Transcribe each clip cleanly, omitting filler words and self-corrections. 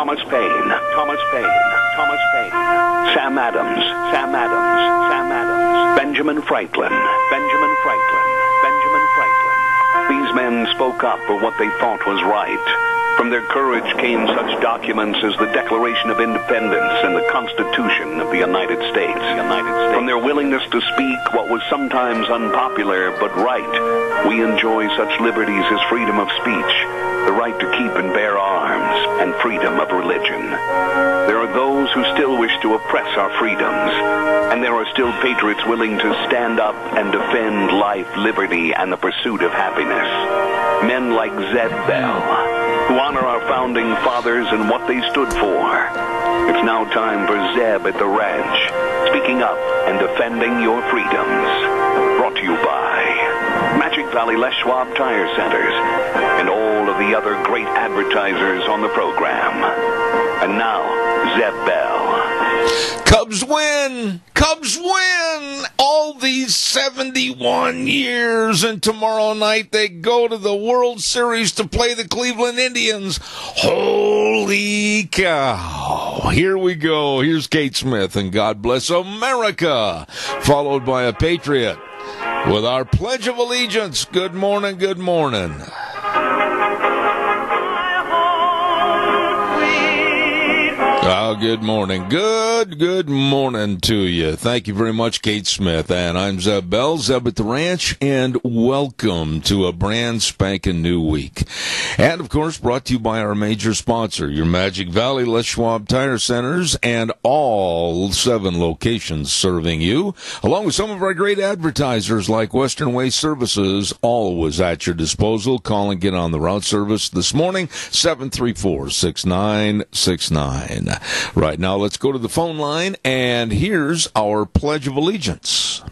Thomas Paine, Thomas Paine, Thomas Paine, Sam Adams, Sam Adams, Sam Adams, Benjamin Franklin, Benjamin Franklin, Benjamin Franklin. These men spoke up for what they thought was right. From their courage came such documents as the Declaration of Independence and the Constitution of the United States. From their willingness to speak what was sometimes unpopular but right, we enjoy such liberties as freedom of speech, the right to keep and bear arms, and freedom of religion. There are those who still wish to oppress our freedoms, and there are still patriots willing to stand up and defend life, liberty, and the pursuit of happiness. Men like Zeb Bell, who honor our founding fathers and what they stood for. It's now time for Zeb at the ranch, speaking up and defending your freedoms. Brought to you by Magic Valley Les Schwab Tire Centers and all of the other great advertisers on the program. And now, Zeb Bell. Cubs win! Cubs win! All these 71 years, and tomorrow night they go to the World Series to play the Cleveland Indians. Holy cow! Here we go. Here's Kate Smith and God Bless America, followed by a Patriot with our Pledge of Allegiance. Good morning, good morning. Oh, good morning. Good morning to you. Thank you very much, Kate Smith. And I'm Zeb Bell, Zeb at the Ranch, and welcome to a brand spanking new week. And, of course, brought to you by our major sponsor, your Magic Valley Les Schwab Tire Centers, and all 7 locations serving you, along with some of our great advertisers like Western Waste Services, always at your disposal. Call and get on the route service this morning, 734-6969. Right now, let's go to the phone line, and here's our Pledge of Allegiance.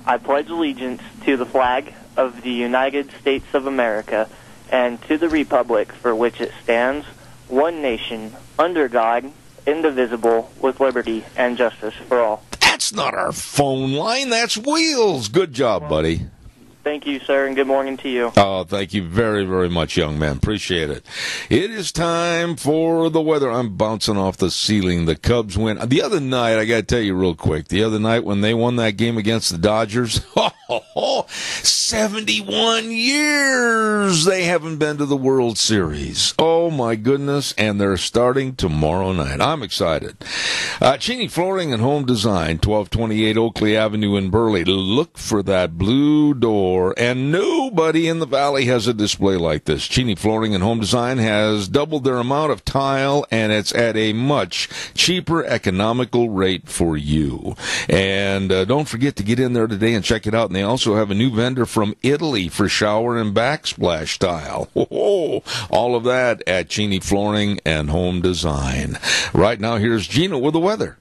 I pledge allegiance to the flag of the United States of America and to the republic for which it stands, one nation, under God, indivisible, with liberty and justice for all. That's not our phone line. That's Wheels. Good job, buddy. Thank you, sir, and good morning to you. Oh, thank you very, very much, young man. Appreciate it. It is time for the weather. I'm bouncing off the ceiling. The Cubs win. The other night, I got to tell you real quick, the other night when they won that game against the Dodgers, 71 years they haven't been to the World Series. Oh, my goodness, and they're starting tomorrow night. I'm excited. Cheney Flooring and Home Design, 1228 Oakley Avenue in Burley. Look for that blue door. And nobody in the valley has a display like this. Cheney Flooring and Home Design has doubled their amount of tile, and it's at a much cheaper, economical rate for you. And don't forget to get in there today and check it out. And they also have a new vendor from Italy for shower and backsplash tile. All of that at Cheney Flooring and Home Design. Right now, here's Gina with the weather.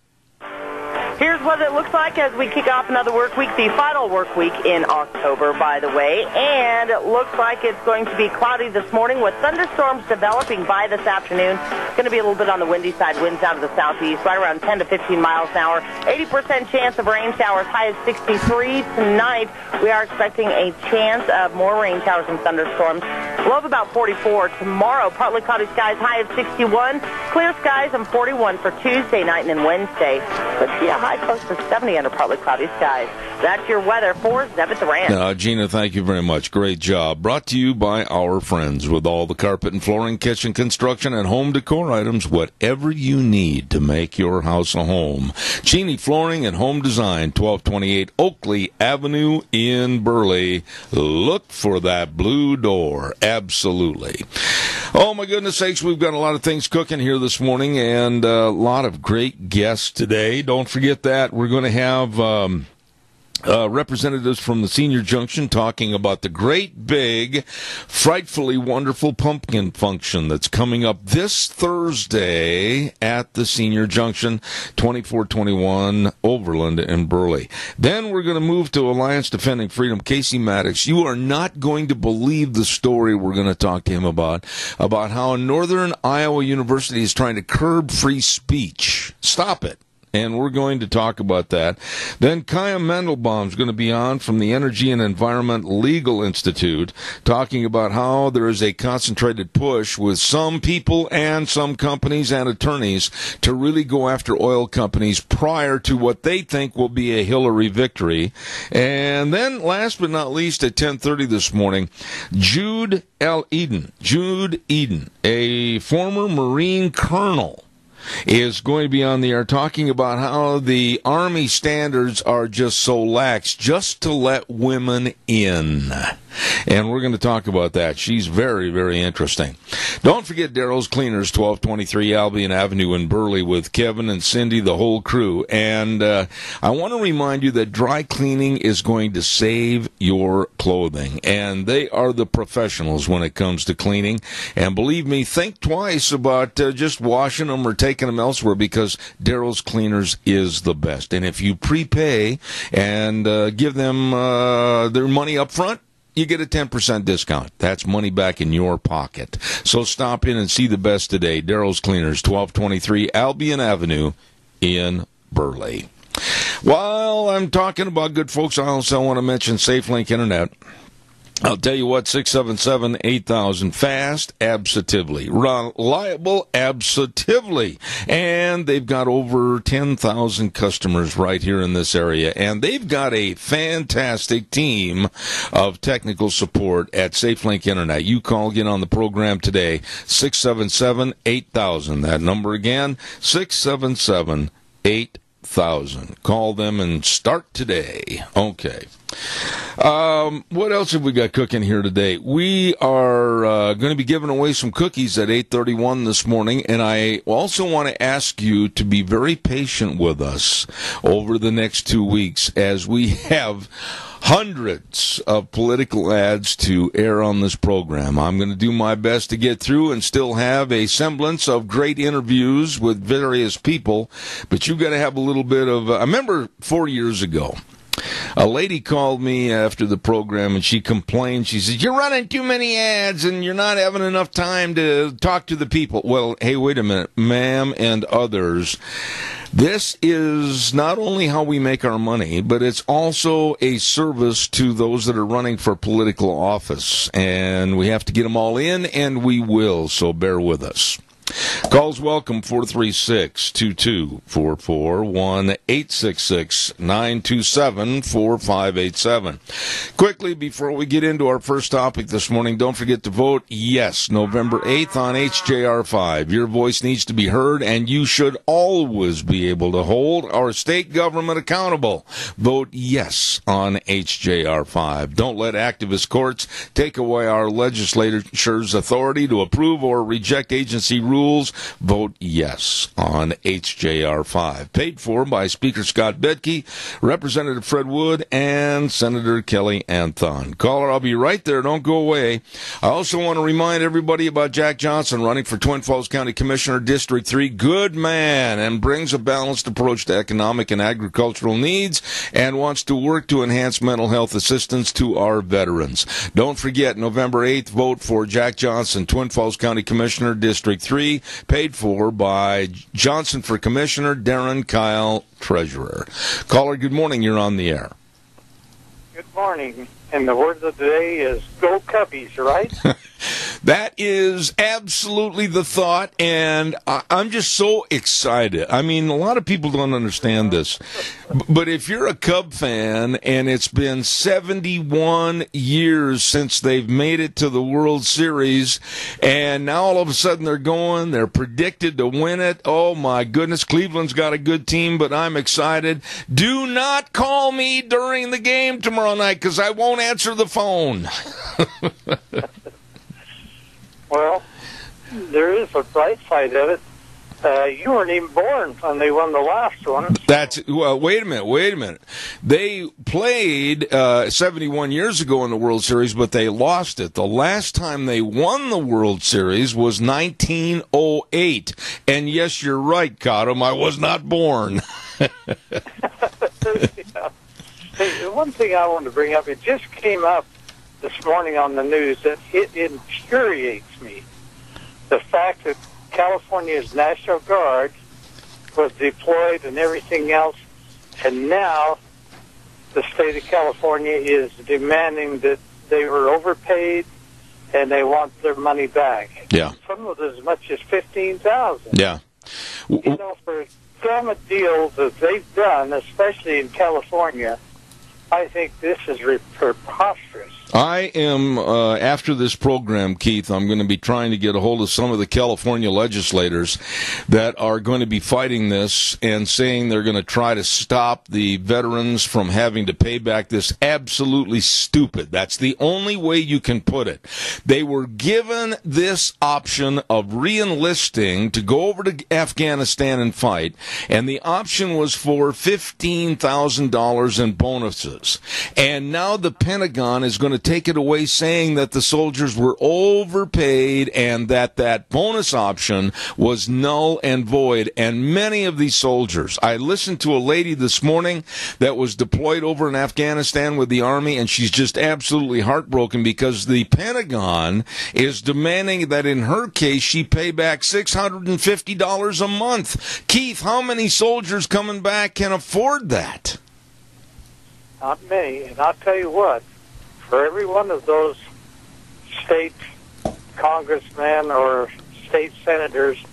Here's what it looks like as we kick off another work week, the final work week in October, by the way. And it looks like it's going to be cloudy this morning with thunderstorms developing by this afternoon. It's going to be a little bit on the windy side, winds out of the southeast, right around 10 to 15 miles an hour. 80% chance of rain showers, high as 63 tonight. We are expecting a chance of more rain showers and thunderstorms. Low of about 44 tomorrow. Partly cloudy skies, high of 61. Clear skies and 41 for Tuesday night and then Wednesday. Let's see a high close to 70 under partly cloudy skies. That's your weather for Zeb at the Ranch. Gina, thank you very much. Great job. Brought to you by our friends with all the carpet and flooring, kitchen construction, and home decor items, whatever you need to make your house a home. Cheney Flooring and Home Design, 1228 Oakley Avenue in Burley. Look for that blue door. Absolutely. Oh, my goodness sakes, we've got a lot of things cooking here this morning and a lot of great guests today. Don't forget that we're going to have representatives from the Senior Junction talking about the great big, frightfully wonderful pumpkin function that's coming up this Thursday at the Senior Junction, 2421 Overland in Burley. Then we're going to move to Alliance Defending Freedom. Casey Maddox, you are not going to believe the story we're going to talk to him about how Northern Iowa University is trying to curb free speech. Stop it. and we're going to talk about that. Then Kaya Mendelbaum's going to be on from the Energy and Environment Legal Institute, talking about how there is a concentrated push with some people and some companies and attorneys to really go after oil companies prior to what they think will be a Hillary victory. And then, last but not least, at 10:30 this morning, Jude Eden, a former Marine colonel, is going to be on the air talking about how the Army standards are just so lax just to let women in. And we're going to talk about that. She's very, very interesting. Don't forget Daryl's Cleaners, 1223 Albion Avenue in Burley, with Kevin and Cindy, the whole crew. And I want to remind you that dry cleaning is going to save your clothing. And they are the professionals when it comes to cleaning. And believe me, think twice about just washing them or taking them elsewhere, because Daryl's Cleaners is the best. And if you prepay and give them their money up front, you get a 10% discount. That's money back in your pocket. So stop in and see the best today. Daryl's Cleaners, 1223 Albion Avenue in Burley. While I'm talking about good folks, I also want to mention SafeLink Internet. I'll tell you what, 677-8000, fast, absolutely, reliable, absolutely, and they've got over 10,000 customers right here in this area, and they've got a fantastic team of technical support at SafeLink Internet. You call, get on the program today, 677-8000. That number again, 677-8000. Call them and start today. Okay. What else have we got cooking here today? We are going to be giving away some cookies at 8:31 this morning, and I also want to ask you to be very patient with us over the next 2 weeks as we have hundreds of political ads to air on this program. I'm going to do my best to get through and still have a semblance of great interviews with various people, but you've got to have a little bit of... I remember 4 years ago, a lady called me after the program, and she complained. She said, "You're running too many ads, and you're not having enough time to talk to the people." Well, hey, wait a minute, ma'am and others. This is not only how we make our money, but it's also a service to those that are running for political office. And we have to get them all in, and we will, so bear with us. Calls welcome, 436-2244, 1-866-927-4587. Quickly, before we get into our first topic this morning, don't forget to vote yes, November 8th on HJR5. Your voice needs to be heard, and you should always be able to hold our state government accountable. Vote yes on HJR5. Don't let activist courts take away our legislature's authority to approve or reject agency rules. Vote yes on HJR5. Paid for by Speaker Scott Bedke, Representative Fred Wood, and Senator Kelly Anthon. Caller, I'll be right there. Don't go away. I also want to remind everybody about Jack Johnson running for Twin Falls County Commissioner, District 3. Good man, and brings a balanced approach to economic and agricultural needs, and wants to work to enhance mental health assistance to our veterans. Don't forget, November 8th, vote for Jack Johnson, Twin Falls County Commissioner, District 3. Paid for by Johnson for Commissioner, Darren Kyle, Treasurer. Caller, good morning. You're on the air. Good morning. And the word of the day is go Cubbies, right? That is absolutely the thought, and I'm just so excited. I mean, a lot of people don't understand this, but if you're a Cub fan and it's been 71 years since they've made it to the World Series, and now all of a sudden they're predicted to win it. Oh my goodness, Cleveland's got a good team, but I'm excited. Do not call me during the game tomorrow night, because I won't answer the phone. Well, there is a bright side of it. You weren't even born when they won the last one. Well, wait a minute. They played 71 years ago in the World Series, but they lost it. The last time they won the World Series was 1908. And yes, you're right, Cottom, I was not born. Yeah. Hey, one thing I wanted to bring up, it just came up this morning on the news, that it infuriates me, the fact that California's National Guard was deployed and everything else, and now the state of California is demanding that they were overpaid and they want their money back. Yeah. Some of it as much as $15,000. Yeah. You know, for gamut deals that they've done, especially in California, I think this is preposterous. I am, after this program, Keith, I'm going to be trying to get a hold of some of the California legislators that are going to be fighting this and saying they're going to try to stop the veterans from having to pay back this absolutely stupid. That's the only way you can put it. They were given this option of re-enlisting to go over to Afghanistan and fight, and the option was for $15,000 in bonuses. And now the Pentagon is going to take it away, saying that the soldiers were overpaid and that bonus option was null and void. And many of these soldiers, I listened to a lady this morning that was deployed over in Afghanistan with the Army, and she's just absolutely heartbroken because the Pentagon is demanding that in her case she pay back $650 a month. Keith, how many soldiers coming back can afford that? Not many, and I'll tell you what, for every one of those state congressmen or state senators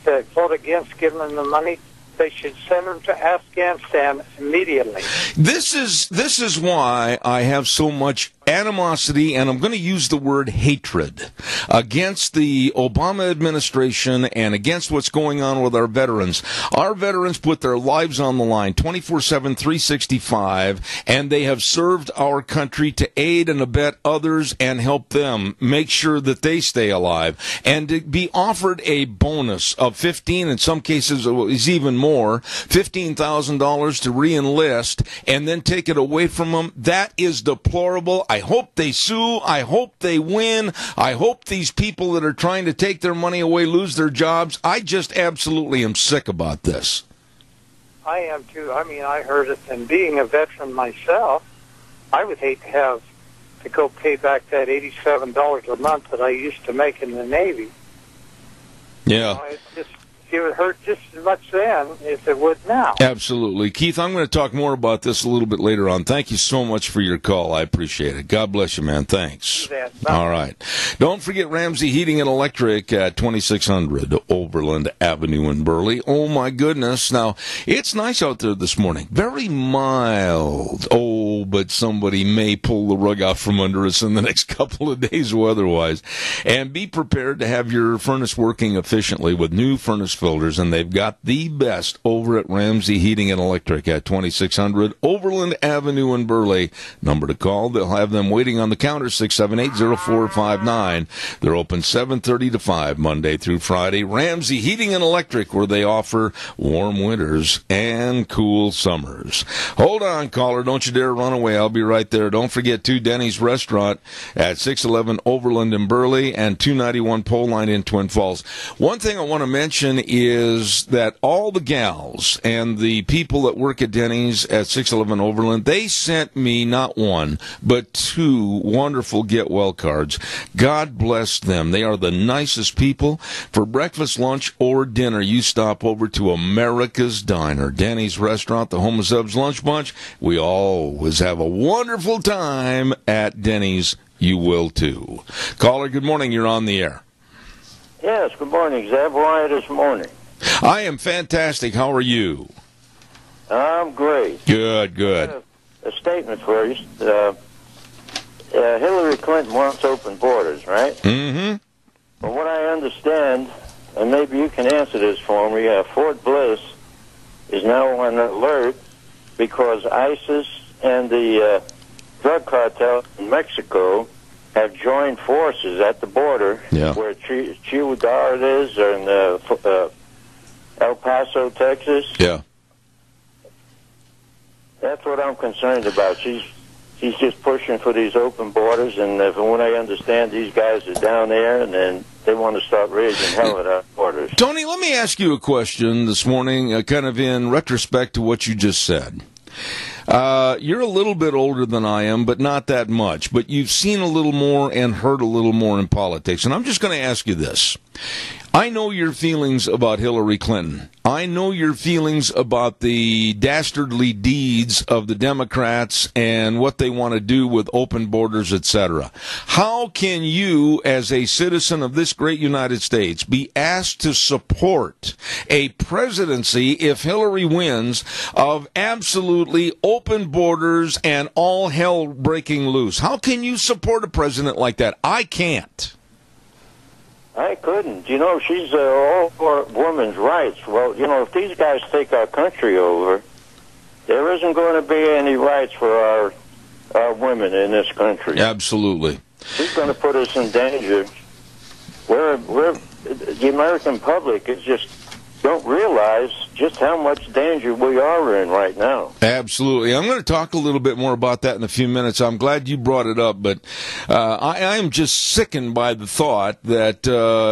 that vote against giving them the money, they should send them to Afghanistan immediately. This is why I have so much animosity, and I'm going to use the word hatred, against the Obama administration and against what's going on with our veterans. Our veterans put their lives on the line 24/7, 365, and they have served our country to aid and abet others and help them make sure that they stay alive. And to be offered a bonus of 15, in some cases is even more, $15,000 to re-enlist and then take it away from them, that is deplorable. I hope they sue. I hope they win. I hope these people that are trying to take their money away lose their jobs. I just absolutely am sick about this. I am too. I mean, I heard it, and being a veteran myself, I would hate to go pay back that $87 a month that I used to make in the Navy. Yeah. It would hurt just as much then as it would now. Absolutely. Keith, I'm going to talk more about this a little bit later on. Thank you so much for your call. I appreciate it. God bless you, man. Thanks. All right. Don't forget Ramsey Heating and Electric at 2600 Overland Avenue in Burley. Oh, my goodness. Now, it's nice out there this morning. Very mild. Oh, but somebody may pull the rug out from under us in the next couple of days weather-wise. And be prepared to have your furnace working efficiently with new furnace filters, and they've got the best over at Ramsey Heating and Electric at 2600 Overland Avenue in Burley. Number to call, they'll have them waiting on the counter, 678-0459. They're open 7:30 to 5 Monday through Friday. Ramsey Heating and Electric, where they offer warm winters and cool summers. Hold on, caller, don't you dare run away. I'll be right there. Don't forget Denny's Restaurant at 611 Overland in Burley and 291 Pole Line in Twin Falls. One thing I want to mention is that all the gals and the people that work at Denny's at 611 Overland, they sent me not one, but two wonderful Get Well cards. God bless them. They are the nicest people. For breakfast, lunch, or dinner, you stop over to America's Diner, Denny's Restaurant, the home of Zeb's Lunch Bunch. We always have a wonderful time at Denny's. You will too. Caller, good morning. You're on the air. Yes, good morning, Zeb. How are you this morning? I am fantastic. How are you? I'm great. Good. A statement first. Hillary Clinton wants open borders, right? Mm-hmm. From what I understand, and maybe you can answer this for me, Fort Bliss is now on alert because ISIS and the drug cartel in Mexico have joined forces at the border where Ciudad is, or in El Paso, Texas. Yeah. That's what I'm concerned about. She's just pushing for these open borders, and from what I understand, these guys are down there, and then they want to start raising hell at our borders. Tony, let me ask you a question this morning, kind of in retrospect to what you just said. You're a little bit older than I am, but not that much. But you've seen a little more and heard a little more in politics. And I'm just going to ask you this. I know your feelings about Hillary Clinton. I know your feelings about the dastardly deeds of the Democrats and what they want to do with open borders, etc. How can you, as a citizen of this great United States, be asked to support a presidency, if Hillary wins, of absolutely open borders and all hell breaking loose? How can you support a president like that? I can't. I couldn't. You know, she's all for women's rights. Well, you know, if these guys take our country over, there isn't going to be any rights for our women in this country. Absolutely. She's going to put us in danger. We're the American public is just don't realize just how much danger we are in right now. Absolutely. I'm going to talk a little bit more about that in a few minutes. I'm glad you brought it up, but I am just sickened by the thought that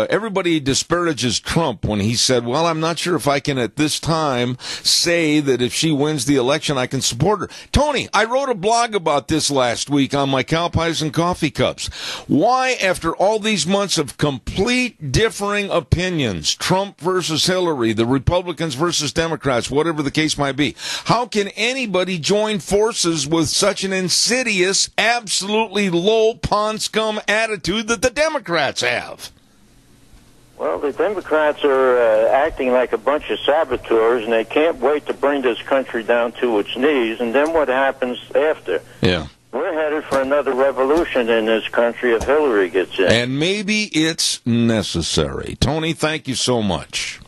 everybody disparages Trump when he said, well, I'm not sure if I can at this time say that if she wins the election, I can support her. Tony, I wrote a blog about this last week on my Cow Pies and Coffee Cups. Why, after all these months of complete differing opinions, Trump versus Hillary, the Republicans versus Democrats, whatever the case might be, how can anybody join forces with such an insidious, absolutely low pond scum attitude that the Democrats have? Well, the Democrats are acting like a bunch of saboteurs, and they can't wait to bring this country down to its knees. And then what happens after? Yeah. We're headed for another revolution in this country if Hillary gets in. And maybe it's necessary. Tony, thank you so much.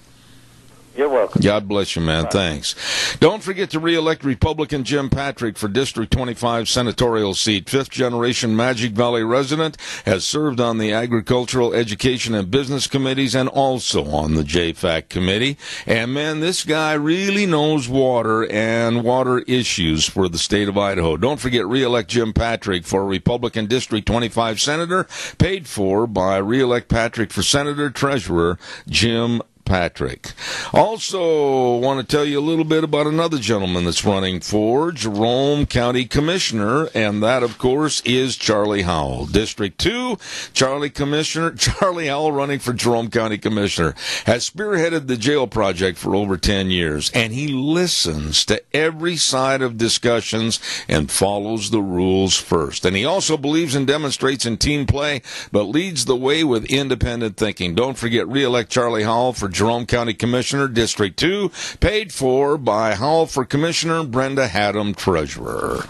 You're welcome. God bless you, man. Bye. Thanks. Don't forget to re-elect Republican Jim Patrick for District 25 senatorial seat. Fifth-generation Magic Valley resident, has served on the Agricultural, Education, and Business Committees and also on the JFAC Committee. And, man, this guy really knows water and water issues for the state of Idaho. Don't forget, re-elect Jim Patrick for Republican District 25 senator, paid for by re-elect Patrick for Senator Treasurer Jim Patrick. Also, want to tell you a little bit about another gentleman that's running for Jerome County Commissioner, and that, of course, is Charlie Howell. District 2, Charlie Howell running for Jerome County Commissioner, has spearheaded the jail project for over 10 years, and he listens to every side of discussions and follows the rules first. And he also believes and demonstrates in team play, but leads the way with independent thinking. Don't forget, re-elect Charlie Howell for Jerome County Commissioner, District 2, paid for by Howell for Commissioner, Brenda Haddam, Treasurer.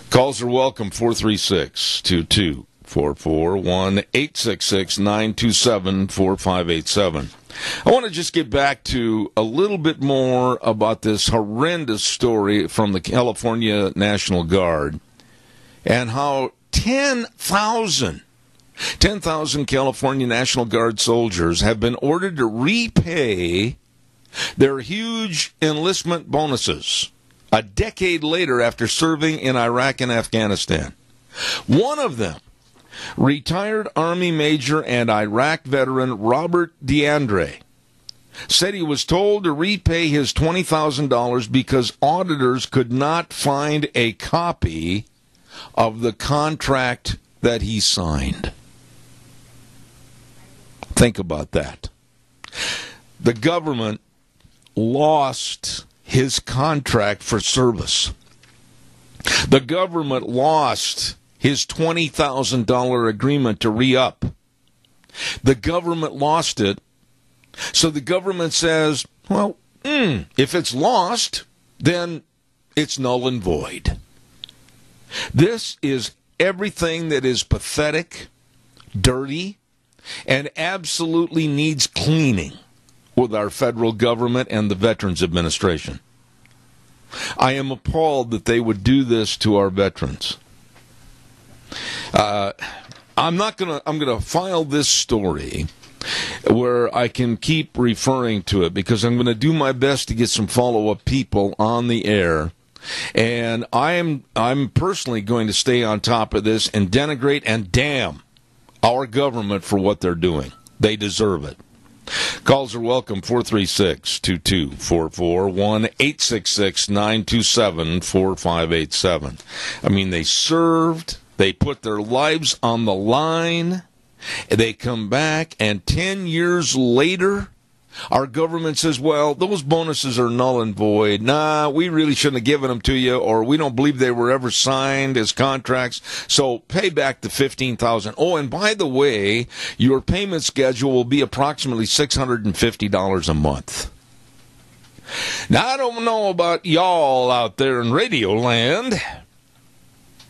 Calls are welcome, 436-2244, 1-866-927-4587. I want to just get back to a little bit more about this horrendous story from the California National Guard and how 10,000 California National Guard soldiers have been ordered to repay their huge enlistment bonuses a decade later after serving in Iraq and Afghanistan. One of them, retired Army Major and Iraq veteran Robert DeAndre, said he was told to repay his $20,000 because auditors could not find a copy of the contract that he signed. Think about that. The government lost his contract for service. The government lost his $20,000 agreement to re-up. The government lost it. So the government says, well, if it's lost, then it's null and void. This is everything that is pathetic, dirty, and absolutely needs cleaning with our federal government and the Veterans Administration. I am appalled that they would do this to our veterans. I'm going to file this story where I can keep referring to it because I'm going to do my best to get some follow-up people on the air. And I'm personally going to stay on top of this and denigrate and damn our government for what they're doing. They deserve it. Calls are welcome, 436-2244, 1-866-927-4587. I mean, they served, they put their lives on the line, They come back, and 10 years later, our government says, well, those bonuses are null and void. Nah, we really shouldn't have given them to you, or we don't believe they were ever signed as contracts, so pay back the $15,000. Oh, and by the way, your payment schedule will be approximately $650 a month. Now, I don't know about y'all out there in Radio Land,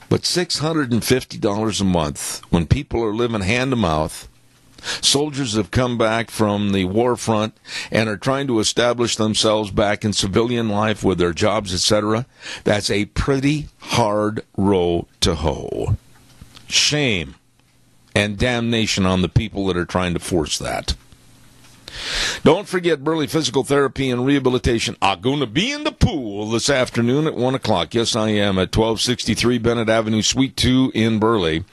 but $650 a month when people are living hand to mouth. Soldiers have come back from the war front and are trying to establish themselves back in civilian life with their jobs, etc. That's a pretty hard row to hoe. Shame and damnation on the people that are trying to force that. Don't forget Burley Physical Therapy and Rehabilitation. I'm going to be in the pool this afternoon at 1 o'clock. Yes, I am, at 1263 Bennett Avenue, Suite 2 in Burley.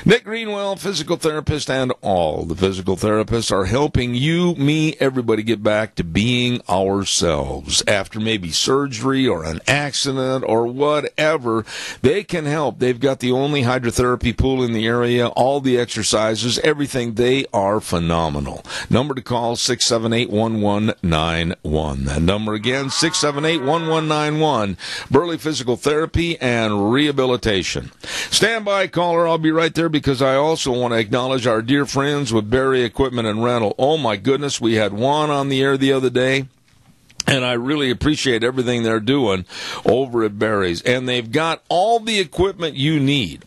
Nick Greenwell, physical therapist, and all the physical therapists are helping you, me, everybody get back to being ourselves. After maybe surgery or an accident or whatever, they can help. They've got the only hydrotherapy pool in the area, all the exercises, everything. They are phenomenal. Number to call, 678-1191. That number again, 678-1191. Burley Physical Therapy and Rehabilitation. Stand by, caller. I'll be right there because I also want to acknowledge our dear friends with Barry Equipment and Rental. Oh, my goodness. We had Juan on the air the other day. And I really appreciate everything they're doing over at Barry's. And they've got all the equipment you need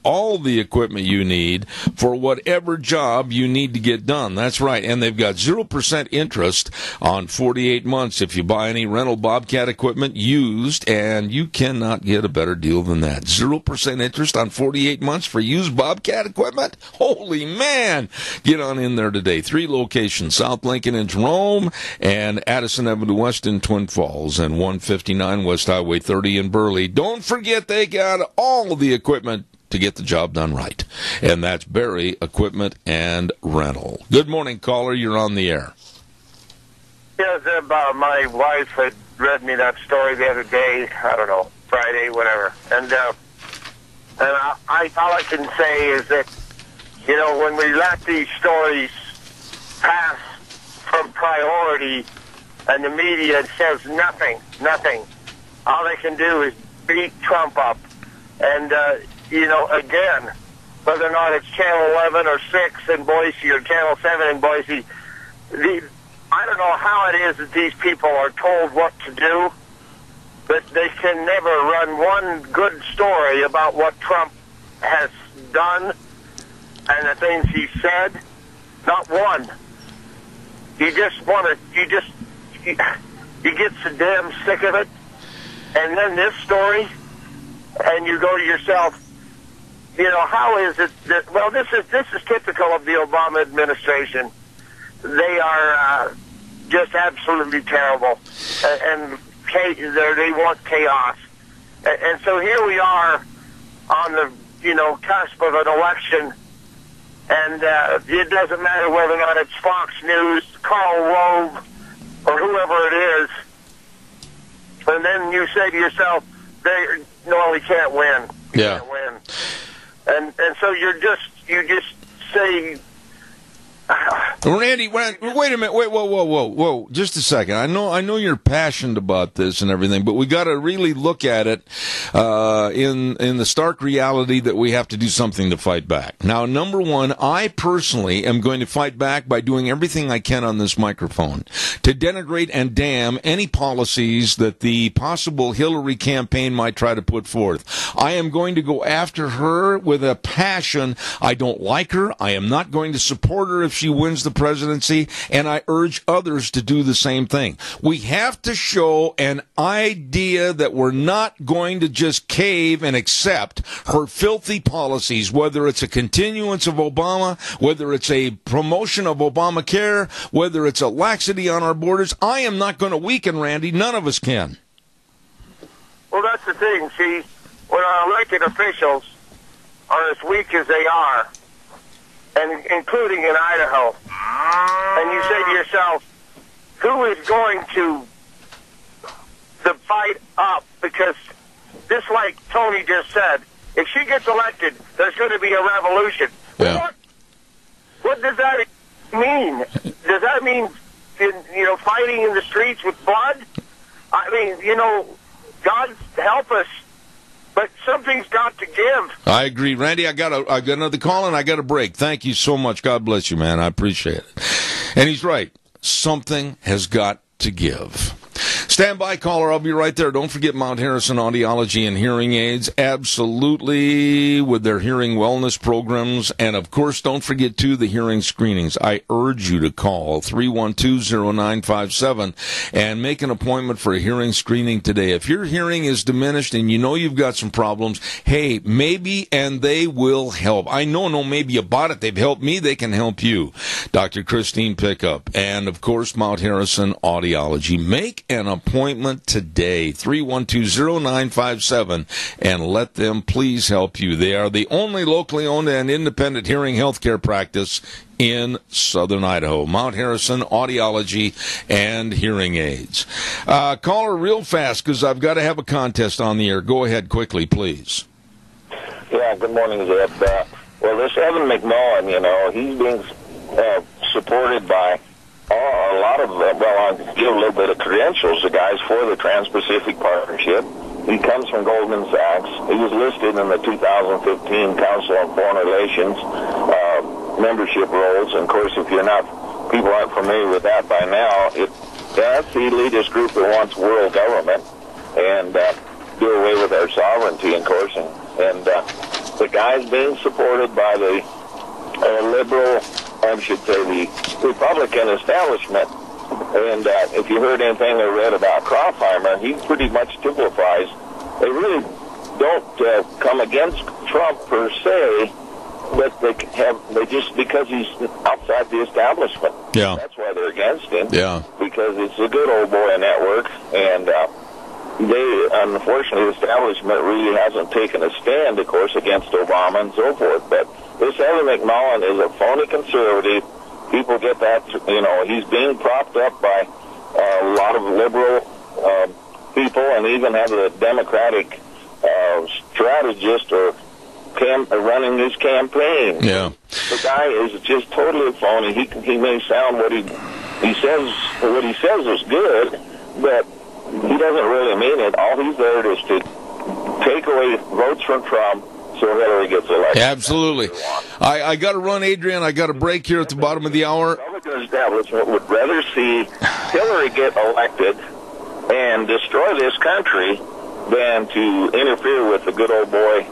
for whatever job you need to get done. That's right. And they've got 0% interest on 48 months if you buy any rental Bobcat equipment used, and you cannot get a better deal than that. 0% interest on 48 months for used Bobcat equipment? Holy man! Get on in there today. 3 locations, South Lincoln and Jerome, and Addison Avenue West in Twin Falls, and 159 West Highway 30 in Burley. Don't forget they got all the equipment to get the job done right. And that's Barry Equipment and Rental. Good morning, caller. You're on the air. Yes, my wife had read me that story the other day, I don't know, Friday, whatever. And I all I can say is that, you know, when we let these stories pass from priority and the media says nothing, all they can do is beat Trump up. And, you know, again, whether or not it's Channel 11 or 6 in Boise or Channel 7 in Boise, I don't know how it is that these people are told what to do, but they can never run one good story about what Trump has done and the things he said. Not one. You get so damn sick of it. And then this story, and you go to yourself, you know, how is it that, well, this is typical of the Obama administration. They are just absolutely terrible, and they want chaos. And so here we are on the, you know, cusp of an election, and it doesn't matter whether or not it's Fox News, Karl Rove, or whoever it is, and then you say to yourself, we can't win. We can't win. And so you just say, Randy, wait a minute. Whoa. Just a second. I know you're passionate about this and everything, but we got to really look at it in the stark reality that we have to do something to fight back. Now, number one, I personally am going to fight back by doing everything I can on this microphone to denigrate and damn any policies that the possible Hillary campaign might try to put forth. I am going to go after her with a passion. I don't like her. I am not going to support her if she wins the presidency, and I urge others to do the same thing. We have to show an idea that we're not going to just cave and accept her filthy policies, whether it's a continuance of Obama, whether it's a promotion of Obamacare, whether it's a laxity on our borders. I am not going to weaken Randy. None of us can. Well, that's the thing. See, when our elected officials are as weak as they are, and including in Idaho, and you say to yourself, who is going to fight up? Because just like Tony just said, if she gets elected, there's going to be a revolution. Yeah. What does that mean? Does that mean, fighting in the streets with blood? I mean, God help us, but something's got to give. I agree. Randy, I got another call and I got a break. Thank you so much. God bless you, man. I appreciate it. And he's right. Something has got to give. Stand by, caller. I'll be right there. Don't forget Mount Harrison Audiology and Hearing Aids. Absolutely, with their hearing wellness programs. And, of course, don't forget, too, the hearing screenings. I urge you to call 312-0957 and make an appointment for a hearing screening today. If your hearing is diminished and you know you've got some problems, hey, maybe and they will help. I know maybe you bought it. They've helped me. They can help you. Dr. Christine Pickup and, of course, Mount Harrison Audiology. Make an appointment today, 312-0957, and let them please help you. They are the only locally owned and independent hearing healthcare practice in southern Idaho. Mount Harrison Audiology and Hearing Aids. Caller, real fast, because I've got to have a contest on the air. Go ahead quickly, please. Yeah, good morning, Zeb. Well, this Evan McMullen, he's being supported by a lot of, I'll give a little bit of credentials. The guy's for the Trans-Pacific Partnership. He comes from Goldman Sachs. He was listed in the 2015 Council on Foreign Relations membership roles. And, of course, if people aren't familiar with that by now, that's the elitist group that wants world government and do away with our sovereignty, of course. And the guy's being supported by the liberal, I should say, the Republican establishment. And if you heard anything or read about Krofheimer, he pretty much typifies. They really don't come against Trump per se, but they just because he's outside the establishment. Yeah, that's why they're against him. Yeah, because it's a good old boy network, and unfortunately, the establishment really hasn't taken a stand, of course, against Obama and so forth. But this Evan McMullen is a phony conservative. People get that, he's being propped up by a lot of liberal people, and even have a Democratic strategist or running his campaign. Yeah, the guy is just totally phony. He may sound what he says is good, but he doesn't really mean it. All he's there is to take away votes from Trump so Hillary gets elected. Absolutely. I got to run, Adrian. I got a break here at the bottom of the hour. The Republican establishment would rather see Hillary get elected and destroy this country than to interfere with the good old boy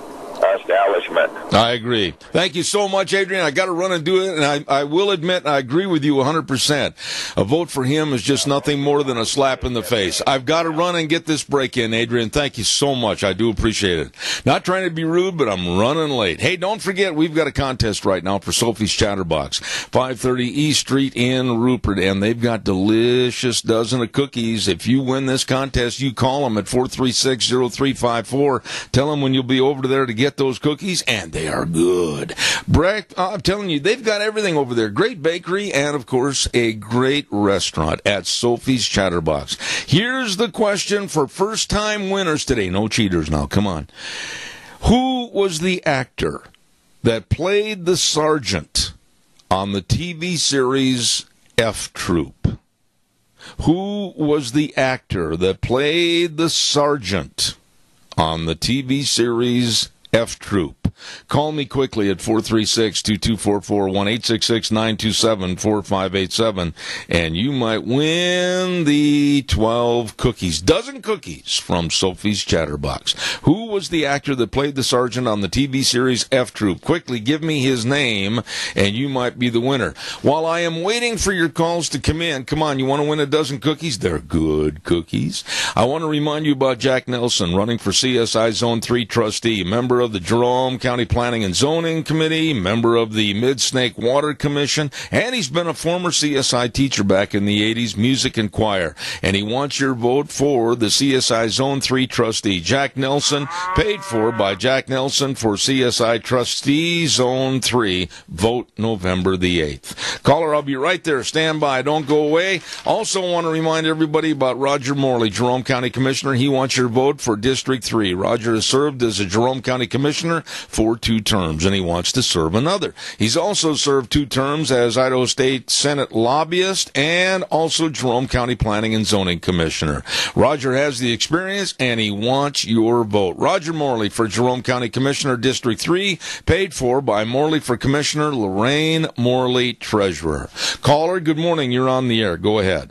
establishment. I agree. Thank you so much, Adrian. I got to run and do it, and I will admit I agree with you 100%. A vote for him is just nothing more than a slap in the face. I've got to run and get this break in, Adrian. Thank you so much. I do appreciate it. Not trying to be rude, but I'm running late. Hey, don't forget, we've got a contest right now for Sophie's Chatterbox, 530 East Street in Rupert, and they've got delicious dozen of cookies. If you win this contest, you call them at 436-0354. Tell them when you'll be over there to get those cookies, and they are good. I'm telling you, they've got everything over there. Great bakery and, of course, a great restaurant at Sophie's Chatterbox. Here's the question for first-time winners today. No cheaters now. Come on. Who was the actor that played the sergeant on the TV series F Troop? Who was the actor that played the sergeant on the TV series F Troop? Call me quickly at 436-2244, 1-866-927-4587, and you might win the 12 cookies, dozen cookies from Sophie's Chatterbox. Who was the actor that played the sergeant on the TV series F Troop? Quickly, give me his name, and you might be the winner. While I am waiting for your calls to come in, come on, you want to win a dozen cookies? They're good cookies. I want to remind you about Jack Nelson, running for CSI Zone 3 trustee, member of the Jerome County Planning and Zoning Committee, member of the Mid-Snake Water Commission, and he's been a former CSI teacher back in the 80s, music and choir. And he wants your vote for the CSI Zone 3 trustee. Jack Nelson, paid for by Jack Nelson for CSI trustee Zone 3. Vote November the 8th. Caller, I'll be right there. Stand by. Don't go away. Also want to remind everybody about Roger Morley, Jerome County Commissioner. He wants your vote for District 3. Roger has served as a Jerome County Commissioner for 2 terms, and he wants to serve another. He's also served 2 terms as Idaho State Senate lobbyist and also Jerome County Planning and Zoning Commissioner. Roger has the experience, and he wants your vote. Roger Morley for Jerome County Commissioner, District 3, paid for by Morley for Commissioner, Lorraine Morley, Treasurer. Caller, good morning. You're on the air. Go ahead.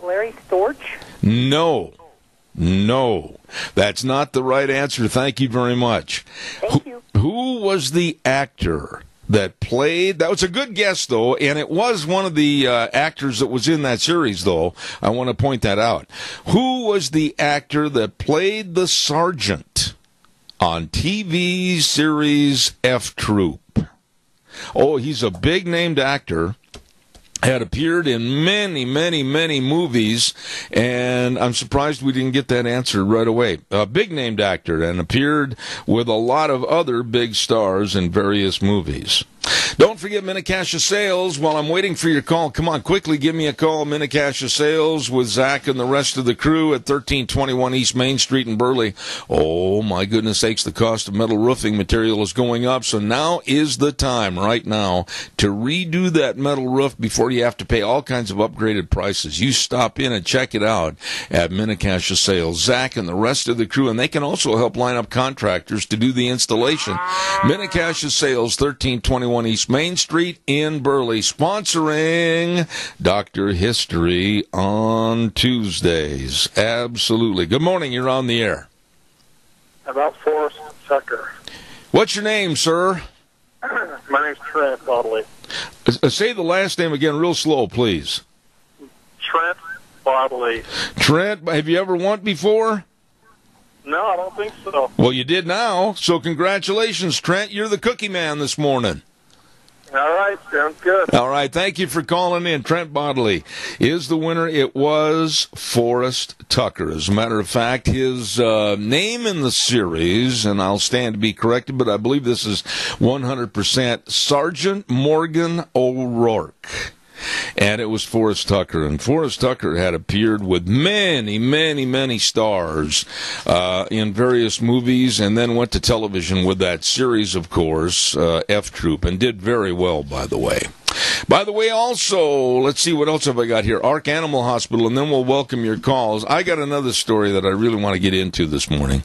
Larry Storch? No. That's not the right answer. Thank you very much. Thank you. Who was the actor that played? That was a good guess, though, and it was one of the actors that was in that series, though. I want to point that out. Who was the actor that played the sergeant on TV series F Troop? Oh, he's a big-named actor. Had appeared in many, many, many movies, and I'm surprised we didn't get that answer right away. A big-named actor, and appeared with a lot of other big stars in various movies. Don't forget Minnecasia Sales. While I'm waiting for your call, come on, quickly give me a call. Minnecasia Sales with Zach and the rest of the crew at 1321 East Main Street in Burley. Oh, my goodness sakes, the cost of metal roofing material is going up, so now is the time, right now, to redo that metal roof before you have to pay all kinds of upgraded prices. You stop in and check it out at Minnecasia Sales. Zach and the rest of the crew, and they can also help line up contractors to do the installation. Minnecasia Sales, 1321 East Main Street in Burley, sponsoring Dr. History on Tuesdays. Absolutely. Good morning. You're on the air. About Forrest Tucker. What's your name, sir? My name's Trent Bodley. Say the last name again real slow, please. Trent Bodley. Trent, have you ever won before? No, I don't think so. Well, you did now, so congratulations, Trent. You're the cookie man this morning. All right, sounds good. All right, thank you for calling in. Trent Bodley is the winner. It was Forrest Tucker. As a matter of fact, his name in the series, and I'll stand to be corrected, but I believe this is 100% Sergeant Morgan O'Rourke. And it was Forrest Tucker. And Forrest Tucker had appeared with many, many, many stars in various movies, and then went to television with that series, of course, F Troop, and did very well, by the way. By the way, also, let's see, what else have I got here? Ark Animal Hospital, and then we'll welcome your calls. I got another story that I really want to get into this morning.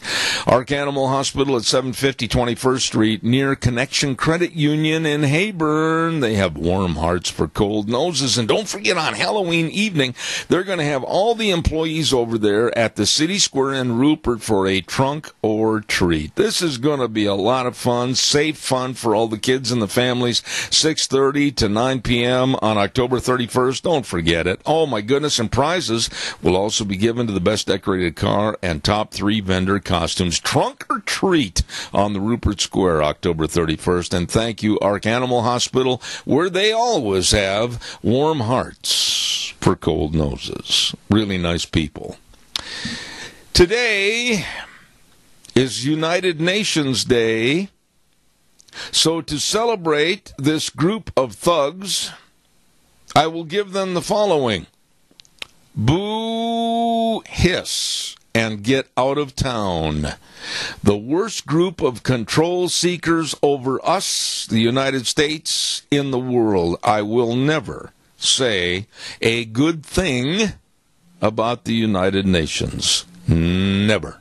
Ark Animal Hospital at 750 21st Street, near Connection Credit Union in Hayburn. They have warm hearts for cold noses. And don't forget, on Halloween evening, they're going to have all the employees over there at the City Square in Rupert for a trunk or treat. This is going to be a lot of fun, safe fun for all the kids and the families. 6:30 to 9 p.m. on October 31st. Don't forget it. Oh, my goodness. And prizes will also be given to the best decorated car and top 3 vendor costumes. Trunk or treat on the Rupert Square, October 31st. And thank you, Ark Animal Hospital, where they always have warm hearts for cold noses. Really nice people. Today is United Nations Day. So to celebrate this group of thugs, I will give them the following: boo, hiss, and get out of town. The worst group of control seekers over us, the United States, in the world. I will never say a good thing about the United Nations. Never.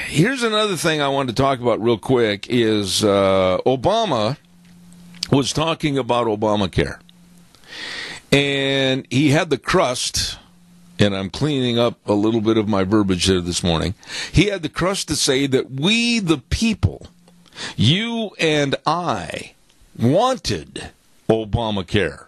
Here's another thing I wanted to talk about real quick is Obama was talking about Obamacare. And he had the crust, and I'm cleaning up a little bit of my verbiage there this morning. He had the crust to say that we, the people, you and I, wanted Obamacare.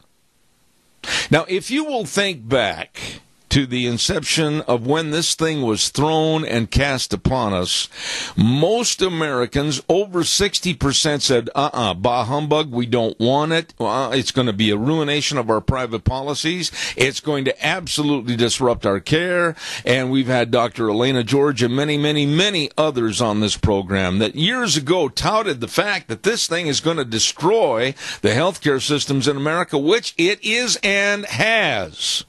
Now, if you will think back to the inception of when this thing was thrown and cast upon us, most Americans, over 60%, said, bah humbug, we don't want it. It's going to be a ruination of our private policies. It's going to absolutely disrupt our care. And we've had Dr. Elena George and many, many, many others on this program that years ago touted the fact that this thing is going to destroy the healthcare systems in America, which it is and has.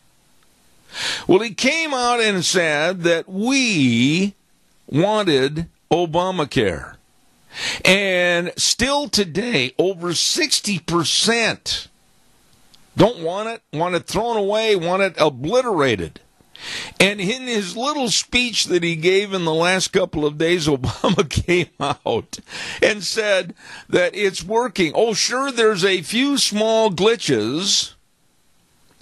Well, he came out and said that we wanted Obamacare. And still today, over 60% don't want it thrown away, want it obliterated. And in his little speech that he gave in the last couple of days, Obama came out and said that it's working. Oh, sure, there's a few small glitches.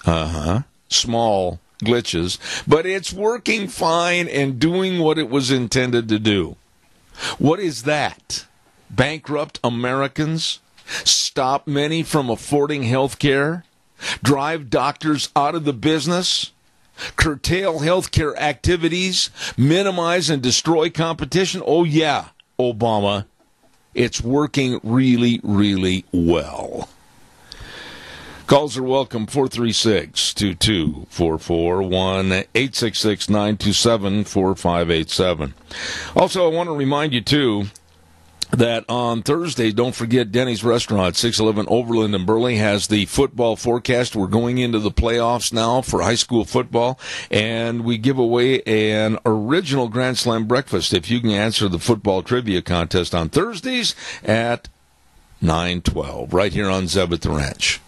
Small glitches. But it's working fine and doing what it was intended to do. What is that? Bankrupt Americans? Stop many from affording health care? Drive doctors out of the business? Curtail healthcare activities, minimize and destroy competition? Oh, yeah, Obama, it's working really, really well. Calls are welcome, 436-2244, 1-866-927-4587. Also, I want to remind you, too, that on Thursday, don't forget Denny's Restaurant, 611 Overland in Burley, has the football forecast. We're going into the playoffs now for high school football, and we give away an original Grand Slam breakfast if you can answer the football trivia contest on Thursdays at 9:12, right here on Zeb at the Ranch.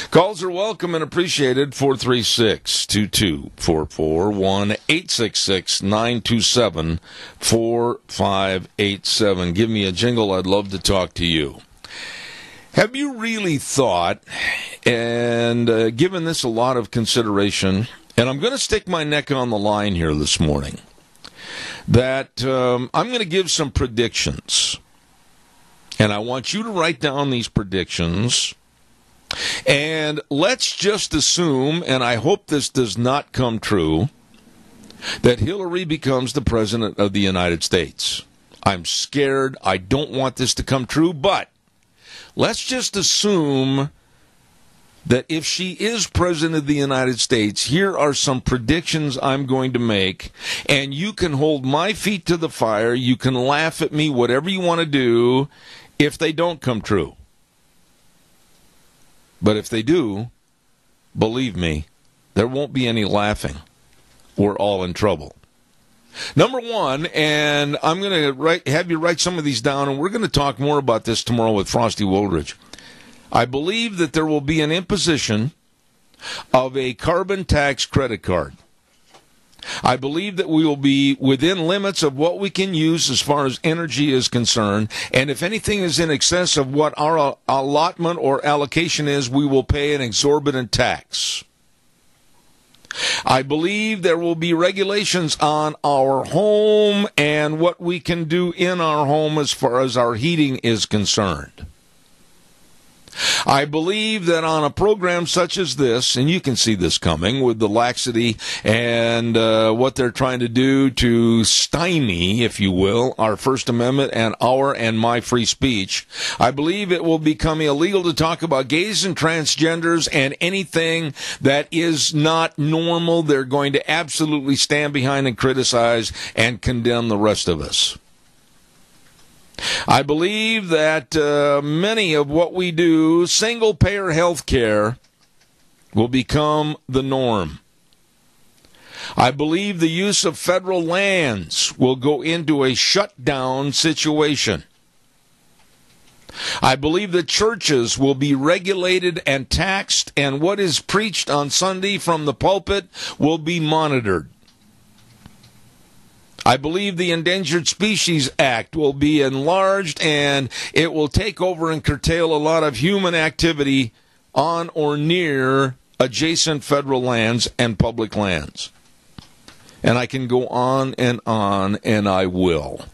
Calls are welcome and appreciated, 436-2244, 1-866-927-4587. Give me a jingle, I'd love to talk to you. Have you really thought, and given this a lot of consideration, and I'm going to stick my neck on the line here this morning, that I'm going to give some predictions, and I want you to write down these predictions. And let's just assume, and I hope this does not come true, that Hillary becomes the President of the United States. I'm scared. I don't want this to come true, but let's just assume that if she is President of the United States, here are some predictions I'm going to make, and you can hold my feet to the fire. You can laugh at me, whatever you want to do, if they don't come true. But if they do, believe me, there won't be any laughing. We're all in trouble. Number one, and I'm going to have you write some of these down, and we're going to talk more about this tomorrow with Frosty Woldridge. I believe that there will be an imposition of a carbon tax credit card. I believe that we will be within limits of what we can use as far as energy is concerned, and if anything is in excess of what our allotment or allocation is, we will pay an exorbitant tax. I believe there will be regulations on our home and what we can do in our home as far as our heating is concerned. I believe that on a program such as this, and you can see this coming with the laxity and what they're trying to do to stymie, if you will, our First Amendment and our and my free speech, I believe it will become illegal to talk about gays and transgenders and anything that is not normal. They're going to absolutely stand behind and criticize and condemn the rest of us. I believe that many of what we do, single-payer health care, will become the norm. I believe the use of federal lands will go into a shutdown situation. I believe that churches will be regulated and taxed, and what is preached on Sunday from the pulpit will be monitored. I believe the Endangered Species Act will be enlarged, and it will take over and curtail a lot of human activity on or near adjacent federal lands and public lands. And I can go on, and I will.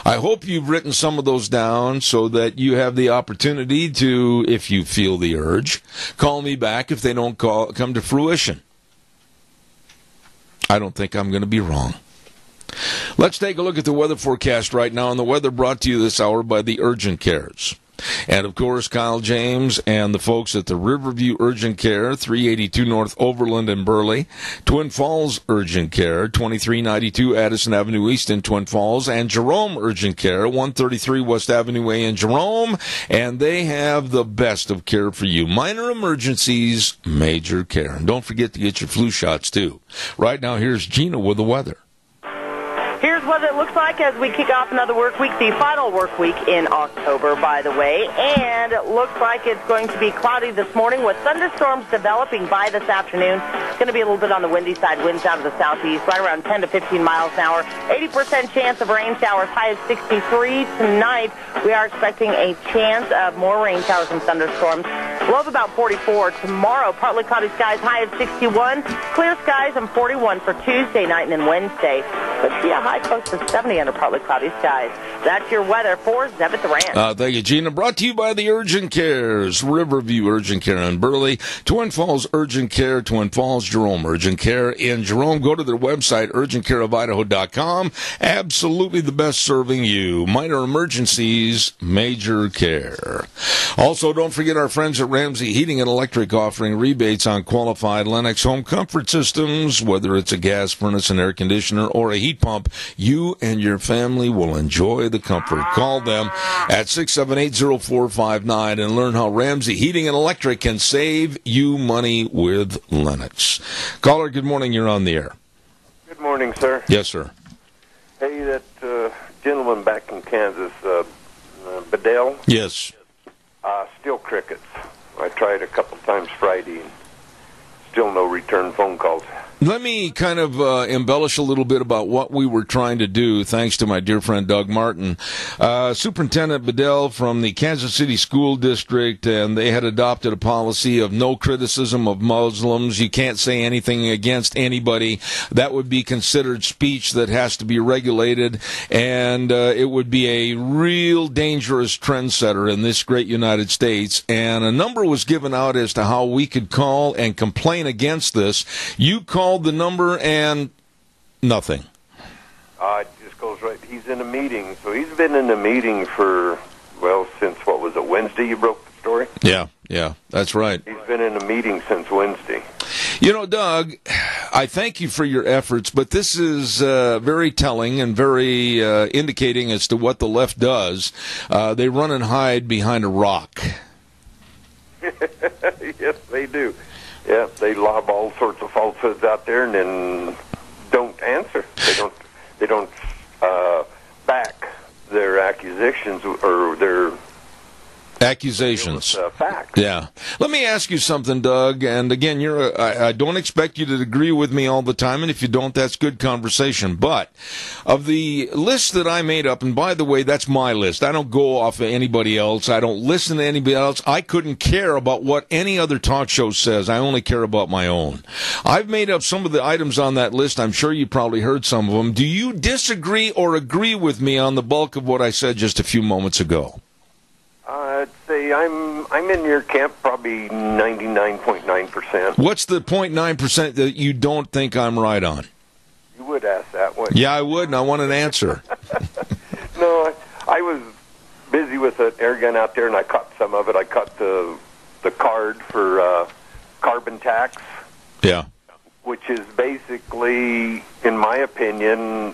I hope you've written some of those down so that you have the opportunity to, if you feel the urge, call me back if they don't come to fruition. I don't think I'm going to be wrong. Let's take a look at the weather forecast right now, and the weather brought to you this hour by the Urgent Cares. And, of course, Kyle James and the folks at the Riverview Urgent Care, 382 North Overland in Burley, Twin Falls Urgent Care, 2392 Addison Avenue East in Twin Falls, and Jerome Urgent Care, 133 West Avenue A in Jerome, and they have the best of care for you. Minor emergencies, major care. And don't forget to get your flu shots, too. Right now, here's Gina with the weather. Here's what it looks like as we kick off another work week, the final work week in October, by the way. And it looks like it's going to be cloudy this morning with thunderstorms developing by this afternoon. It's going to be a little bit on the windy side, winds out of the southeast, right around 10 to 15 miles an hour. 80% chance of rain showers, high of 63 tonight. We are expecting a chance of more rain showers and thunderstorms. Low of about 44 tomorrow. Partly cloudy skies, high of 61. Clear skies and 41 for Tuesday night and then Wednesday. But see a high close to 70 under partly cloudy skies. That's your weather for Zebit Durant. Thank you, Gina. Brought to you by the Urgent Cares. Riverview Urgent Care in Burley. Twin Falls Urgent Care. Twin Falls Jerome Urgent Care in Jerome. Go to their website, urgentcareofidaho.com. Absolutely the best serving you. Minor emergencies, major care. Also, don't forget our friends at Ramsey Heating and Electric offering rebates on qualified Lennox home comfort systems. Whether it's a gas furnace, an air conditioner, or a heat pump, you and your family will enjoy the comfort. Call them at 678-0459 and learn how Ramsey Heating and Electric can save you money with Lennox. Caller, good morning. You're on the air. Good morning, sir. Yes, sir. Hey, that gentleman back in Kansas, Bedell? Yes. Still crickets. I tried a couple times Friday and still no return phone calls. Let me kind of embellish a little bit about what we were trying to do, thanks to my dear friend Doug Martin. Superintendent Bedell from the Kansas City School District, and they had adopted a policy of no criticism of Muslims. You can't say anything against anybody. That would be considered speech that has to be regulated, and it would be a real dangerous trendsetter in this great United States. And a number was given out as to how we could call and complain against this. You called the number and nothing. It just goes right. He's in a meeting. So he's been in a meeting for, well, since, what was it, Wednesday you broke the story? Yeah, that's right. He's been in a meeting since Wednesday. You know, Doug, I thank you for your efforts, but this is very telling and very indicating as to what the left does. They run and hide behind a rock. Yes, they do. Yeah, they lob all sorts of falsehoods out there and then don't answer. They don't back their accusations or their accusations. Facts. Yeah. Let me ask you something, Doug. And again, I don't expect you to agree with me all the time, and if you don't, that's good conversation. But of the list that I made up, and by the way, that's my list. I don't go off of anybody else. I don't listen to anybody else. I couldn't care about what any other talk show says. I only care about my own. I've made up some of the items on that list. I'm sure you probably heard some of them. Do you disagree or agree with me on the bulk of what I said just a few moments ago? I'd say I'm in your camp, probably 99.9%. What's the 0.9% that you don't think I'm right on? You would ask that one. Yeah, I would, and I want an answer. No, I was busy with an air gun out there, and I caught some of it. I caught the card for carbon tax. Yeah. Which is basically, in my opinion,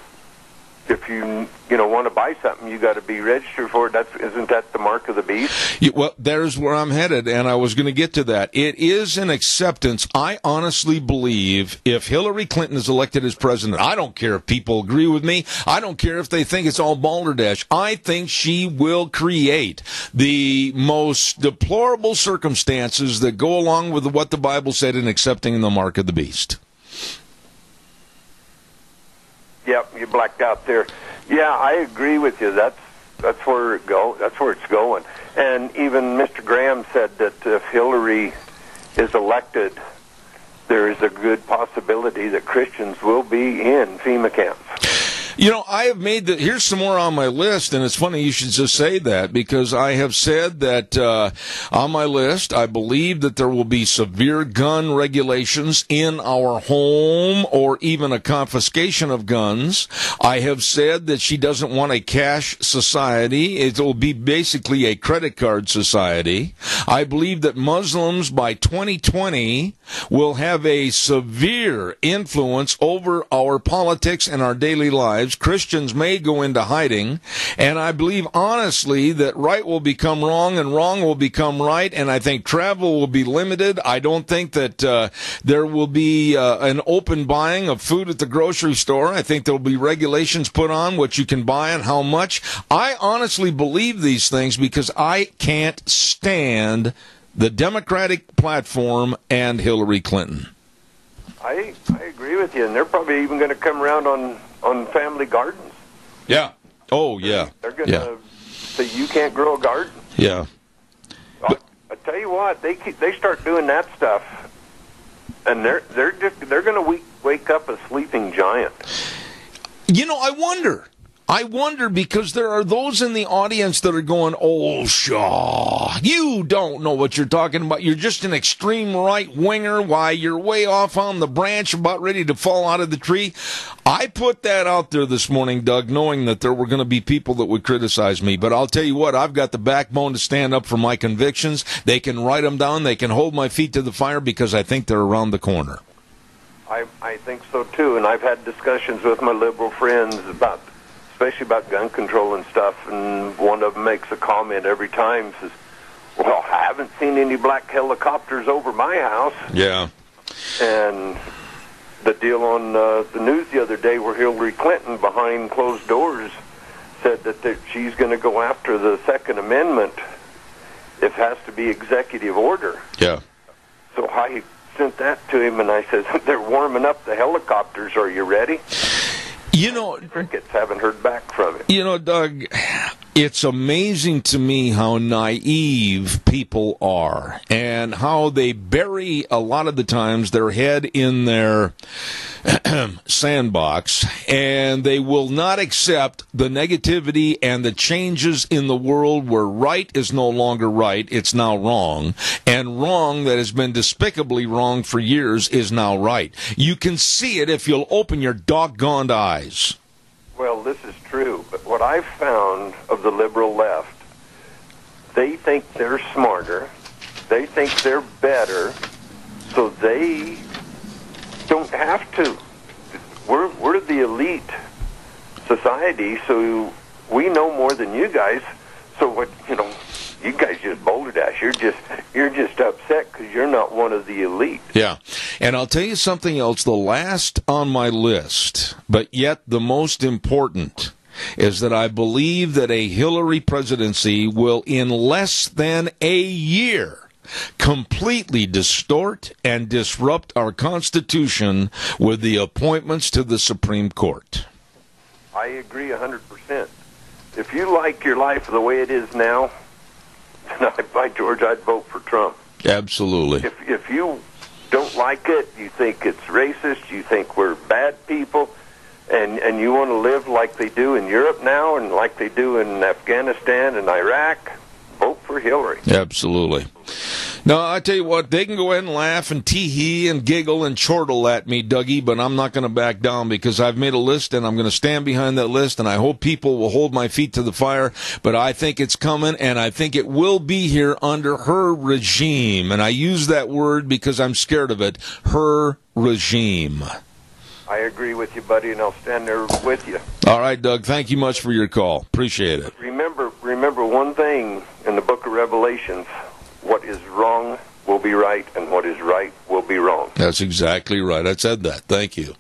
if you want to buy something, you got to be registered for it. Isn't that the mark of the beast? Yeah, well, there's where I'm headed, and I was going to get to that. It is an acceptance. I honestly believe if Hillary Clinton is elected as president, I don't care if people agree with me. I don't care if they think it's all balderdash. I think she will create the most deplorable circumstances that go along with what the Bible said in accepting the mark of the beast. Yep, you blacked out there. Yeah, I agree with you. That's where that's where it's going. And even Mr. Graham said that if Hillary is elected, there is a good possibility that Christians will be in FEMA camps. You know, I have made here's some more on my list, and it's funny you should just say that, because I have said that on my list, I believe that there will be severe gun regulations in our home or even a confiscation of guns. I have said that she doesn't want a cash society. It will be basically a credit card society. I believe that Muslims by 2020 will have a severe influence over our politics and our daily lives. lives. Christians may go into hiding. And I believe honestly that right will become wrong and wrong will become right. And I think travel will be limited. I don't think that there will be an open buying of food at the grocery store. I think there will be regulations put on what you can buy and how much. I honestly believe these things because I can't stand the Democratic platform and Hillary Clinton. I agree with you, and they're probably even going to come around on family gardens. Yeah. Oh, yeah. They're going to say you can't grow a garden. Yeah. I tell you what, they start doing that stuff, and they're going to wake up a sleeping giant. You know, I wonder because there are those in the audience that are going, "Oh, Shaw, you don't know what you're talking about. You're just an extreme right-winger. Why, you're way off on the branch, about ready to fall out of the tree." I put that out there this morning, Doug, knowing that there were going to be people that would criticize me. But I'll tell you what, I've got the backbone to stand up for my convictions. They can write them down. They can hold my feet to the fire because I think they're around the corner. I think so, too, and I've had discussions with my liberal friends especially about gun control and stuff, and one of them makes a comment every time, says, "Well, I haven't seen any black helicopters over my house." Yeah. And the deal on the news the other day where Hillary Clinton, behind closed doors, said that she's going to go after the Second Amendment if it has to be executive order. Yeah. So I sent that to him, and I said, "They're warming up the helicopters. Are you ready?" You know, crickets, haven't heard back from him. You know, Doug, it's amazing to me how naive people are and how they bury a lot of the times their head in their sandbox, and they will not accept the negativity and the changes in the world where right is no longer right, it's now wrong, and wrong that has been despicably wrong for years is now right. You can see it if you'll open your doggone eyes. Well, this is true, but what I've found of the liberal left, they think they're smarter, they think they're better, so they don't have to. We're the elite society, so we know more than you guys. So what, you guys just boulder dash. You're just upset because you're not one of the elite. Yeah, and I'll tell you something else. The last on my list, but yet the most important, is that I believe that a Hillary presidency will, in less than a year, completely distort and disrupt our Constitution with the appointments to the Supreme Court. I agree 100%. If you like your life the way it is now, by George, I'd vote for Trump. Absolutely. If you don't like it, you think it's racist, you think we're bad people, and you want to live like they do in Europe now and like they do in Afghanistan and Iraq, vote for Hillary. Absolutely. Now, I tell you what, they can go ahead and laugh and tee-hee and giggle and chortle at me, Dougie, but I'm not going to back down because I've made a list and I'm going to stand behind that list, and I hope people will hold my feet to the fire, but I think it's coming, and I think it will be here under her regime, and I use that word because I'm scared of it, her regime. I agree with you, buddy, and I'll stand there with you. All right, Doug, thank you much for your call. Appreciate it. Remember one thing in the book of Revelations: what is wrong will be right, and what is right will be wrong. That's exactly right. I said that. Thank you.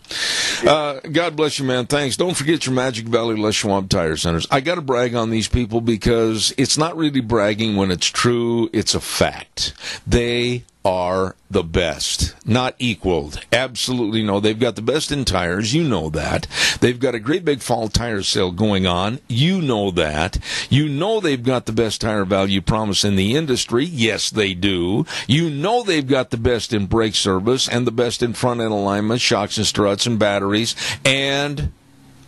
God bless you, man. Thanks. Don't forget your Magic Valley Les Schwab Tire Centers. I got to brag on these people because it's not really bragging when it's true. It's a fact. They are the best, not equaled. Absolutely no. They've got the best in tires. You know that. They've got a great big fall tire sale going on. You know that. You know they've got the best tire value promise in the industry. Yes, they do. You know they've got the best in brake service and the best in front end alignment, shocks and struts and batteries, and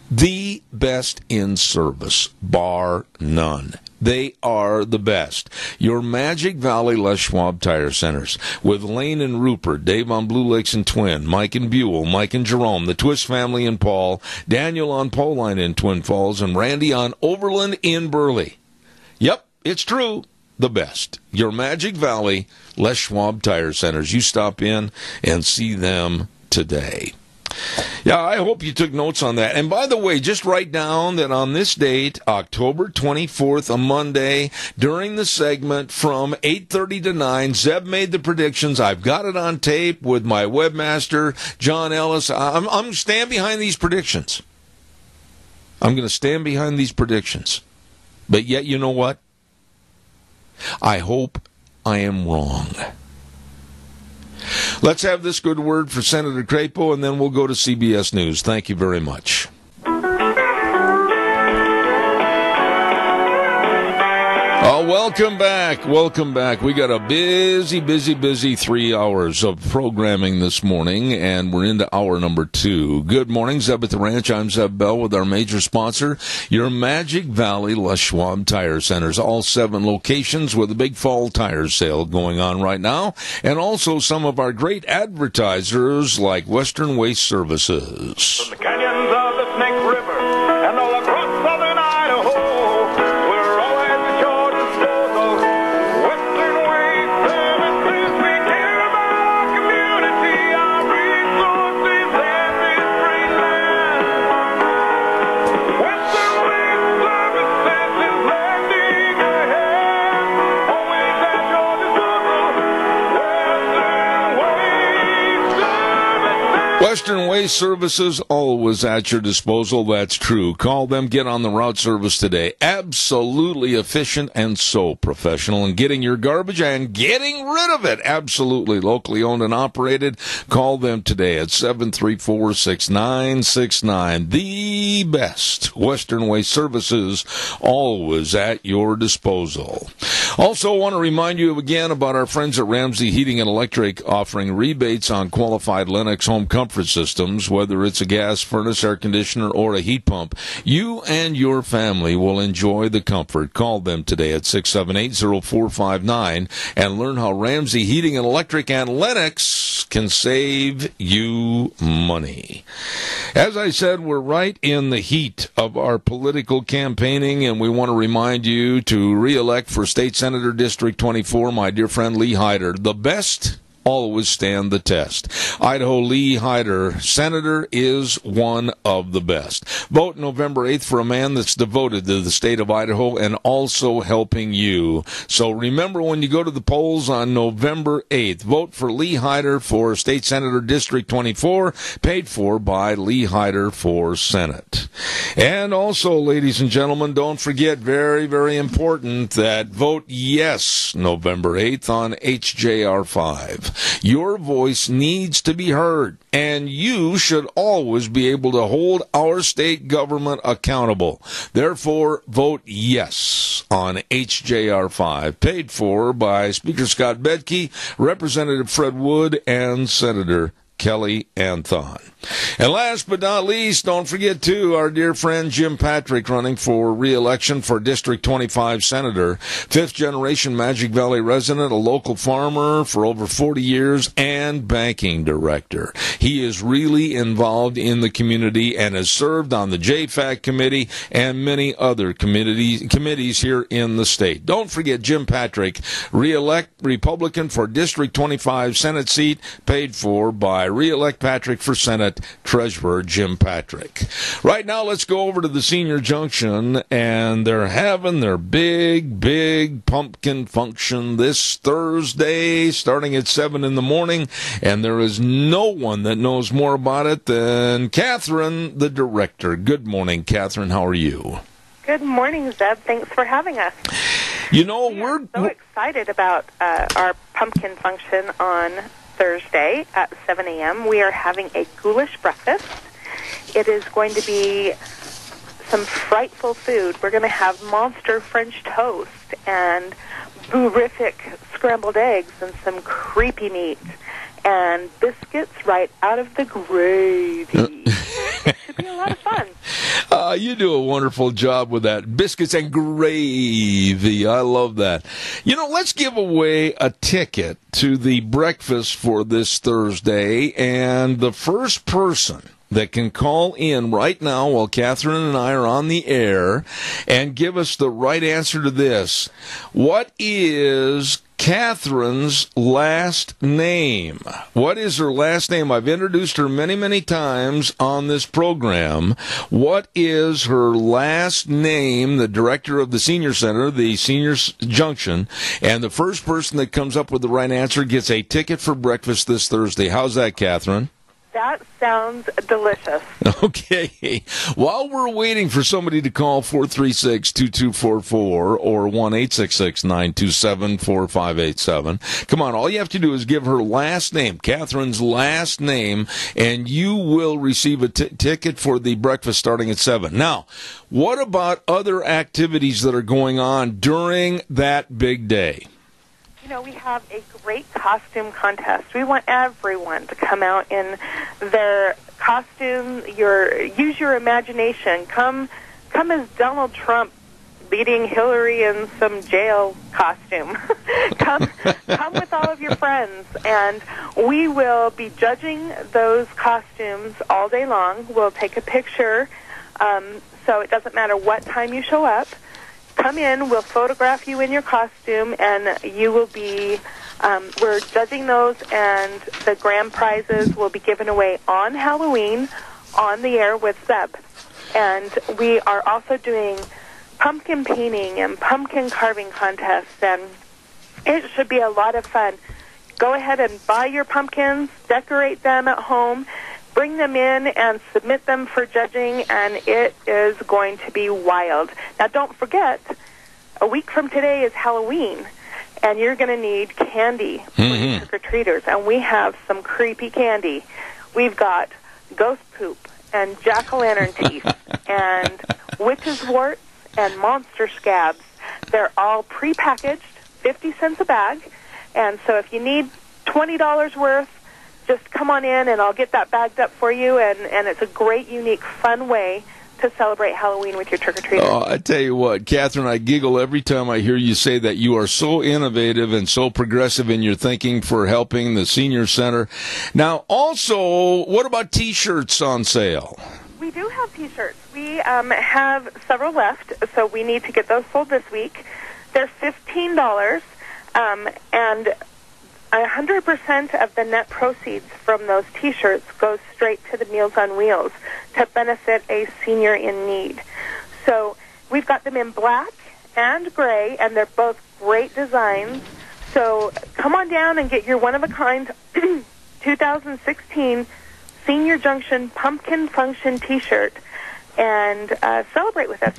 the best in service, bar none. They are the best. Your Magic Valley Les Schwab Tire Centers with Lane and Rupert, Dave on Blue Lakes and Twin, Mike and Buell, Mike and Jerome, the Twist family and Paul, Daniel on Poline in Twin Falls, and Randy on Overland in Burley. Yep, it's true. The best. Your Magic Valley Les Schwab Tire Centers. You stop in and see them today. Yeah, I hope you took notes on that. And by the way, just write down that on this date, October 24th, a Monday, during the segment from 8:30 to 9, Zeb made the predictions. I've got it on tape with my webmaster, John Ellis. I'm stand behind these predictions. I'm going to stand behind these predictions. But yet, you know what? I hope I am wrong. Let's have this good word for Senator Crapo, and then we'll go to CBS News. Thank you very much. Oh, welcome back. Welcome back. We got a busy 3 hours of programming this morning, and we're into hour number 2. Good morning, Zeb at the Ranch. I'm Zeb Bell with our major sponsor, your Magic Valley Les Schwab Tire Centers. All 7 locations with a big fall tire sale going on right now, and also some of our great advertisers like Western Waste Services. From the canyons of the Snake River and all across southern Idaho, we're always at your disposal. Western Waste Services, we care about our community, our resources, and this great land. Western Waste Services is lending a hand, always at your disposal. Western Waste Services, always at your disposal. That's true. Call them. Get on the route service today. Absolutely efficient and so professional in getting your garbage and getting rid of it. Absolutely locally owned and operated. Call them today at 734-6969. The best Western Waste Services, always at your disposal. Also want to remind you again about our friends at Ramsey Heating and Electric, offering rebates on qualified Lennox home comfort systems, whether it's a gas furnace, air conditioner, or a heat pump. You and your family will enjoy the comfort. Call them today at 678-0459 and learn how Ramsey Heating and Electric and Lennox can save you money. As I said, we're right in the heat of our political campaigning, and we want to remind you to re-elect for State Senator District 24 my dear friend Lee Hyder. The best always stand the test. Idaho Lee Hyder, Senator, is one of the best. Vote November 8th for a man that's devoted to the state of Idaho and also helping you. So remember, when you go to the polls on November 8th, vote for Lee Hyder for State Senator District 24, paid for by Lee Hyder for Senate. And also, ladies and gentlemen, don't forget, very, very important, that vote yes November 8th on HJR 5. Your voice needs to be heard, and you should always be able to hold our state government accountable. Therefore, vote yes on HJR 5, paid for by Speaker Scott Bedke, Representative Fred Wood, and Senator Kelly Anthon. And last but not least, don't forget, too, our dear friend Jim Patrick, running for re-election for District 25 Senator, fifth-generation Magic Valley resident, a local farmer for over 40 years, and banking director. He is really involved in the community and has served on the JFAC committee and many other committees here in the state. Don't forget Jim Patrick, re-elect Republican for District 25 Senate seat, paid for by Re-elect Patrick for Senate, Treasurer Jim Patrick. Right now, let's go over to the Senior Junction, and they're having their big pumpkin function this Thursday, starting at 7 in the morning, and there is no one that knows more about it than Catherine, the director. Good morning, Catherine. How are you? Good morning, Zeb. Thanks for having us. You know, we're so excited about our pumpkin function on Thursday at 7 a.m. We are having a ghoulish breakfast. It is going to be some frightful food. We're going to have monster French toast and boorific scrambled eggs and some creepy meat and biscuits right out of the gravy. It should be a lot of fun. You do a wonderful job with that. Biscuits and gravy. I love that. You know, let's give away a ticket to the breakfast for this Thursday, and the first person that can call in right now while Catherine and I are on the air and give us the right answer to this: what is Catherine's last name. What is her last name? I've introduced her many, many times on this program. What is her last name? The director of the Senior Center, the Seniors Junction, and the first person that comes up with the right answer gets a ticket for breakfast this Thursday. How's that, Catherine? That sounds delicious. Okay. While we're waiting for somebody to call 436-2244 or 1-866-927-4587, come on, all you have to do is give her last name, Catherine's last name, and you will receive a ticket for the breakfast starting at 7. Now, what about other activities that are going on during that big day? You know, we have a great costume contest. We want everyone to come out in their costume. Use your imagination. Come as Donald Trump beating Hillary in some jail costume. come with all of your friends, and we will be judging those costumes all day long. We'll take a picture, so it doesn't matter what time you show up. Come in, we'll photograph you in your costume, and you will be, we're judging those, and the grand prizes will be given away on Halloween on the air with Zeb. And we are also doing pumpkin painting and pumpkin carving contests, and it should be a lot of fun. Go ahead and buy your pumpkins, decorate them at home, bring them in and submit them for judging, and it is going to be wild. Now, don't forget, a week from today is Halloween, and you're going to need candy for the trick-or-treaters, and we have some creepy candy. We've got ghost poop and jack-o'-lantern teeth and witch's warts and monster scabs. They're all prepackaged, 50 cents a bag, and so if you need $20 worth, just come on in, and I'll get that bagged up for you, and it's a great, unique, fun way to celebrate Halloween with your trick-or-treaters. Oh, I tell you what, Catherine, I giggle every time I hear you say that. You are so innovative and so progressive in your thinking for helping the Senior Center. Now, also, what about T-shirts on sale? We do have T-shirts. We have several left, so we need to get those sold this week. They're $15, and 100% of the net proceeds from those T-shirts goes straight to the Meals on Wheels to benefit a senior in need. So we've got them in black and gray, and they're both great designs. So come on down and get your one-of-a-kind 2016 Senior Junction Pumpkin Function T-shirt and celebrate with us.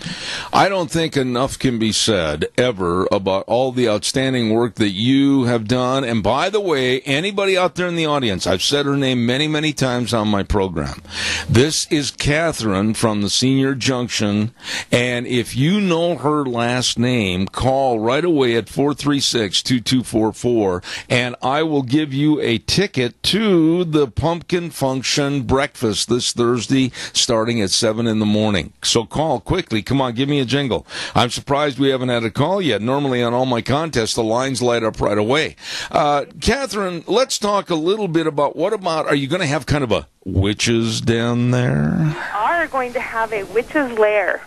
I don't think enough can be said ever about all the outstanding work that you have done. And by the way, anybody out there in the audience, I've said her name many, many times on my program. This is Catherine from the Senior Junction. And if you know her last name, call right away at 436-2244, and I will give you a ticket to the Pumpkin Function breakfast this Thursday starting at 7 in the morning. So call quickly. Come on, give me a jingle. I'm surprised we haven't had a call yet. Normally on all my contests, the lines light up right away. Catherine, let's talk a little bit about are you going to have kind of a witches down there? We are going to have a witches lair.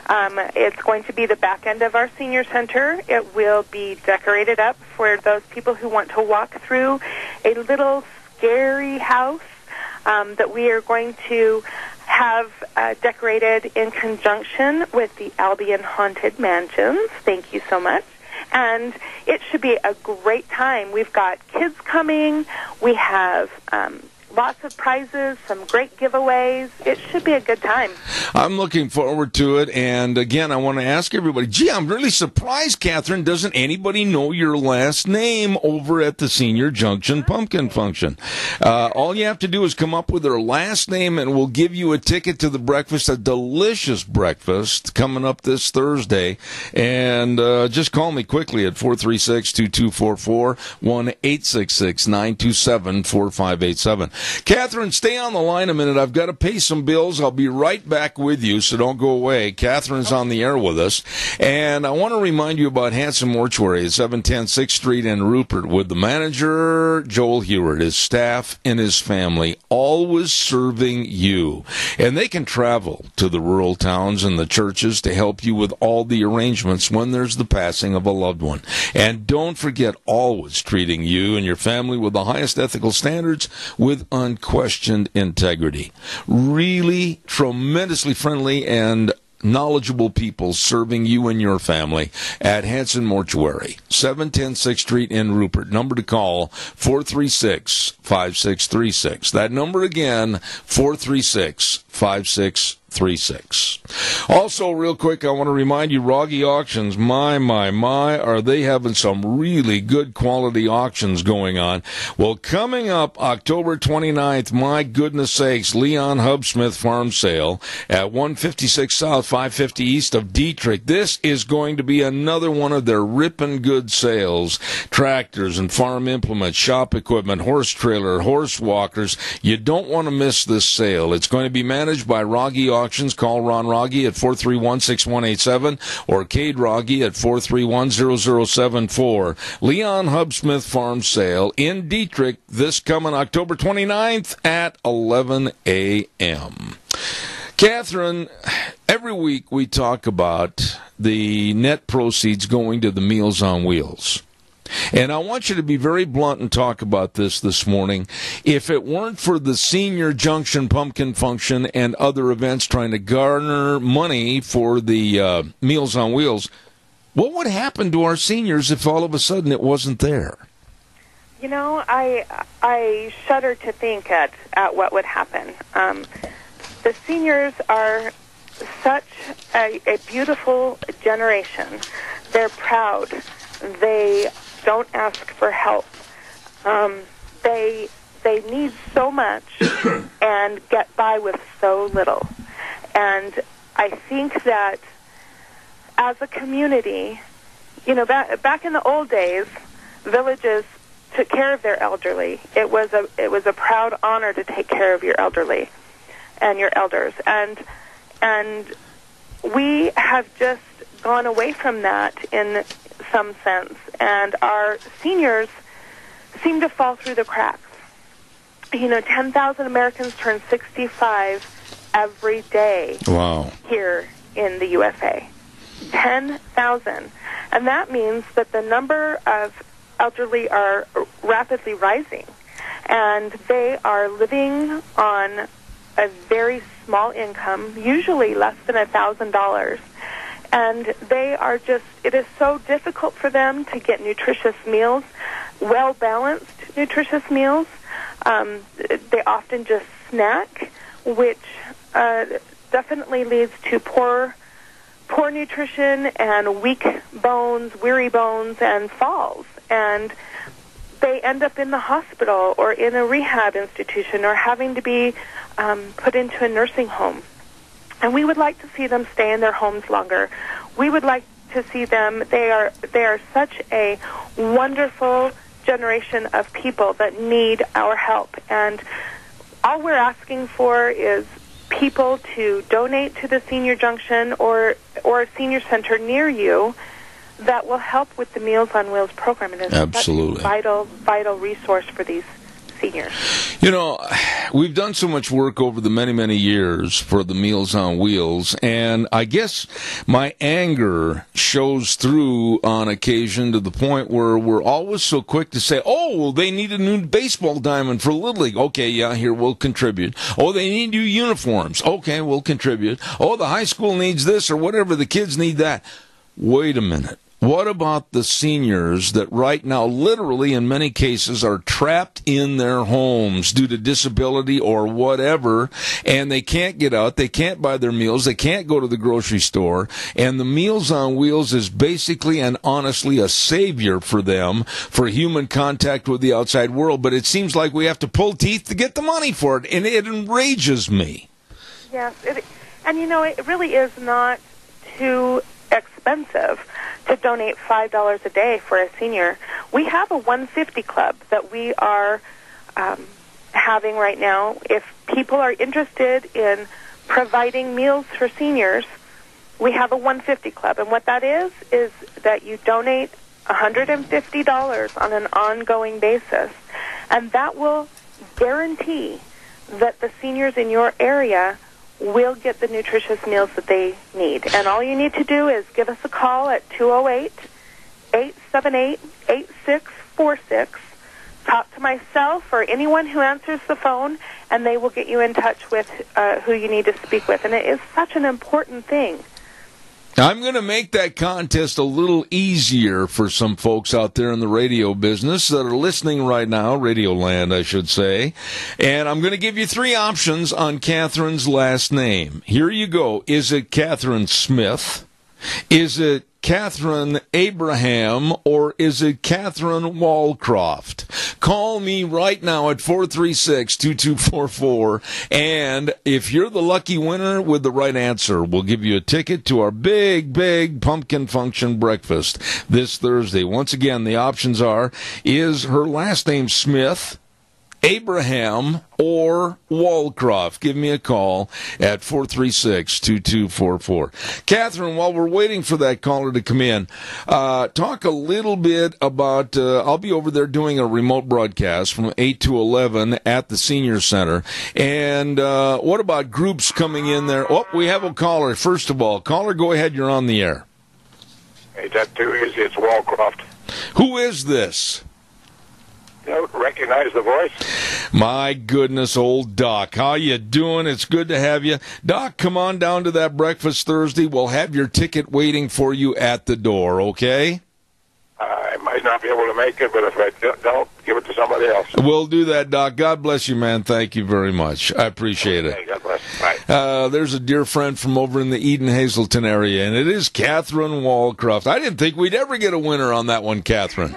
It's going to be the back end of our senior center. It will be decorated up for those people who want to walk through a little scary house that we are going to have decorated in conjunction with the Albion Haunted Mansions. Thank you so much. And it should be a great time. We've got kids coming. We have lots of prizes, some great giveaways. It should be a good time. I'm looking forward to it. And again, I want to ask everybody, gee, I'm really surprised, Catherine, doesn't anybody know your last name over at the Senior Junction Pumpkin Function? All you have to do is come up with her last name, and we'll give you a ticket to the breakfast, a delicious breakfast coming up this Thursday. And just call me quickly at 436-2244, 1-866-927-4587. Catherine, stay on the line a minute. I've got to pay some bills. I'll be right back with you, so don't go away. Catherine's on the air with us. And I want to remind you about Hanson Mortuary at 710 6th Street in Rupert with the manager, Joel Heward, his staff, and his family, always serving you. And they can travel to the rural towns and the churches to help you with all the arrangements when there's the passing of a loved one. And don't forget, always treating you and your family with the highest ethical standards with unquestioned integrity. Really tremendously friendly and knowledgeable people serving you and your family at Hanson Mortuary, 710 6th Street in Rupert. Number to call, 436-5636. That number again, 436-5636. Also, real quick, I want to remind you, Rogge Auctions, my, are they having some really good quality auctions going on. Well, coming up October 29th, my goodness sakes, Leon Hubsmith Farm Sale at 156 South, 550 East of Dietrich. This is going to be another one of their ripping good sales. Tractors and farm implements, shop equipment, horse trailer, horse walkers. You don't want to miss this sale. It's going to be managed by Rogge Auctions. Call Ron Rogge at 431-6187 or Cade Rogge at 431-0074. Leon Hubsmith Farm Sale in Dietrich this coming October 29th at 11 a.m. Catherine, every week we talk about the net proceeds going to the Meals on Wheels. And I want you to be very blunt and talk about this morning. If it weren't for the Senior Junction Pumpkin Function and other events trying to garner money for the Meals on Wheels, what would happen to our seniors if all of a sudden it wasn't there? You know, I shudder to think at what would happen. The seniors are such a beautiful generation. They're proud. They don't ask for help. They need so much and get by with so little. And I think that as a community, you know, back in the old days, villages took care of their elderly. It was a proud honor to take care of your elderly and your elders. And we have just gone away from that in some sense, and our seniors seem to fall through the cracks. You know, 10,000 Americans turn 65 every day. Wow. Here in the USA. 10,000. And that means that the number of elderly are rapidly rising, and they are living on a very small income, usually less than $1,000. And they are just, it is so difficult for them to get nutritious meals, well-balanced nutritious meals. They often just snack, which definitely leads to poor nutrition and weak bones, weary bones, and falls. And they end up in the hospital or in a rehab institution or having to be put into a nursing home. And we would like to see them stay in their homes longer. We would like to see them, they are such a wonderful generation of people that need our help. And all we're asking for is people to donate to the Senior Junction or a senior center near you that will help with the Meals on Wheels program. And it's absolutely such a vital resource for these seniors. You know, we've done so much work over the many, many years for the Meals on Wheels, and I guess my anger shows through on occasion to the point where we're always so quick to say, oh, well, they need a new baseball diamond for Little League. Okay, yeah, here, we'll contribute. Oh, they need new uniforms. Okay, we'll contribute. Oh, the high school needs this or whatever, the kids need that. Wait a minute. What about the seniors that right now, literally in many cases, are trapped in their homes due to disability or whatever, and they can't get out, they can't buy their meals, they can't go to the grocery store, and the Meals on Wheels is basically and honestly a savior for them for human contact with the outside world, but it seems like we have to pull teeth to get the money for it, and it enrages me. Yes, and you know, it really is not too expensive to donate $5 a day for a senior. We have a 150 club that we are having right now, if people are interested in providing meals for seniors, we have a 150 Club. And what that is that you donate $150 on an ongoing basis. And that will guarantee that the seniors in your area will get the nutritious meals that they need. And all you need to do is give us a call at 208-878-8646. Talk to myself or anyone who answers the phone, and they will get you in touch with who you need to speak with. And it is such an important thing. I'm going to make that contest a little easier for some folks out there in the radio business that are listening right now, Radio Land, I should say. And I'm going to give you 3 options on Catherine's last name. Here you go. Is it Catherine Smith? Is it Catherine Abraham, or is it Catherine Wallcroft? Call me right now at 436-2244, and if you're the lucky winner with the right answer, we'll give you a ticket to our big pumpkin function breakfast this Thursday. Once again, the options are, is her last name Smith, Abraham, or Wallcroft? Give me a call at 436-2244. Catherine, while we're waiting for that caller to come in, talk a little bit about, I'll be over there doing a remote broadcast from 8 to 11 at the Senior Center. And what about groups coming in there? Oh, we have a caller. First of all, caller, go ahead. You're on the air. Hey, that too is, it's Wallcroft. Who is this? You don't recognize the voice? My goodness, old Doc. How you doing? It's good to have you. Doc, come on down to that breakfast Thursday. We'll have your ticket waiting for you at the door, okay? I might not be able to make it, but if I don't, give it to somebody else. We'll do that, Doc. God bless you, man. Thank you very much. I appreciate it. God bless. Bye. There's a dear friend from over in the Eden-Hazelton area, and it is Catherine Wallcroft. I didn't think we'd ever get a winner on that one, Catherine.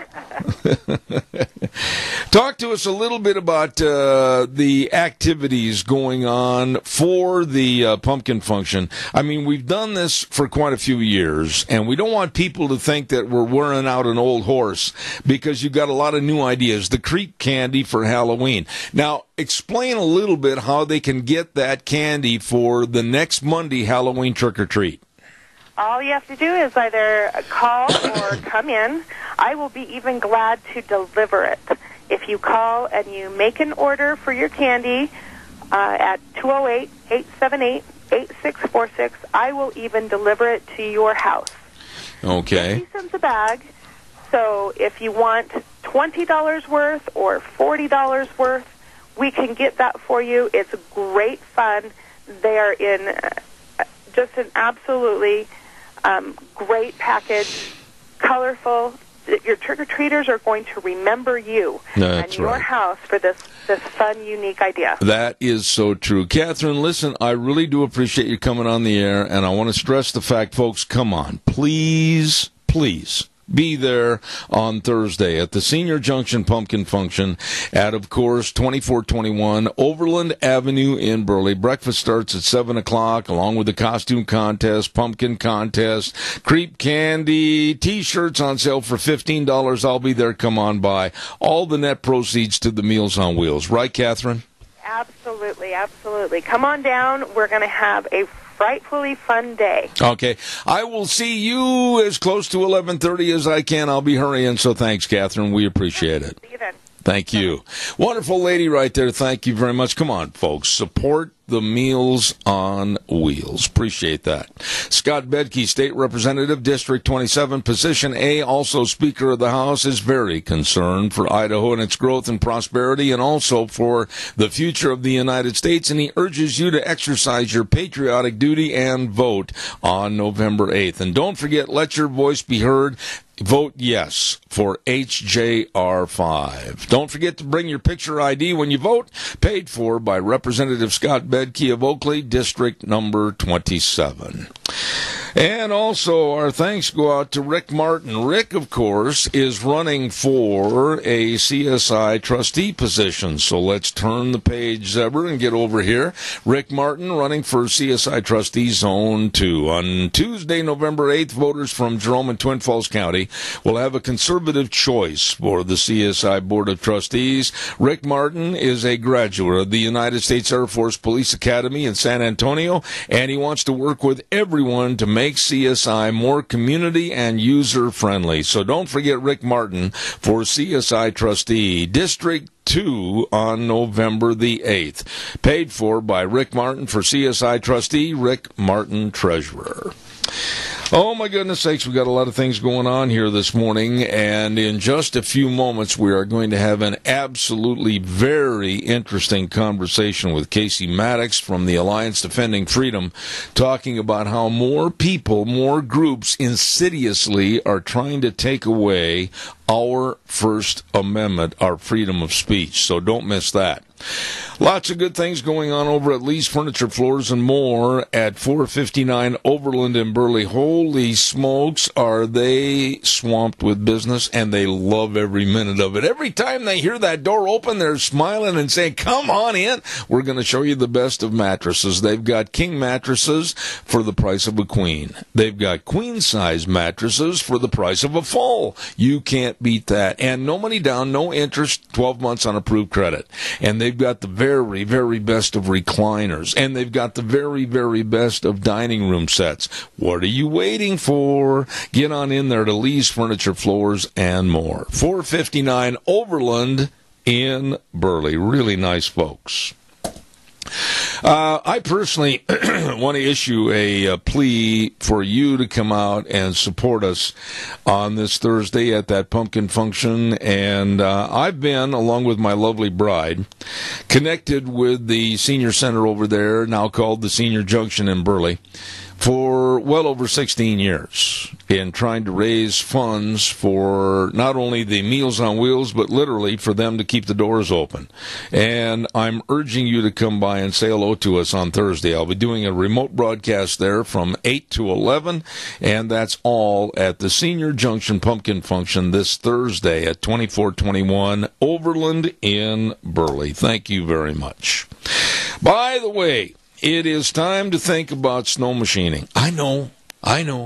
Talk to us a little bit about the activities going on for the pumpkin function. I mean, we've done this for quite a few years, and we don't want people to think that we're wearing out an old horse because you've got a lot of new ideas. The creep candy for Halloween. Now, explain a little bit how they can get that candy for the next Monday Halloween trick-or-treat. All you have to do is either call or come in. I will be even glad to deliver it. If you call and you make an order for your candy at 208-878-8646, I will even deliver it to your house. Okay. 50 cents a bag. So if you want $20 worth or $40 worth, we can get that for you. It's great fun. They are in just an absolutely great package, colorful. Your trick-or-treaters are going to remember you and your house for this fun, unique idea. That is so true. Catherine, listen, I really do appreciate you coming on the air, and I want to stress the fact, folks, come on, please, be there on Thursday at the Senior Junction Pumpkin Function at, of course, 2421 Overland Avenue in Burley. Breakfast starts at 7 o'clock, along with the costume contest, pumpkin contest, creep candy, T-shirts on sale for $15. I'll be there. Come on by. All the net proceeds to the Meals on Wheels. Right, Catherine? Absolutely, absolutely. Come on down. We're going to have a frightfully fun day. Okay. I will see you as close to 11:30 as I can. I'll be hurrying, so thanks, Catherine. We appreciate it. See you then. Thank you. Wonderful lady right there. Thank you very much. Come on, folks. Support the Meals on Wheels. Appreciate that. Scott Bedke, State Representative, District 27, Position A, also Speaker of the House, is very concerned for Idaho and its growth and prosperity and also for the future of the United States, and he urges you to exercise your patriotic duty and vote on November 8th. And don't forget, let your voice be heard. Vote yes for HJR 5. Don't forget to bring your picture ID when you vote, paid for by Representative Scott Bedke of Oakley, District number 27. And also, our thanks go out to Rick Martin. Rick, of course, is running for a CSI trustee position. So let's turn the page, Zebra, and get over here. Rick Martin running for CSI trustee Zone 2. On Tuesday, November 8th, voters from Jerome and Twin Falls County will have a conservative choice for the CSI Board of Trustees. Rick Martin is a graduate of the United States Air Force Police Academy in San Antonio, and he wants to work with everyone to make CSI more community and user-friendly. So don't forget Rick Martin for CSI trustee, District 2 on November the 8th. Paid for by Rick Martin for CSI trustee, Rick Martin treasurer. Oh, my goodness sakes, we've got a lot of things going on here this morning, and in just a few moments we are going to have an absolutely very interesting conversation with Casey Maddox from the Alliance Defending Freedom, talking about how more people, more groups insidiously are trying to take away our First Amendment, our freedom of speech. So don't miss that. Lots of good things going on over at Lee's Furniture, Floors, and More at 459 Overland in Burley. Holy smokes, are they swamped with business, and they love every minute of it. Every time they hear that door open, they're smiling and saying, come on in. We're going to show you the best of mattresses. They've got king mattresses for the price of a queen. They've got queen-size mattresses for the price of a full. You can't beat that. And no money down, no interest, 12 months on approved credit. And they've got the very, very best of recliners. And they've got the very, very best of dining room sets. What are you waiting for? Get on in there to Lee's Furniture, Floors, and More. 459 Overland in Burley. Really nice folks. I personally want to issue a plea for you to come out and support us on this Thursday at that pumpkin function. And I've been, along with my lovely bride, connected with the senior center over there, now called the Senior Junction in Burley, for well over 16 years in trying to raise funds for not only the Meals on Wheels, but literally for them to keep the doors open. And I'm urging you to come by and say hello to us on Thursday. I'll be doing a remote broadcast there from 8 to 11, and that's all at the Senior Junction Pumpkin Function this Thursday at 2421 Overland in Burley. Thank you very much. By the way, it is time to think about snow machining. I know.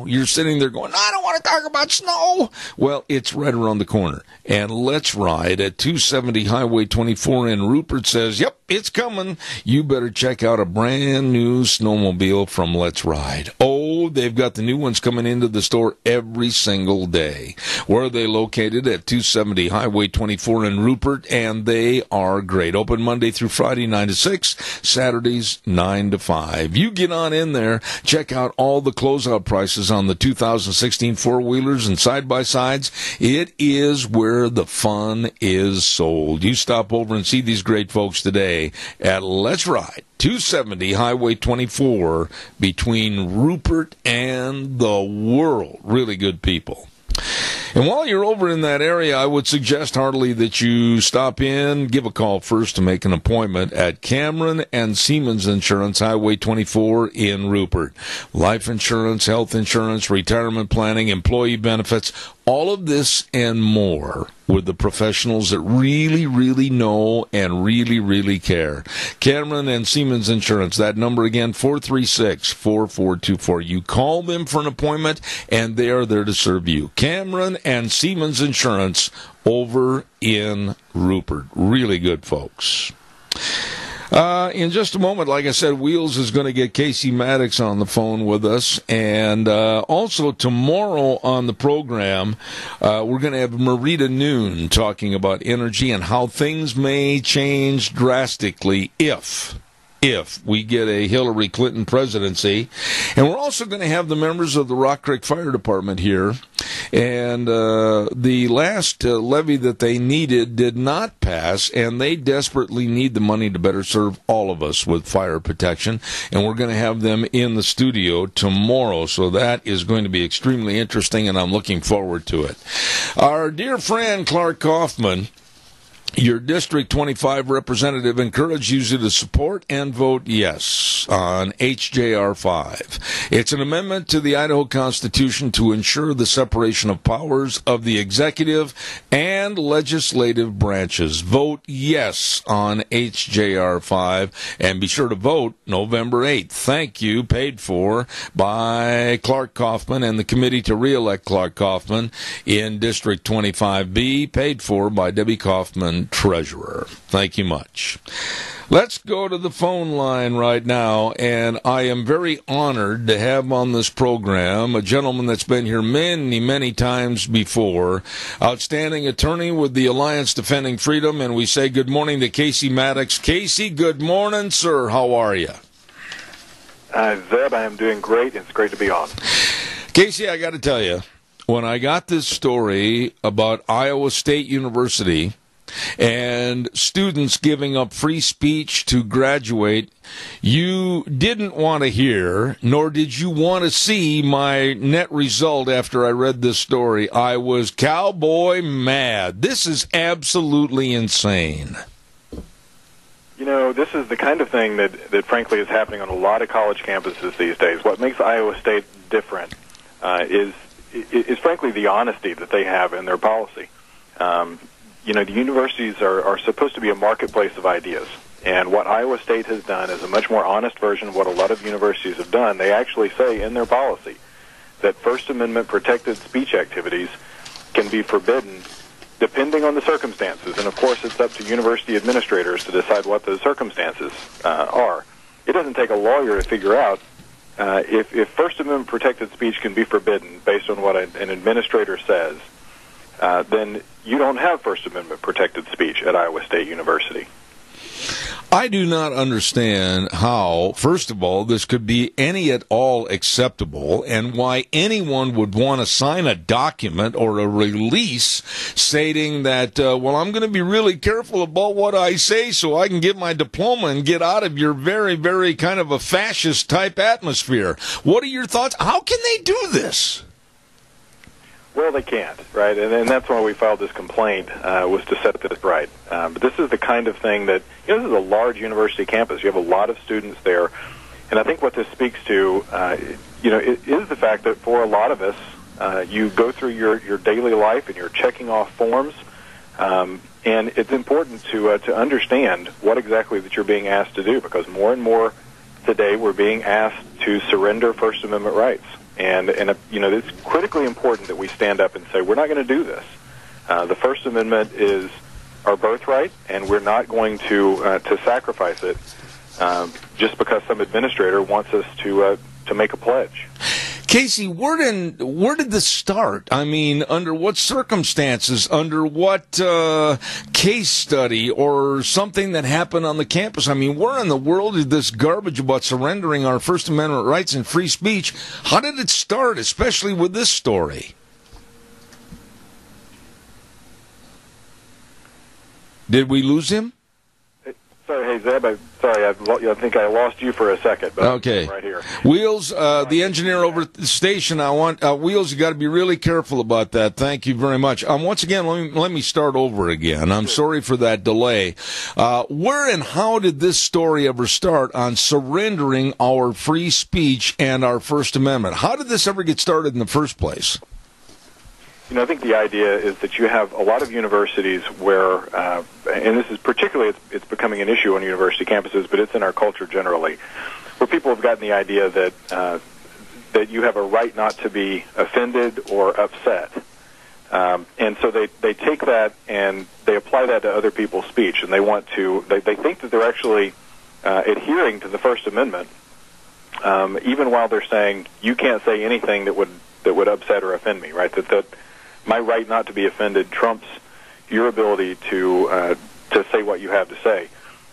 You're sitting there going, I don't want to talk about snow. Well, it's right around the corner. And Let's Ride at 270 Highway 24 in Rupert says, yep, it's coming. You better check out a brand new snowmobile from Let's Ride. Oh, they've got the new ones coming into the store every single day. Where are they located? At 270 Highway 24 in Rupert, and they are great. Open Monday through Friday, 9 to 6, Saturdays, 9 to 5. You get on in there, check out all the closeout prices on the 2016 four-wheelers and side-by-sides. It is where the fun is sold. You stop over and see these great folks today at Let's Ride, 270 Highway 24, between Rupert and the world. Really good people. And while you're over in that area, I would suggest heartily that you stop in, give a call first to make an appointment at Cameron and Siemens Insurance, Highway 24 in Rupert. Life insurance, health insurance, retirement planning, employee benefits, all of this and more with the professionals that really, really know and really, really care. Cameron and Siemens Insurance, that number again, 436-4424. You call them for an appointment, and they are there to serve you. Cameron and Siemens Insurance over in Rupert. Really good folks. In just a moment, like I said, Wheels is going to get Casey Maddox on the phone with us. And also tomorrow on the program, we're going to have Marita Noon talking about energy and how things may change drastically if we get a Hillary Clinton presidency. And we're also going to have the members of the Rock Creek Fire Department here. And the last levy that they needed did not pass, and they desperately need the money to better serve all of us with fire protection. And we're going to have them in the studio tomorrow, so that is going to be extremely interesting, and I'm looking forward to it. Our dear friend Clark Kaufman Your District 25 representative encourages you to support and vote yes on HJR 5. It's an amendment to the Idaho Constitution to ensure the separation of powers of the executive and legislative branches. Vote yes on HJR 5, and be sure to vote November 8th. Thank you. Paid for by Clark Kaufman and the committee to re-elect Clark Kaufman in District 25B, paid for by Debbie Kaufman, Treasurer. Thank you much. Let's go to the phone line right now, and I am very honored to have on this program a gentleman that's been here many, many times before, outstanding attorney with the Alliance Defending Freedom, and we say good morning to Casey Maddox. Casey, good morning, sir. How are you? Zeb, I am doing great. It's great to be on. Casey, I got to tell you, when I got this story about Iowa State University and students giving up free speech to graduate, you didn't want to hear, nor did you want to see my net result after I read this story. I was cowboy mad. This is absolutely insane. You know, this is the kind of thing that frankly is happening on a lot of college campuses these days. What makes Iowa State different is frankly the honesty that they have in their policy. You know, the universities are supposed to be a marketplace of ideas. And what Iowa State has done is a much more honest version of what a lot of universities have done. They actually say in their policy that First Amendment protected speech activities can be forbidden depending on the circumstances. And, of course, it's up to university administrators to decide what those circumstances are. It doesn't take a lawyer to figure out if First Amendment protected speech can be forbidden based on what an administrator says, then you don't have First Amendment protected speech at Iowa State University. I do not understand how, first of all, this could be any at all acceptable, and why anyone would want to sign a document or a release stating that, well, I'm going to be really careful about what I say so I can get my diploma and get out of your very, very kind of a fascist type atmosphere. What are your thoughts? How can they do this? Well, they can't, right? And that's why we filed this complaint, was to set this right. But this is the kind of thing that, you know, this is a large university campus. You have a lot of students there. And I think what this speaks to, you know, is the fact that for a lot of us, you go through your daily life and you're checking off forms. And it's important to understand what exactly that you're being asked to do, because more and more today we're being asked to surrender First Amendment rights. And you know, it's critically important that we stand up and say, we're not going to do this. The First Amendment is our birthright, and we're not going to sacrifice it just because some administrator wants us to make a pledge. Casey, where did this start? I mean, under what circumstances, under what case study or something that happened on the campus? I mean, where in the world did this garbage about surrendering our First Amendment rights and free speech, how did it start, especially with this story? Did we lose him? Sorry, hey, Zeb, I think I lost you for a second. But okay. I'm right here. Wheels, the engineer over at the station, I want, Wheels, you got to be really careful about that. Thank you very much. Once again, let me start over again. I'm sorry for that delay. Where and how did this story ever start on surrendering our free speech and our First Amendment? How did this ever get started in the first place? You know, I think the idea is that you have a lot of universities where, and this is particularly, it's becoming an issue on university campuses, but it's in our culture generally, where people have gotten the idea that that you have a right not to be offended or upset. And so they take that and they apply that to other people's speech, and they want to, they think that they're actually adhering to the First Amendment, even while they're saying, you can't say anything that would upset or offend me, right? That my right not to be offended trumps your ability to say what you have to say.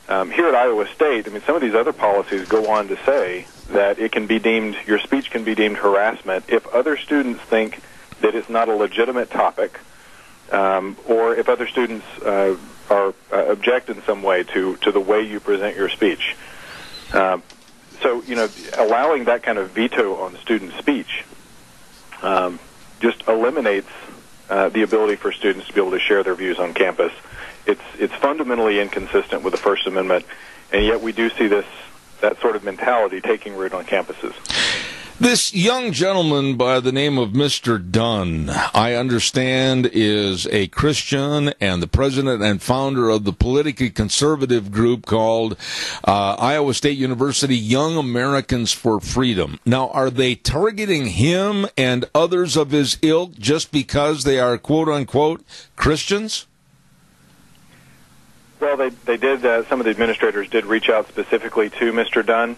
Here at Iowa State, I mean, some of these other policies go on to say that it can be deemed, your speech can be deemed harassment if other students think that it's not a legitimate topic, or if other students are object in some way to the way you present your speech. So, you know, allowing that kind of veto on student speech just eliminates the ability for students to be able to share their views on campus. it's fundamentally inconsistent with the First Amendment, and yet we do see that sort of mentality taking root on campuses. This young gentleman by the name of Mr. Dunn, I understand, is a Christian and the president and founder of the politically conservative group called Iowa State University Young Americans for Freedom. Now, are they targeting him and others of his ilk just because they are quote-unquote Christians? Well, they did. Some of the administrators did reach out specifically to Mr. Dunn,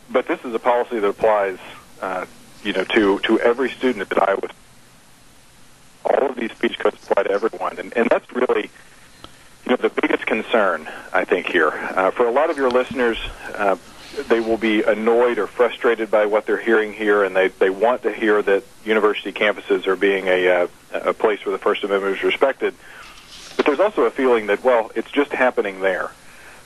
but this is a policy that applies to every student at Iowa. All of these speech codes apply to everyone, and that's really, the biggest concern, I think, here. For a lot of your listeners, they will be annoyed or frustrated by what they're hearing here, and they want to hear that university campuses are being a place where the First Amendment is respected. But there's also a feeling that, well, it's just happening there.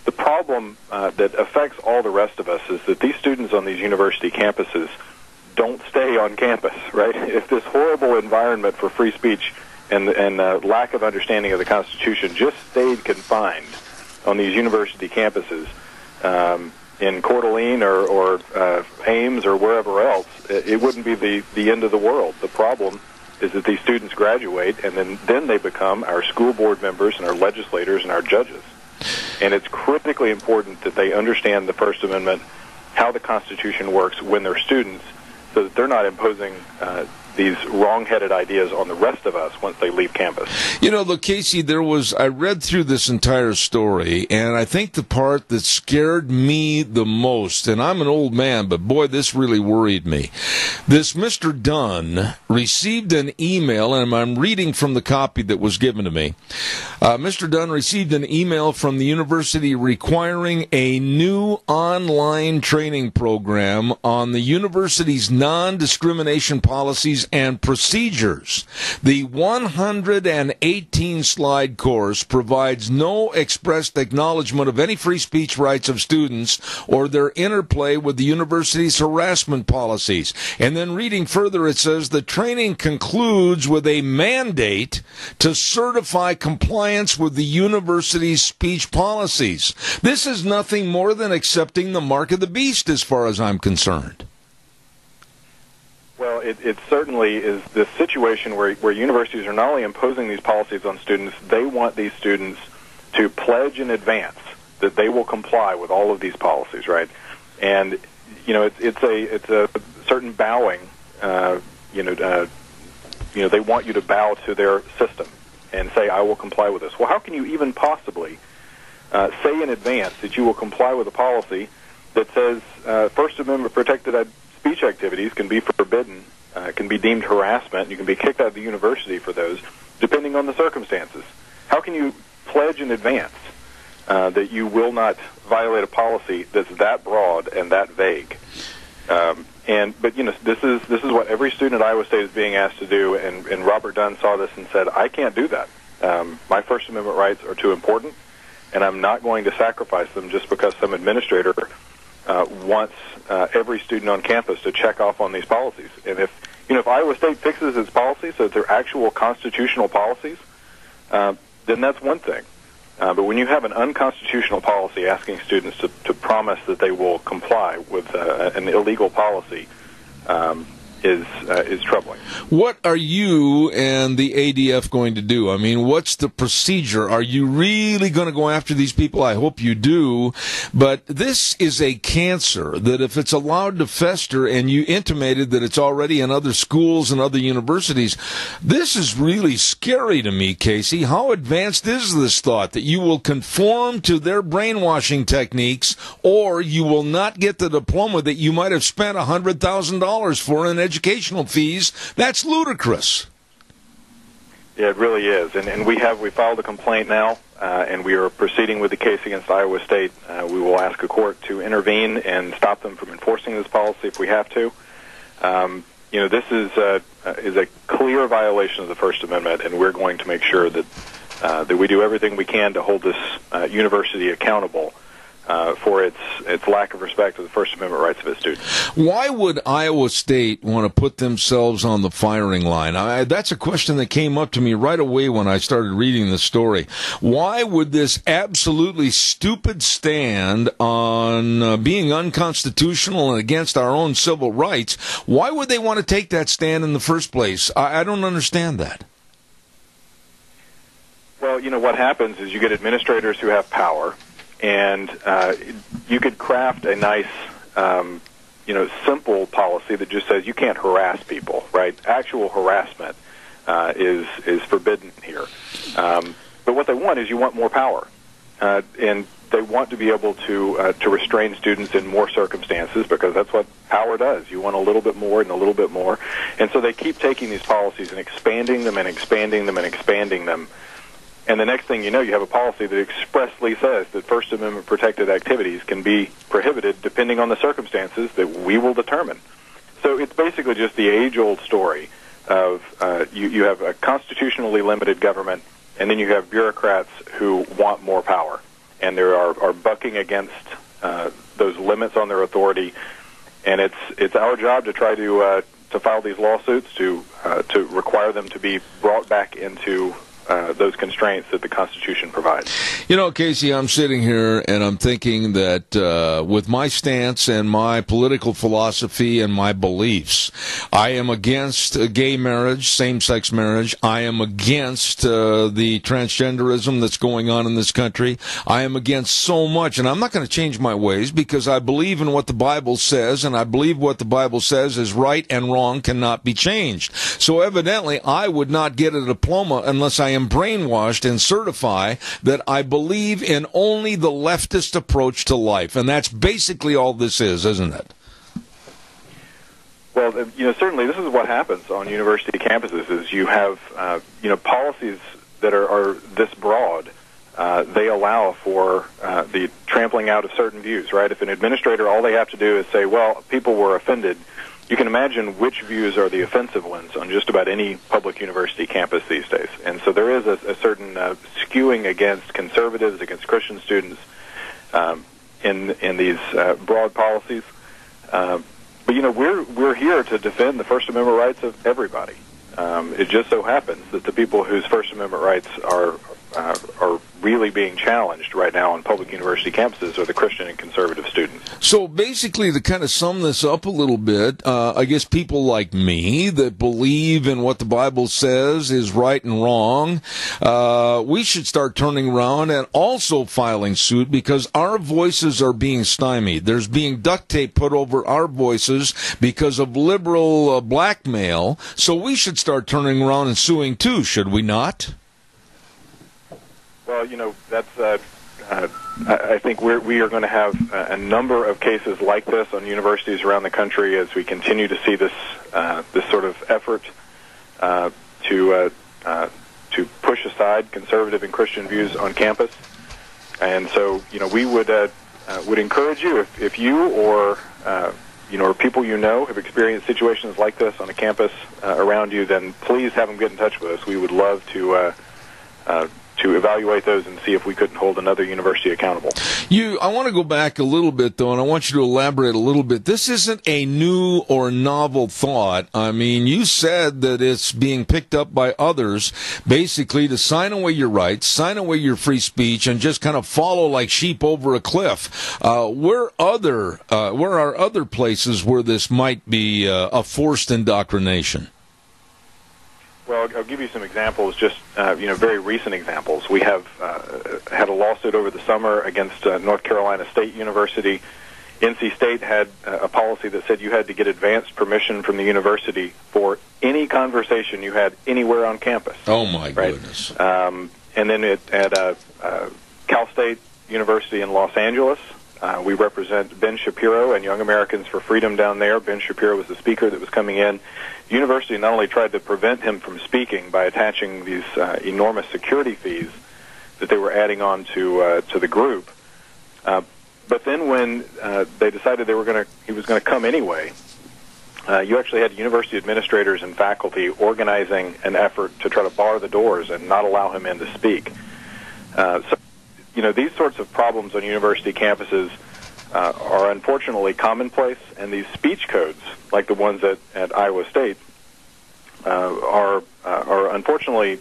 The problem that affects all the rest of us is that these students on these university campuses don't stay on campus, right? If this horrible environment for free speech and lack of understanding of the Constitution just stayed confined on these university campuses in Coeur d'Alene or Ames or wherever else, it wouldn't be the end of the world. The problem is that these students graduate, and then they become our school board members and our legislators and our judges. And it's critically important that they understand the First Amendment, how the Constitution works when they're students, so that they're not imposing these wrong-headed ideas on the rest of us once they leave campus. Look, Casey, I read through this entire story, and I think the part that scared me the most, and I'm an old man, but boy, this really worried me. This Mr. Dunn received an email, and I'm reading from the copy that was given to me. Mr. Dunn received an email from the university requiring a new online training program on the university's non-discrimination policies and procedures. The 118-slide course provides no expressed acknowledgement of any free speech rights of students or their interplay with the university's harassment policies. And then reading further, it says the training concludes with a mandate to certify compliance with the university's speech policies. This is nothing more than accepting the mark of the beast as far as I'm concerned. Well, it certainly is this situation where universities are not only imposing these policies on students, they want these students to pledge in advance that they will comply with all of these policies, right? And it's a certain bowing. They want you to bow to their system and say, "I will comply with this." Well, how can you even possibly say in advance that you will comply with a policy that says First Amendment protected speech activities can be forbidden, can be deemed harassment, and you can be kicked out of the university for those, depending on the circumstances? How can you pledge in advance that you will not violate a policy that's that broad and that vague? But this is what every student at Iowa State is being asked to do, and Robert Dunn saw this and said, I can't do that. My First Amendment rights are too important, and I'm not going to sacrifice them just because some administrator wants every student on campus to check off on these policies. And if Iowa State fixes its policies so that they're actual constitutional policies, then that's one thing. But when you have an unconstitutional policy asking students to promise that they will comply with an illegal policy, is troubling. What are you and the ADF going to do? I mean, what's the procedure? Are you really going to go after these people? I hope you do. But this is a cancer that if it's allowed to fester, and you intimated that it's already in other schools and other universities, this is really scary to me, Casey. How advanced is this thought that you will conform to their brainwashing techniques, or you will not get the diploma that you might have spent $100,000 for in educational fees? That's ludicrous. Yeah, it really is. And we filed a complaint now, and we are proceeding with the case against Iowa State. We will ask a court to intervene and stop them from enforcing this policy if we have to. This is a clear violation of the First Amendment, and we're going to make sure that we do everything we can to hold this university accountable for its lack of respect for the First Amendment rights of its students. Why would Iowa State want to put themselves on the firing line? That's a question that came up to me right away when I started reading the story. Why would this absolutely stupid stand on being unconstitutional and against our own civil rights, why would they want to take that stand in the first place? I don't understand that. Well, what happens is you get administrators who have power, and you could craft a nice, simple policy that just says you can't harass people, right? Actual harassment is forbidden here. But what they want is you want more power, and they want to be able to restrain students in more circumstances, because that's what power does. You want a little bit more and a little bit more, and so they keep taking these policies and expanding them and expanding them and expanding them. And the next thing you know, you have a policy that expressly says that First Amendment protected activities can be prohibited depending on the circumstances that we will determine. So it's basically just the age-old story of you have a constitutionally limited government, and then you have bureaucrats who want more power, and they are bucking against those limits on their authority. And it's our job to try to file these lawsuits to require them to be brought back into those constraints that the Constitution provides. Casey, I'm sitting here and I'm thinking that with my stance and my political philosophy and my beliefs, I am against gay marriage, same-sex marriage. I am against the transgenderism that's going on in this country. I am against so much, and I'm not going to change my ways because I believe in what the Bible says, and I believe what the Bible says is right and wrong cannot be changed. So evidently, I would not get a diploma unless I am brainwashed and certify that I believe in only the leftist approach to life. And that's basically all this is, isn't it? Well, certainly this is what happens on university campuses is you have, policies that are this broad. They allow for the trampling out of certain views, right? If an administrator, all they have to do is say, well, people were offended, you can imagine which views are the offensive ones on just about any public university campus these days. And so there is a certain skewing against conservatives, against Christian students in these broad policies. But we're here to defend the First Amendment rights of everybody. It just so happens that the people whose First Amendment rights are really being challenged right now on public university campuses are the Christian and conservative students. So basically, to kind of sum this up a little bit, I guess people like me that believe in what the Bible says is right and wrong, we should start turning around and also filing suit because our voices are being stymied. There's being duct tape put over our voices because of liberal blackmail, so we should start turning around and suing too, should we not? Well, that's. I think we are going to have a number of cases like this on universities around the country as we continue to see this sort of effort to push aside conservative and Christian views on campus. And so, we would encourage you if you or or people have experienced situations like this on a campus around you, then please have them get in touch with us. We would love to evaluate those and see if we couldn't hold another university accountable. I want to go back a little bit, though, and I want you to elaborate a little bit. This isn't a new or novel thought. I mean, you said that it's being picked up by others, basically, to sign away your rights, sign away your free speech, and just kind of follow like sheep over a cliff. Where are other places where this might be a forced indoctrination? Well, I'll give you some examples, just very recent examples. We have had a lawsuit over the summer against North Carolina State University. NC State had a policy that said you had to get advanced permission from the university for any conversation you had anywhere on campus. Oh, my goodness. And then at Cal State University in Los Angeles, we represent Ben Shapiro and Young Americans for Freedom down there. Ben Shapiro was the speaker that was coming in. The university not only tried to prevent him from speaking by attaching these enormous security fees that they were adding on to the group, but then when they decided he was going to come anyway, you actually had university administrators and faculty organizing an effort to try to bar the doors and not allow him in to speak. So, these sorts of problems on university campuses are unfortunately commonplace, and these speech codes, like the ones at Iowa State, are unfortunately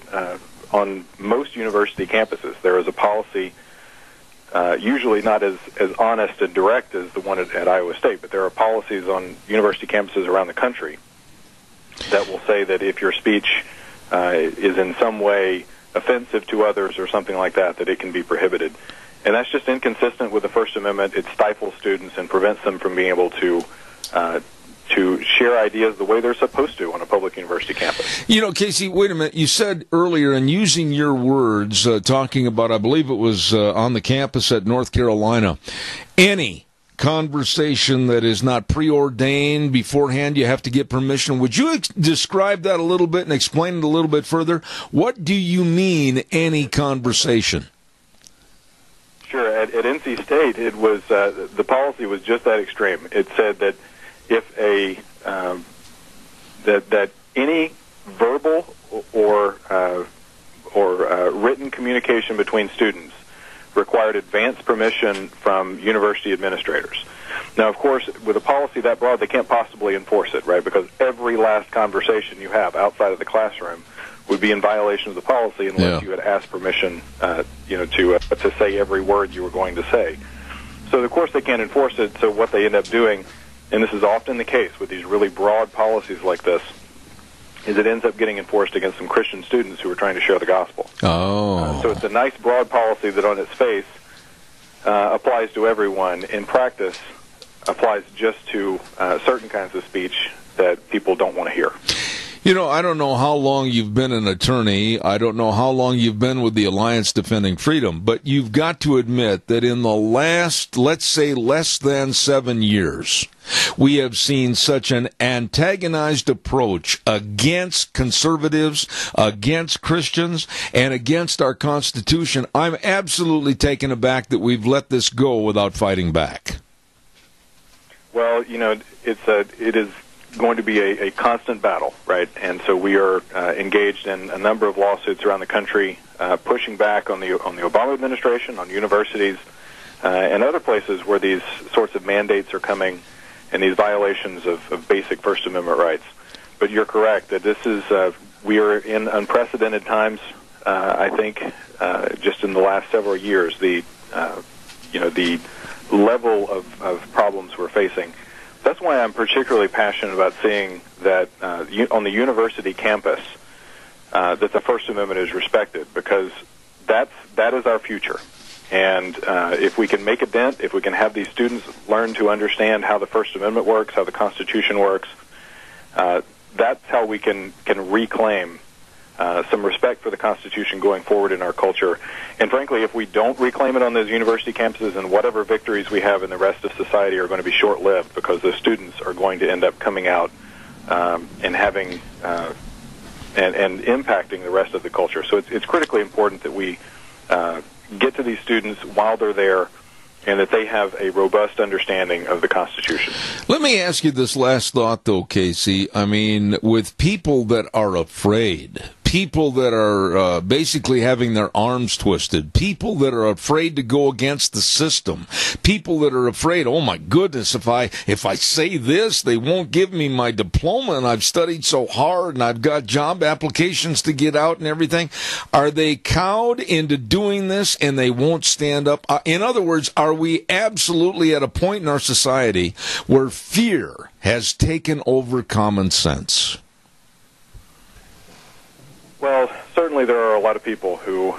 on most university campuses. There is a policy, usually not as honest and direct as the one at Iowa State, but there are policies on university campuses around the country that will say that if your speech is in some way offensive to others or something like that, that it can be prohibited. And that's just inconsistent with the First Amendment. It stifles students and prevents them from being able to share ideas the way they're supposed to on a public university campus. Casey, wait a minute. You said earlier, and using your words, talking about, I believe it was on the campus at North Carolina, any conversation that is not preordained beforehand, you have to get permission. Would you describe that a little bit and explain it a little bit further? What do you mean, any conversation? Sure. At NC State, it was the policy was just that extreme. It said that if that any verbal or written communication between students required advance permission from university administrators. Now, of course, with a policy that broad, they can't possibly enforce it, right? Because every last conversation you have outside of the classroom would be in violation of the policy unless you had asked permission, to say every word you were going to say. So, of course, they can't enforce it. So what they end up doing, and this is often the case with these really broad policies like this, is it ends up getting enforced against some Christian students who are trying to share the gospel. So it's a nice broad policy that on its face applies to everyone. In practice, applies just to certain kinds of speech that people don't want to hear. I don't know how long you've been an attorney. I don't know how long you've been with the Alliance Defending Freedom, but you've got to admit that in the last, let's say, less than 7 years, we have seen such an antagonized approach against conservatives, against Christians, and against our Constitution. I'm absolutely taken aback that we've let this go without fighting back. Well, it is going to be a constant battle, right? And so we are engaged in a number of lawsuits around the country, pushing back on the Obama administration, on universities, and other places where these sorts of mandates are coming, and these violations of basic First Amendment rights. But you're correct that this is we are in unprecedented times. I think just in the last several years, the level of problems we're facing. That's why I'm particularly passionate about seeing that on the university campus that the First Amendment is respected, because that is our future. And if we can make a dent, if we can have these students learn to understand how the First Amendment works, how the Constitution works, that's how we can reclaim some respect for the Constitution going forward in our culture. And frankly, if we don't reclaim it on those university campuses, then whatever victories we have in the rest of society are going to be short-lived, because those students are going to end up coming out and having and impacting the rest of the culture. So it's critically important that we get to these students while they're there, and that they have a robust understanding of the Constitution. Let me ask you this last thought, though, Casey. I mean, with people that are afraid, people that are basically having their arms twisted, people that are afraid to go against the system, people that are afraid, oh my goodness, if I say this, they won't give me my diploma, and I've studied so hard, and I've got job applications to get out and everything. Are they cowed into doing this and they won't stand up? In other words, are we absolutely at a point in our society where fear has taken over common sense? Well, certainly there are a lot of people who,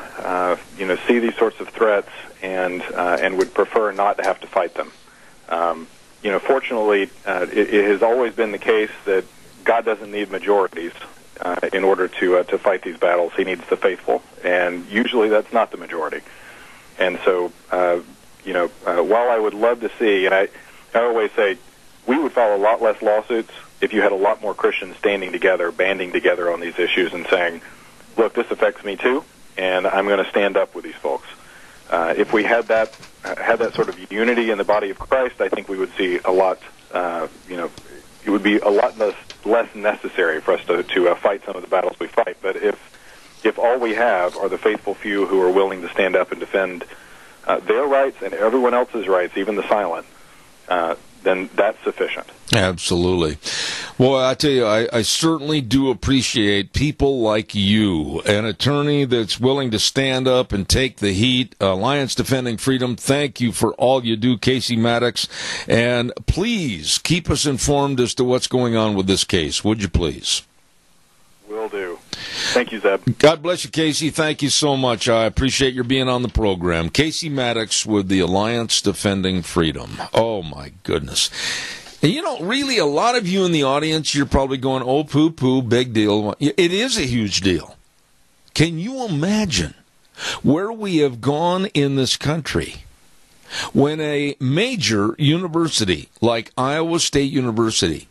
see these sorts of threats and would prefer not to have to fight them. Fortunately, it has always been the case that God doesn't need majorities in order to fight these battles. He needs the faithful, and usually that's not the majority. And so, while I would love to see, and I always say, we would file a lot less lawsuits if you had a lot more Christians standing together, banding together on these issues and saying, look, this affects me too, and I'm going to stand up with these folks. If we had that sort of unity in the body of Christ, I think we would see a lot, it would be a lot less necessary for us to fight some of the battles we fight. But if all we have are the faithful few who are willing to stand up and defend their rights and everyone else's rights, even the silent, then that's sufficient. Absolutely. Boy, I tell you, I certainly do appreciate people like you, an attorney that's willing to stand up and take the heat. Alliance Defending Freedom, thank you for all you do, Casey Maddox. And please keep us informed as to what's going on with this case, would you please? Will do. Thank you, Zeb. God bless you, Casey. Thank you so much. I appreciate your being on the program. Casey Maddox with the Alliance Defending Freedom. Oh, my goodness. And you know, really, a lot of you in the audience, you're probably going, oh, poo-poo, big deal. It is a huge deal. Can you imagine where we have gone in this country when a major university like Iowa State University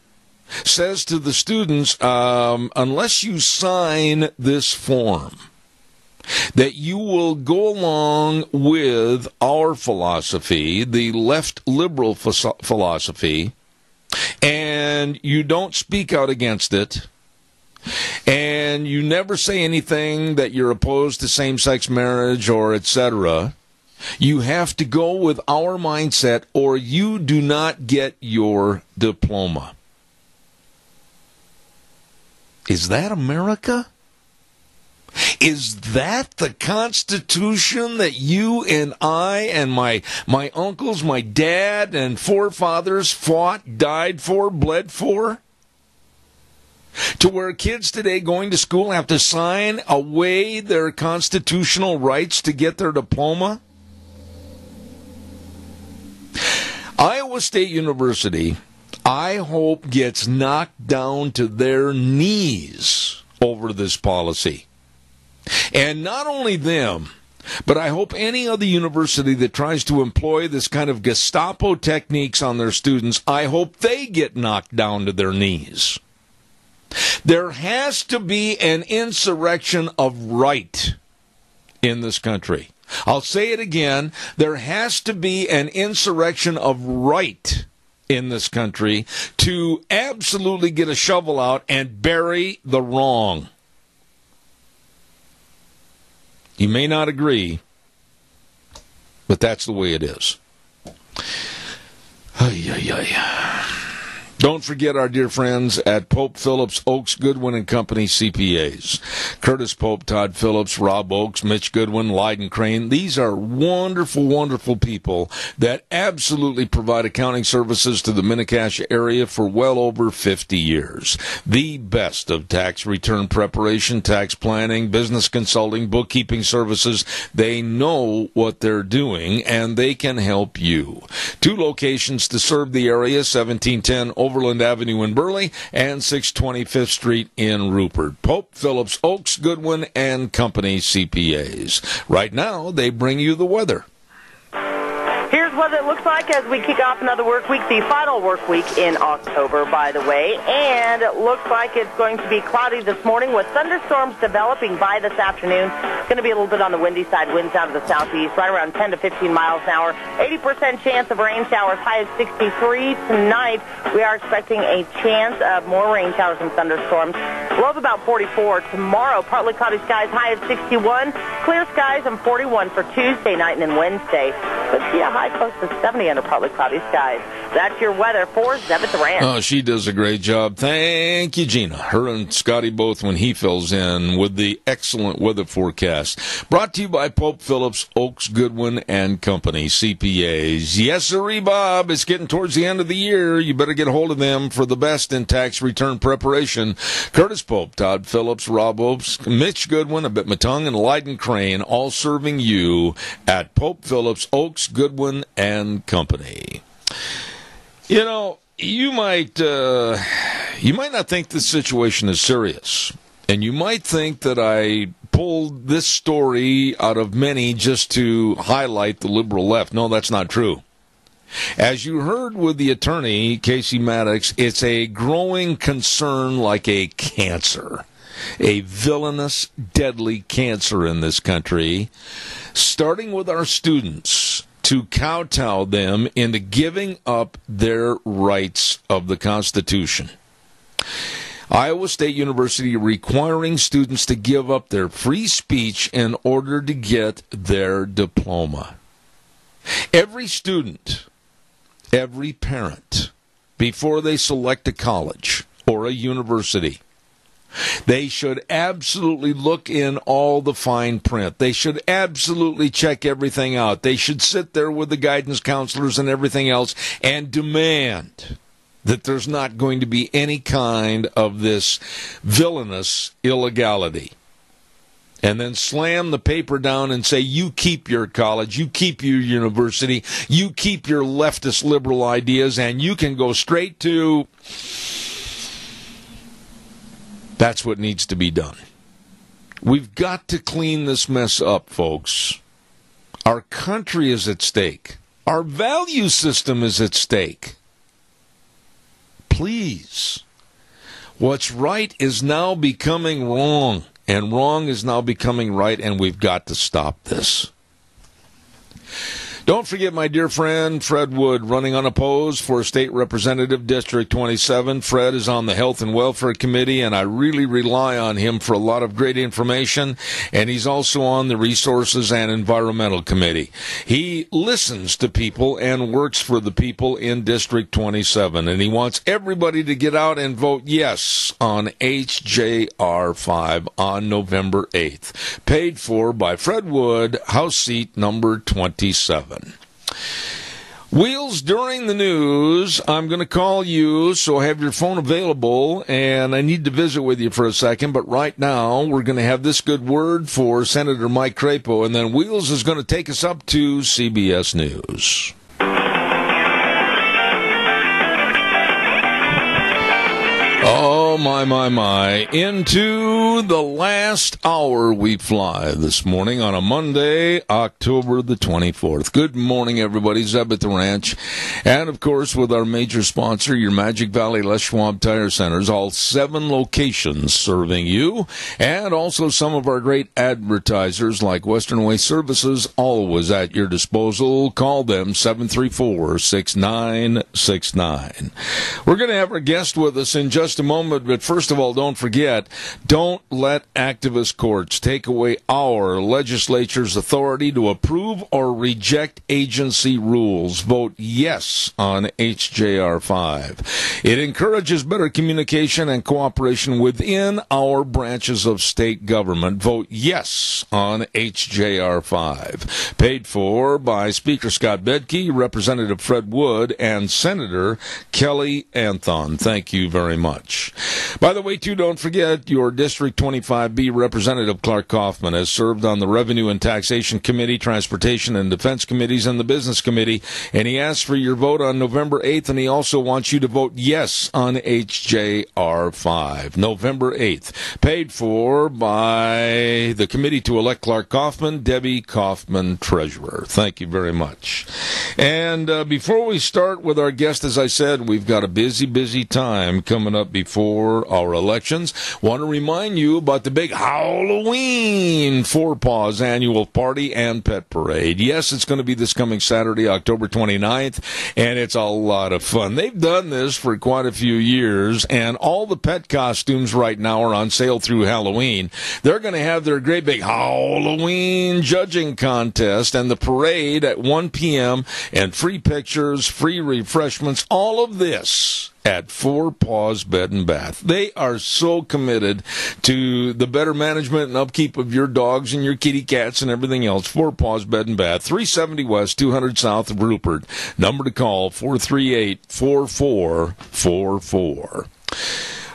says to the students, unless you sign this form, that you will go along with our philosophy, the left liberal philosophy, and you don't speak out against it, and you never say anything that you're opposed to same-sex marriage or etc., you have to go with our mindset or you do not get your diploma. Is that America? Is that the Constitution that you and I and my uncles, my dad and forefathers fought, died for, bled for? To where kids today going to school have to sign away their constitutional rights to get their diploma? Iowa State University, I hope, gets knocked down to their knees over this policy. And not only them, but I hope any other university that tries to employ this kind of Gestapo techniques on their students, I hope they get knocked down to their knees. There has to be an insurrection of right in this country. I'll say it again. There has to be an insurrection of right in this country to absolutely get a shovel out and bury the wrong. You may not agree, but that's the way it is. Ay, ay, ay. Don't forget our dear friends at Pope Phillips, Oaks, Goodwin and Company CPAs. Curtis Pope, Todd Phillips, Rob Oaks, Mitch Goodwin, Lyden Crane. These are wonderful, wonderful people that absolutely provide accounting services to the Mini-Cash area for well over 50 years. The best of tax return preparation, tax planning, business consulting, bookkeeping services. They know what they're doing, and they can help you. 2 locations to serve the area, 1710 Overland Avenue in Burley and 625th Street in Rupert. Pope, Phillips, Oaks, Goodwin and Company CPAs. Right now, they bring you the weather. Here's what it looks like as we kick off another work week, the final work week in October, by the way. And it looks like it's going to be cloudy this morning with thunderstorms developing by this afternoon. It's going to be a little bit on the windy side, winds out of the southeast, right around 10 to 15 miles an hour. 80% chance of rain showers, high as 63 tonight. We are expecting a chance of more rain showers and thunderstorms. Low of about 44 tomorrow. Partly cloudy skies, high of 61. Clear skies and 41 for Tuesday night and then Wednesday. Could see a high close to 70 under partly cloudy skies. That's your weather for Zeb at the Ranch. Oh, she does a great job. Thank you, Gina. Her and Scotty both when he fills in with the excellent weather forecast. Brought to you by Pope Phillips, Oaks, Goodwin and Company, CPAs. Yes, sirree, Bob. It's getting towards the end of the year. You better get a hold of them for the best in tax return preparation. Curtis Pope, Todd Phillips, Rob Oaks, Mitch Goodwin, a bit Matung, and Lyden Crane, all serving you at Pope Phillips, Oaks, Goodwin and Company. You know, you might not think this situation is serious, and you might think that I pulled this story out of many just to highlight the liberal left. No, that's not true. As you heard with the attorney, Casey Maddox, it's a growing concern like a cancer, a villainous, deadly cancer in this country, starting with our students, to kowtow them into giving up their rights of the Constitution. Iowa State University requiring students to give up their free speech in order to get their diploma. Every student, every parent, before they select a college or a university, they should absolutely look in all the fine print. They should absolutely check everything out. They should sit there with the guidance counselors and everything else and demand that there's not going to be any kind of this villainous illegality. And then slam the paper down and say, you keep your college, you keep your university, you keep your leftist liberal ideas, and you can go straight to... That's what needs to be done. We've got to clean this mess up, folks. Our country is at stake. Our value system is at stake. Please. What's right is now becoming wrong, and wrong is now becoming right, and we've got to stop this. Don't forget my dear friend Fred Wood, running unopposed for State Representative District 27. Fred is on the Health and Welfare Committee, and I really rely on him for a lot of great information, and he's also on the Resources and Environmental Committee. He listens to people and works for the people in District 27, and he wants everybody to get out and vote yes on HJR 5 on November 8th. Paid for by Fred Wood, House seat number 27. Wheels, during the news, I'm going to call you, so have your phone available, and I need to visit with you for a second, but right now we're going to have this good word for Senator Mike Crapo, and then Wheels is going to take us up to CBS News. Oh, my. Into the last hour we fly this morning on a Monday, October the 24th. Good morning, everybody. Zeb at the Ranch. And, of course, with our major sponsor, your Magic Valley Les Schwab Tire Centers, all 7 locations serving you. And also some of our great advertisers like Western Way Services, always at your disposal. Call them 734-6969. We're going to have our guest with us in just a moment, but first of all, don't forget, don't let activist courts take away our legislature's authority to approve or reject agency rules. Vote yes on HJR 5. It encourages better communication and cooperation within our branches of state government. Vote yes on HJR 5. Paid for by Speaker Scott Bedke, Representative Fred Wood, and Senator Kelly Anthon. Thank you very much. By the way, too, don't forget your District 25B Representative Clark Kaufman has served on the Revenue and Taxation Committee, Transportation and Defense Committees, and the Business Committee, and he asks for your vote on November 8th, and he also wants you to vote yes on HJR 5, November 8th. Paid for by the Committee to elect Clark Kaufman, Debbie Kaufman, Treasurer. Thank you very much. And before we start with our guest, as I said, we've got a busy time coming up before our elections. Want to remind you about the big Halloween Four Paws annual party and pet parade. Yes, it's going to be this coming Saturday, October 29th, and it's a lot of fun. They've done this for quite a few years, and all the pet costumes right now are on sale through Halloween. They're going to have their great big Halloween judging contest and the parade at 1 p.m. and free pictures, free refreshments, all of this at Four Paws Bed and Bath. They are so committed to the better management and upkeep of your dogs and your kitty cats and everything else. Four Paws Bed and Bath, 370 West, 200 South of Rupert. Number to call, 438-4444.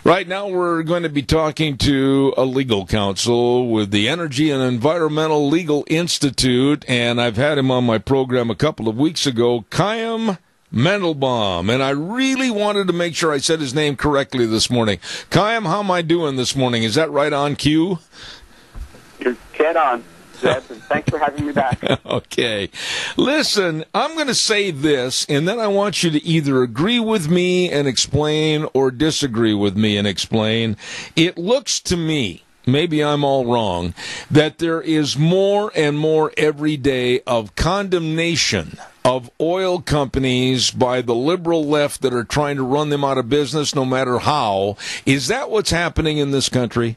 Right now we're going to be talking to a legal counsel with the Energy and Environmental Legal Institute, and I've had him on my program a couple of weeks ago, Chaim Mendelbaum, and I really wanted to make sure I said his name correctly this morning. Chaim, how am I doing this morning? Is that right on cue? You're dead on, Zeb, and thanks for having me back. Okay. Listen, I'm going to say this, and then I want you to either agree with me and explain or disagree with me and explain. It looks to me, maybe I'm all wrong, that there is more and more every day of condemnation of oil companies by the liberal left that are trying to run them out of business no matter how. Is that what's happening in this country?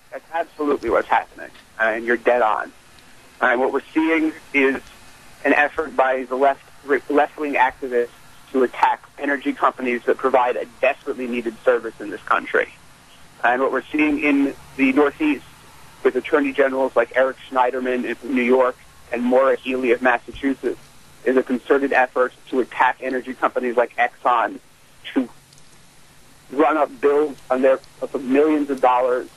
That's absolutely what's happening, and you're dead on. And what we're seeing is an effort by the left-wing activists to attack energy companies that provide a desperately needed service in this country. And what we're seeing in the Northeast with attorney generals like Eric Schneiderman in New York and Maura Healey of Massachusetts is a concerted effort to attack energy companies like Exxon, to run up bills on their of millions of dollars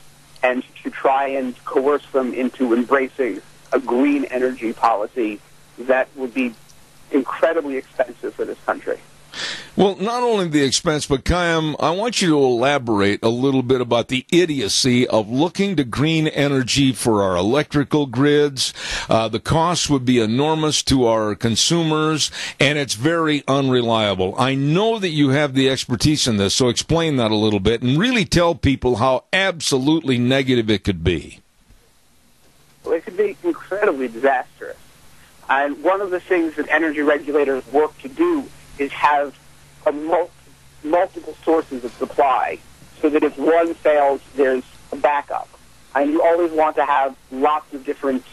and to try and coerce them into embracing a green energy policy that would be incredibly expensive for this country. Well, not only the expense, but Chaim, I want you to elaborate a little bit about the idiocy of looking to green energy for our electrical grids. The costs would be enormous to our consumers, and it's very unreliable. I know that you have the expertise in this, so explain that a little bit and really tell people how absolutely negative it could be. Well, it could be incredibly disastrous. And one of the things that energy regulators work to do is have multiple sources of supply so that if one fails, there's a backup. And you always want to have lots of different,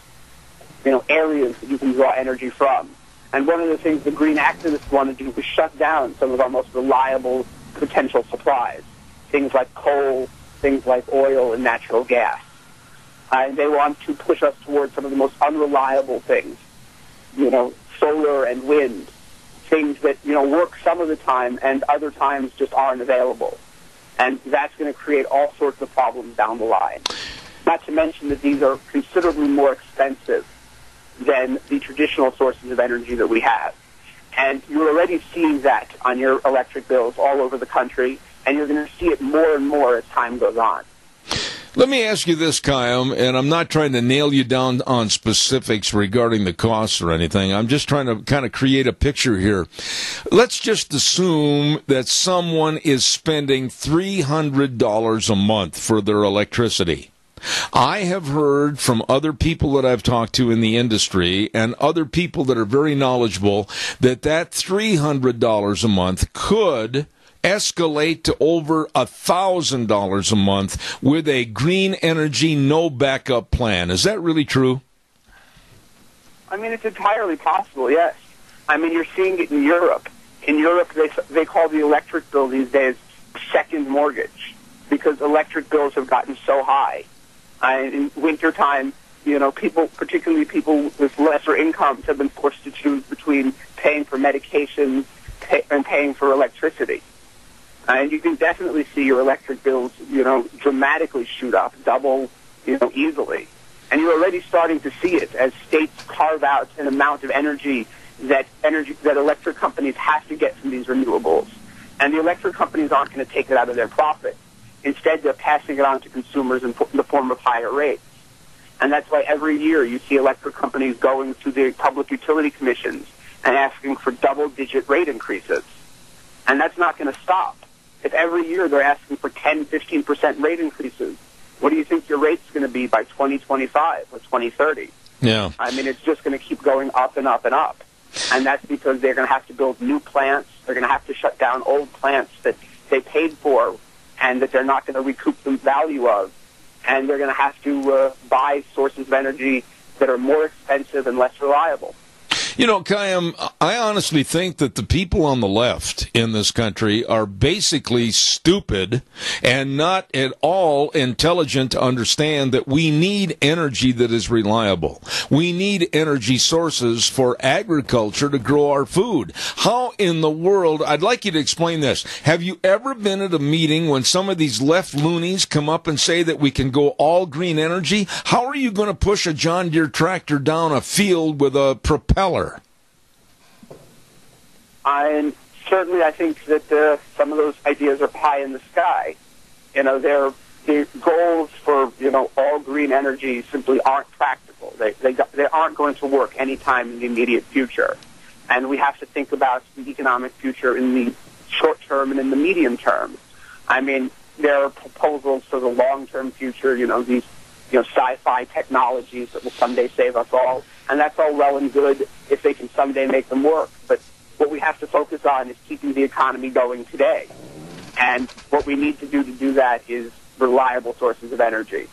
areas that you can draw energy from. And one of the things the green activists want to do is shut down some of our most reliable potential supplies, things like coal, things like oil and natural gas. And they want to push us towards some of the most unreliable things, solar and wind, things that, work some of the time and other times just aren't available. And that's going to create all sorts of problems down the line. Not to mention that these are considerably more expensive than the traditional sources of energy that we have. And you're already seeing that on your electric bills all over the country, and you're going to see it more and more as time goes on. Let me ask you this, Chaim, and I'm not trying to nail you down on specifics regarding the costs or anything. I'm just trying to kind of create a picture here. Let's just assume that someone is spending $300 a month for their electricity. I have heard from other people that I've talked to in the industry and other people that are very knowledgeable that $300 a month could escalate to over $1,000 a month with a green energy no backup plan. Is that really true? I mean, it's entirely possible, yes. I mean, you're seeing it in Europe. In Europe, they call the electric bill these days second mortgage because electric bills have gotten so high. In wintertime, people, particularly people with lesser incomes, have been forced to choose between paying for medications and paying for electricity. And you can definitely see your electric bills, dramatically shoot up, double, easily. And you're already starting to see it as states carve out an amount of energy that electric companies have to get from these renewables. And the electric companies aren't going to take it out of their profit. Instead, they're passing it on to consumers in the form of higher rates. And that's why every year you see electric companies going to the public utility commissions and asking for double-digit rate increases. And that's not going to stop. If every year they're asking for 10, 15% rate increases, what do you think your rate's going to be by 2025 or 2030? Yeah. I mean, it's just going to keep going up and up and up. And that's because they're going to have to build new plants. They're going to have to shut down old plants that they paid for and that they're not going to recoup the value of. And they're going to have to buy sources of energy that are more expensive and less reliable. Chaim, I honestly think that the people on the left in this country are basically stupid and not at all intelligent to understand that we need energy that is reliable. We need energy sources for agriculture to grow our food. How in the world, I'd like you to explain this. Have you ever been at a meeting when some of these left loonies come up and say that we can go all green energy? How are you going to push a John Deere tractor down a field with a propeller? And certainly I think that some of those ideas are pie in the sky. The goals for, all green energy simply aren't practical. They aren't going to work anytime in the immediate future. And we have to think about the economic future in the short term and in the medium term. I mean, there are proposals for the long-term future, these sci-fi technologies that will someday save us all. And that's all well and good if they can someday make them work. But what we have to focus on is keeping the economy going today. And what we need to do that is reliable sources of energy.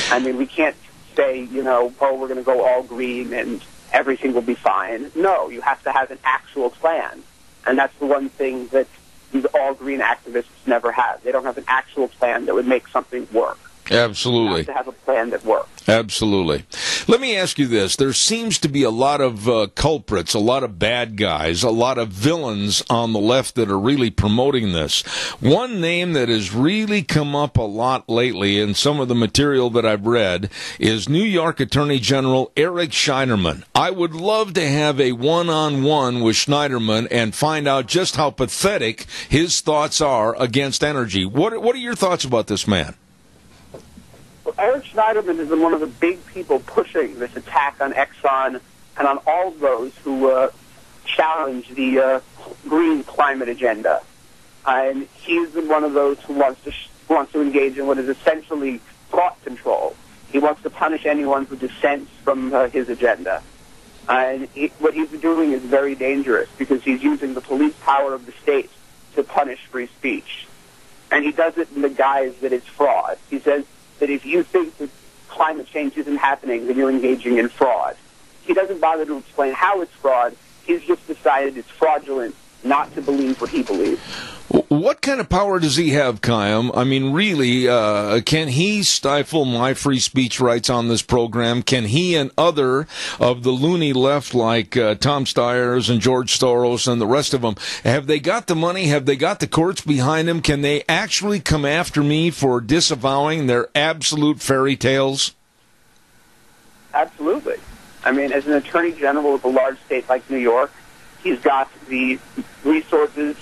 I mean, we can't say, we're going to go all green and everything will be fine. No, you have to have an actual plan. And that's the one thing that these all-green activists never have. They don't have an actual plan that would make something work. Absolutely. You have to have a plan that works. Absolutely. Let me ask you this. There seems to be a lot of culprits, a lot of bad guys, a lot of villains on the left that are really promoting this. One name that has really come up a lot lately in some of the material that I've read is New York Attorney General Eric Schneiderman. I would love to have a one-on-one with Schneiderman and find out just how pathetic his thoughts are against energy. What are your thoughts about this man? Well, Eric Schneiderman has been one of the big people pushing this attack on Exxon and on all of those who challenge the green climate agenda. And he's been one of those who wants to engage in what is essentially thought control. He wants to punish anyone who dissents from his agenda. And what he's doing is very dangerous because he's using the police power of the state to punish free speech. And he does it in the guise that it's fraud. He says that if you think that climate change isn't happening, then you're engaging in fraud. He doesn't bother to explain how it's fraud. He's just decided it's fraudulent not to believe what he believes. What kind of power does he have, Chaim? I mean, really, can he stifle my free speech rights on this program? Can he and other of the loony left like Tom Steyer's and George Soros and the rest of them, have they got the money? Have they got the courts behind them? Can they actually come after me for disavowing their absolute fairy tales? Absolutely. I mean, as an attorney general of a large state like New York, he's got the resources,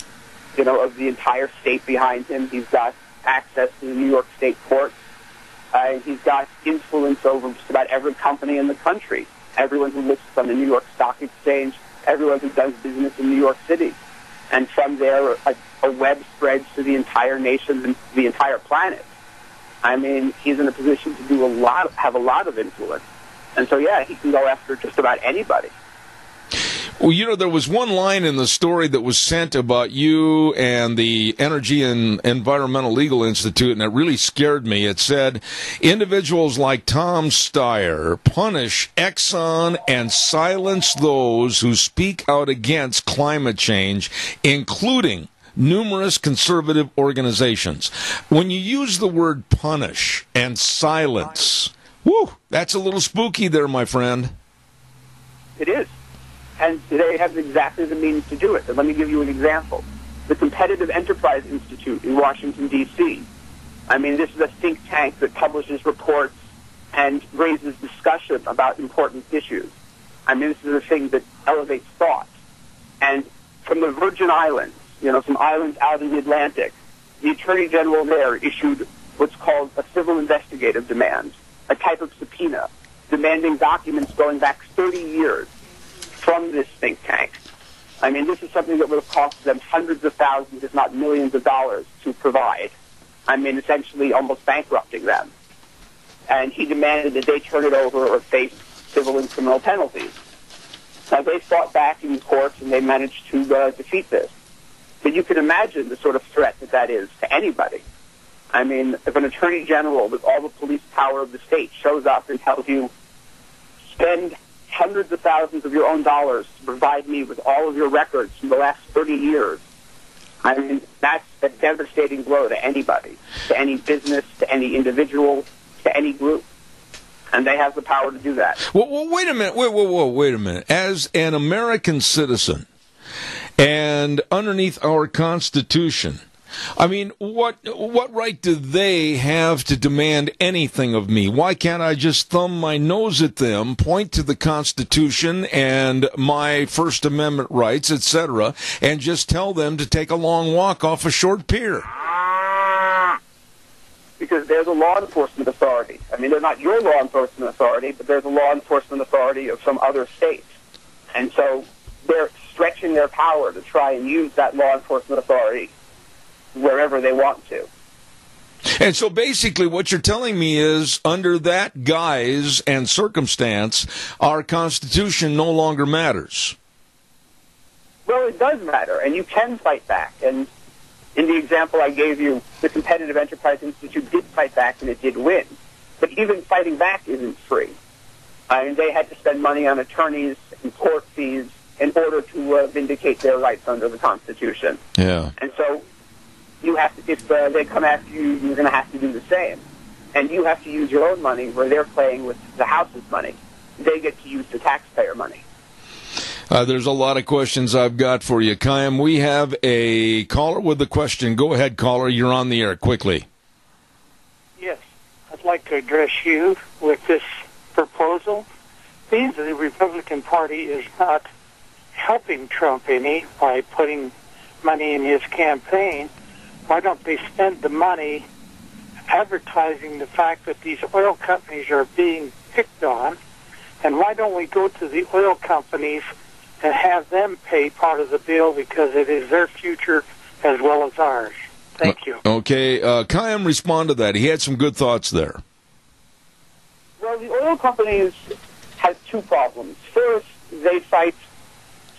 of the entire state behind him. He's got access to the New York State courts. He's got influence over just about every company in the country, everyone who lists on the New York Stock Exchange, everyone who does business in New York City. And from there, a web spreads to the entire nation and the entire planet. I mean, he's in a position to do have a lot of influence. And so, yeah, he can go after just about anybody. Well, there was one line in the story that was sent about you and the Energy and Environmental Legal Institute, and it really scared me. It said, individuals like Tom Steyer punish Exxon and silence those who speak out against climate change, including numerous conservative organizations. When you use the word punish and silence, that's a little spooky there, my friend. It is. And they have exactly the means to do it. And let me give you an example. The Competitive Enterprise Institute in Washington, D.C. I mean, this is a think tank that publishes reports and raises discussion about important issues. I mean, this is a thing that elevates thought. And from the Virgin Islands, some islands out in the Atlantic, the Attorney General there issued what's called a civil investigative demand, a type of subpoena, demanding documents going back 30 years from this think tank. I mean, this is something that would have cost them hundreds of thousands, if not millions of dollars to provide. I mean, essentially almost bankrupting them. And he demanded that they turn it over or face civil and criminal penalties. Now, they fought back in courts and they managed to defeat this. But you can imagine the sort of threat that is to anybody. I mean, if an attorney general with all the police power of the state shows up and tells you, spend hundreds of thousands of your own dollars to provide me with all of your records from the last 30 years. I mean, that's a devastating blow to anybody, to any business, to any individual, to any group. And they have the power to do that. Well, wait a minute. Wait a minute. As an American citizen and underneath our Constitution, I mean, what right do they have to demand anything of me? Why can't I just thumb my nose at them, point to the Constitution and my First Amendment rights, etc., and just tell them to take a long walk off a short pier? Because they're the law enforcement authority. I mean, they're not your law enforcement authority, but they're the law enforcement authority of some other state. And so they're stretching their power to try and use that law enforcement authority wherever they want to. And so basically what you're telling me is, under that guise and circumstance, our Constitution no longer matters. Well, it does matter, and you can fight back. And in the example I gave you, the Competitive Enterprise Institute did fight back, and it did win. But even fighting back isn't free. I mean, they had to spend money on attorneys and court fees in order to vindicate their rights under the Constitution. Yeah. And so you have to, if they come after you, you're going to have to do the same. And you have to use your own money where they're playing with the House's money. They get to use the taxpayer money. There's a lot of questions I've got for you, Chaim. We have a caller with a question. Go ahead, caller. You're on the air. Quickly. Yes. I'd like to address you with this proposal. Being that the Republican Party is not helping Trump any by putting money in his campaign, why don't they spend the money advertising the fact that these oil companies are being picked on, and why don't we go to the oil companies and have them pay part of the bill because it is their future as well as ours? Thank you. Okay, Chaim, respond to that. He had some good thoughts there. Well, the oil companies have two problems. First, they fight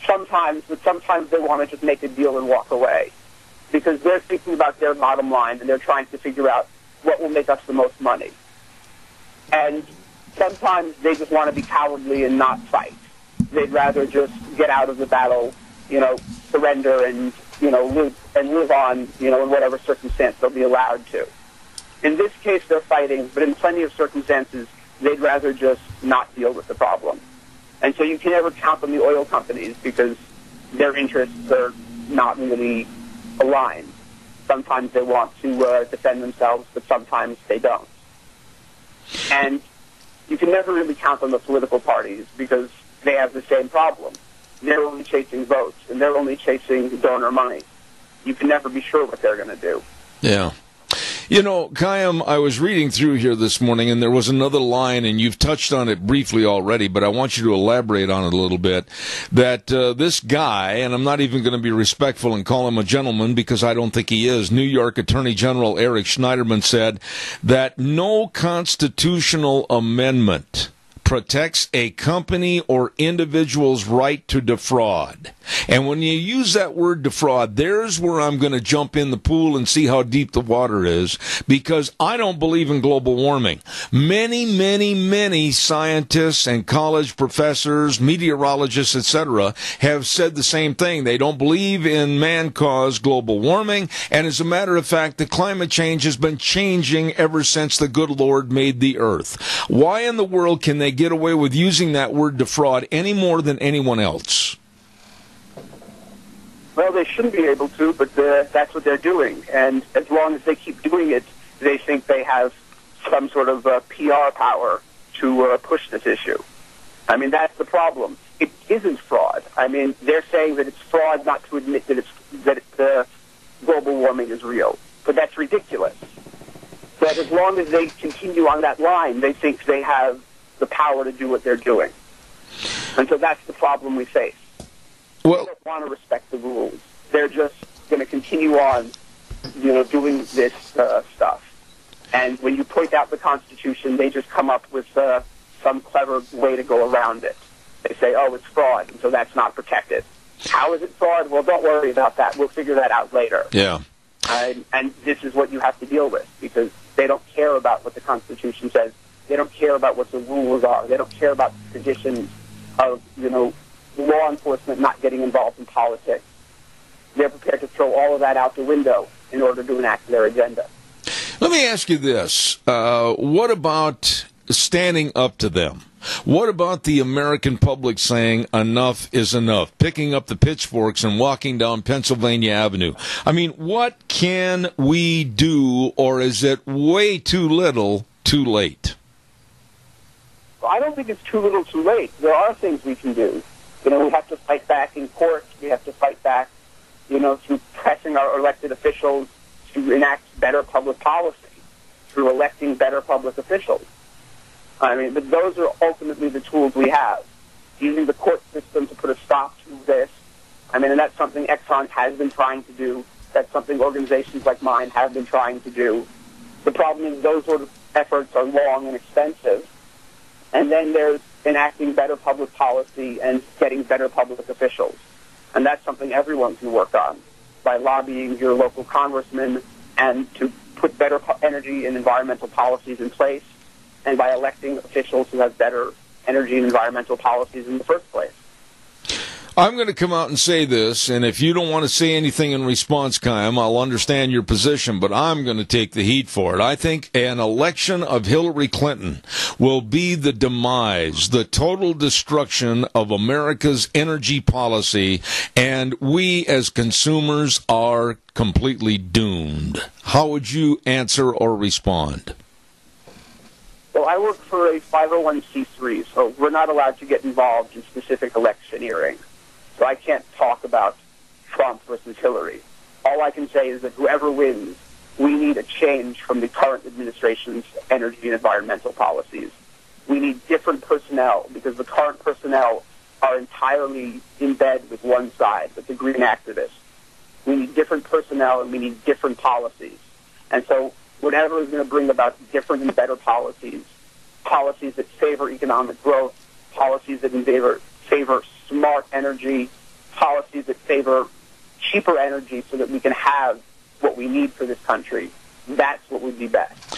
sometimes, but sometimes they want to just make a deal and walk away because they're thinking about their bottom line and they're trying to figure out what will make us the most money. And sometimes they just want to be cowardly and not fight. They'd rather just get out of the battle, surrender and, live on, in whatever circumstance they'll be allowed to. In this case, they're fighting, but in plenty of circumstances, they'd rather just not deal with the problem. And so you can never count on the oil companies because their interests are not really aligned. Sometimes they want to defend themselves, but sometimes they don't. And you can never really count on the political parties because they have the same problem. They're only chasing votes, and they're only chasing donor money. You can never be sure what they're going to do. Yeah. Chaim, I was reading through here this morning, and there was another line, and you've touched on it briefly already, but I want you to elaborate on it a little bit, that this guy, and I'm not even going to be respectful and call him a gentleman because I don't think he is, New York Attorney General Eric Schneiderman said that no constitutional amendment protects a company or individual's right to defraud. And when you use that word defraud, there's where I'm going to jump in the pool and see how deep the water is, because I don't believe in global warming. Many scientists and college professors, meteorologists, etc., have said the same thing. They don't believe in man-caused global warming, and as a matter of fact, the climate change has been changing ever since the good Lord made the earth. Why in the world can they get away with using that word defraud any more than anyone else? Well, they shouldn't be able to, but that's what they're doing. And as long as they keep doing it, they think they have some sort of PR power to push this issue. I mean, that's the problem. It isn't fraud. I mean, they're saying that it's fraud not to admit that global warming is real. But that's ridiculous. But as long as they continue on that line, they think they have the power to do what they're doing. And so that's the problem we face. Well, they don't want to respect the rules. They're just going to continue on, doing this stuff. And when you point out the Constitution, they just come up with some clever way to go around it. They say, oh, it's fraud, and so that's not protected. How is it fraud? Well, don't worry about that. We'll figure that out later. Yeah. And this is what you have to deal with, because they don't care about what the Constitution says. They don't care about what the rules are. They don't care about the traditions of, law enforcement not getting involved in politics. They're prepared to throw all of that out the window in order to enact their agenda. Let me ask you this. What about standing up to them? What about the American public saying enough is enough, picking up the pitchforks and walking down Pennsylvania Avenue? I mean, what can we do, or is it way too little, too late? Well, I don't think it's too little, too late. There are things we can do. We have to fight back in court. We have to fight back, through pressing our elected officials to enact better public policy, through electing better public officials. I mean, but those are ultimately the tools we have. Using the court system to put a stop to this. I mean, and that's something Exxon has been trying to do. That's something organizations like mine have been trying to do. The problem is those sort of efforts are long and expensive. And then there's enacting better public policy and getting better public officials. And that's something everyone can work on by lobbying your local congressman and to put better energy and environmental policies in place, and by electing officials who have better energy and environmental policies in the first place. I'm going to come out and say this, and if you don't want to say anything in response, Chaim, I'll understand your position, but I'm going to take the heat for it. I think an election of Hillary Clinton will be the demise, the total destruction of America's energy policy, and we as consumers are completely doomed. How would you answer or respond? Well, I work for a 501c3, so we're not allowed to get involved in specific electioneering. So I can't talk about Trump versus Hillary. All I can say is that whoever wins, we need a change from the current administration's energy and environmental policies. We need different personnel because the current personnel are entirely in bed with one side, with the green activists. We need different personnel and we need different policies. And so whatever is going to bring about different and better policies, policies that favor economic growth, policies that favor smart energy, policies that favor cheaper energy so that we can have what we need for this country, that's what would be best.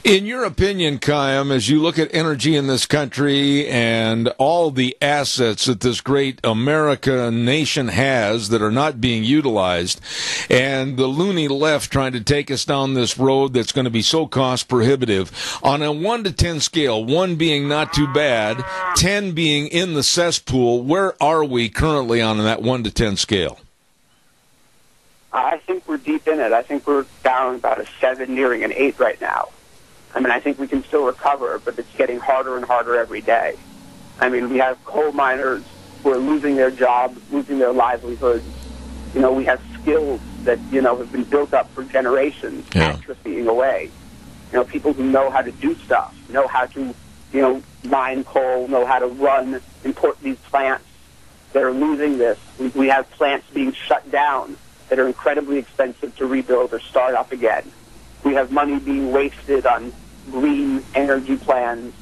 In your opinion, Chaim, as you look at energy in this country and all the assets that this great American nation has that are not being utilized, and the loony left trying to take us down this road that's going to be so cost prohibitive, on a 1 to 10 scale, 1 being not too bad, 10 being in the cesspool, where are we currently on that 1 to 10 scale? I think we're deep in it. I think we're down about a 7, nearing an 8 right now. I mean, I think we can still recover, but it's getting harder and harder every day. I mean, we have coal miners who are losing their jobs, losing their livelihoods. You know, we have skills that, you know, have been built up for generations, atrophying away. You know, people who know how to do stuff, know how to, you know, mine coal, know how to run, import these plants that are losing this. We have plants being shut down that are incredibly expensive to rebuild or start up again. We have money being wasted on green energy plans,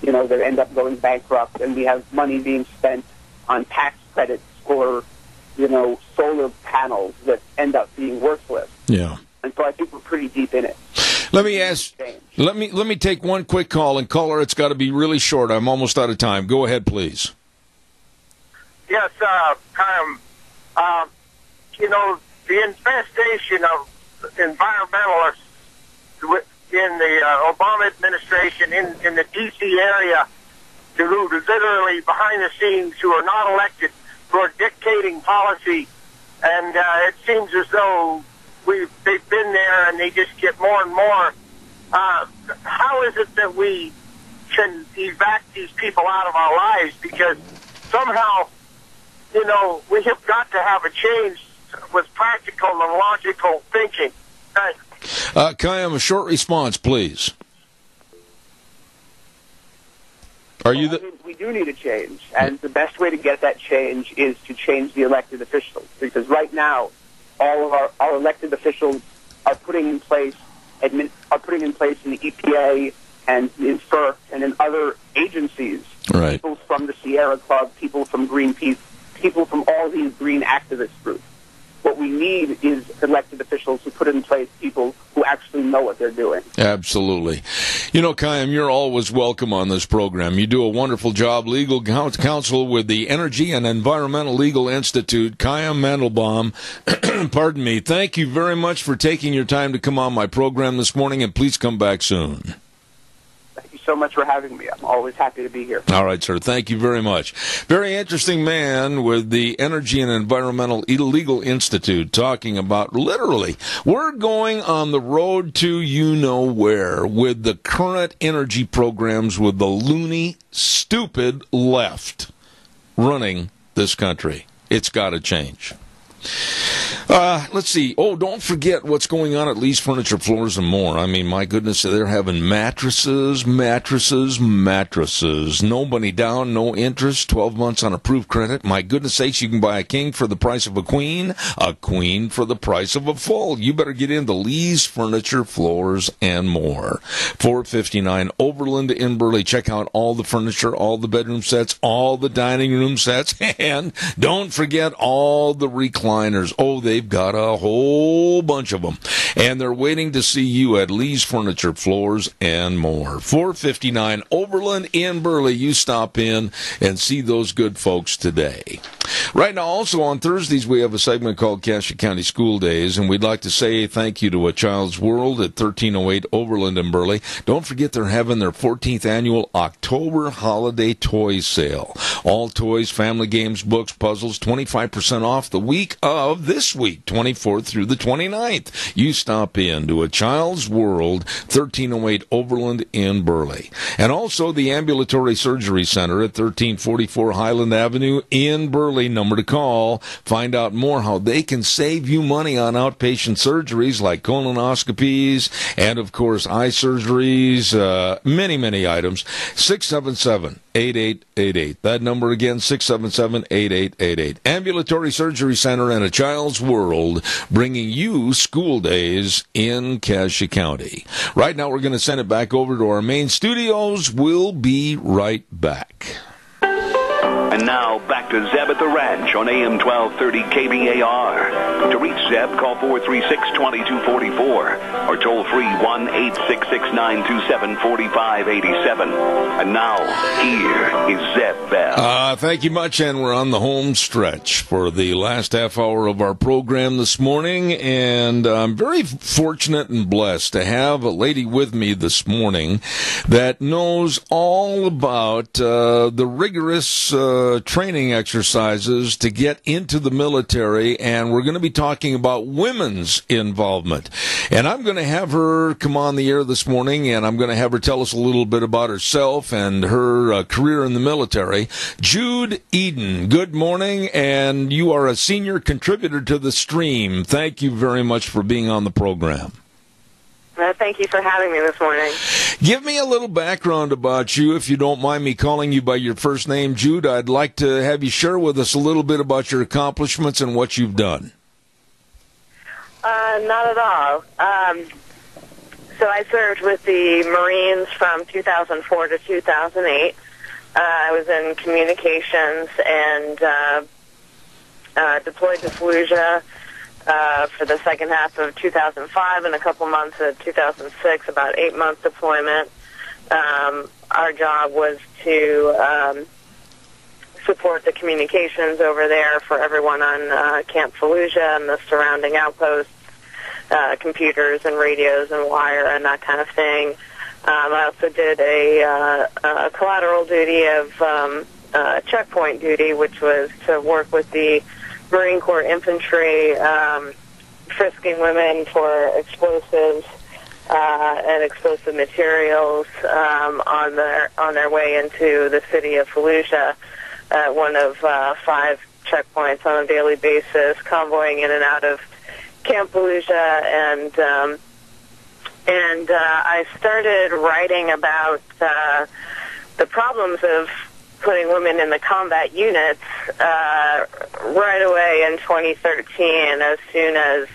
you know, that end up going bankrupt, and we have money being spent on tax credits for, you know, solar panels that end up being worthless. Yeah. And so I think we're pretty deep in it. Let me ask. Let me take one quick call, and caller, it's got to be really short. I'm almost out of time. Go ahead, please. Yes, you know, the infestation of environmentalists in the Obama administration in the D.C. area, who literally behind the scenes, who are not elected, who are dictating policy, and it seems as though they've been there and they just get more and more. How is it that we can evac these people out of our lives? Because somehow, you know, we have got to have a change with practical and logical thinking. Chaim, a short response, please. We do need a change, and the best way to get that change is to change the elected officials. Because right now, all of our elected officials are putting in place in the EPA and in FERC and in other agencies. Right. People from the Sierra Club, people from Greenpeace, people from all these green activist groups. What we need is elected officials who put in place people who actually know what they're doing. Absolutely. You know, Chaim, you're always welcome on this program. You do a wonderful job. Legal counsel with the Energy and Environmental Legal Institute. Chaim Mandelbaum, pardon me. Thank you very much for taking your time to come on my program this morning, and please come back soon. Thank you so much for having me. I'm always happy to be here. All right, sir. Thank you very much. Very interesting man with the Energy and Environmental Legal Institute talking about literally we're going on the road to you-know-where with the current energy programs with the loony, stupid left running this country. It's got to change. Let's see. Oh, don't forget what's going on at Lee's Furniture, Floors, and More. I mean, my goodness, they're having mattresses. No money down, no interest, 12 months on approved credit. My goodness sakes, you can buy a king for the price of a queen for the price of a full. You better get into Lee's Furniture, Floors, and More. 459 Overland in Burley. Check out all the furniture, all the bedroom sets, all the dining room sets, and don't forget all the recliners. Oh, they've got a whole bunch of them. and they're waiting to see you at Lee's Furniture, Floors, and More. 459 Overland in Burley. You stop in and see those good folks today. Right now, also on Thursdays, we have a segment called Cassia County School Days, and we'd like to say thank you to A Child's World at 1308 Overland in Burley. Don't forget they're having their 14th annual October Holiday Toy Sale. All toys, family games, books, puzzles, 25% off the week of this week, 24th through the 29th. You stop in to A Child's World, 1308 Overland in Burley. And also the Ambulatory Surgery Center at 1344 Highland Avenue in Burley. Number to call. Find out more how they can save you money on outpatient surgeries like colonoscopies and, of course, eye surgeries, many items. 677-8888. That number again, 677-8888. Ambulatory Surgery Center and A Child's World, bringing you school days in Cassia County. Right now, we're going to send it back over to our main studios. We'll be right back. And now, back to Zeb at the Ranch on AM 1230 KBAR. To reach Zeb, call 436-2244 or toll free 1-866-927-4587. And now, here is Zeb Bell. Thank you much, and we're on the home stretch for the last half hour of our program this morning, and I'm very fortunate and blessed to have a lady with me this morning that knows all about the rigorous training exercises to get into the military, and we're going to be talking about women's involvement. And I'm going to have her come on the air this morning, and I'm going to have her tell us a little bit about herself and her career in the military. Jude Eden, good morning, and you are a senior contributor to the stream. Thank you very much for being on the program. Thank you for having me this morning. Give me a little background about you, if you don't mind me calling you by your first name, Jude. I'd like to have you share with us a little bit about your accomplishments and what you've done. Not at all. So I served with the Marines from 2004 to 2008. I was in communications and deployed to Fallujah for the second half of 2005 and a couple months of 2006, about 8-month deployment. Our job was to support the communications over there for everyone on Camp Fallujah and the surrounding outposts, computers and radios and wire and that kind of thing. I also did a collateral duty of checkpoint duty, which was to work with the Marine Corps infantry, frisking women for explosives and explosive materials on their way into the city of Fallujah, one of 5 checkpoints on a daily basis, convoying in and out of Camp Fallujah, and I started writing about the problems of putting women in the combat units right away in 2013, as soon as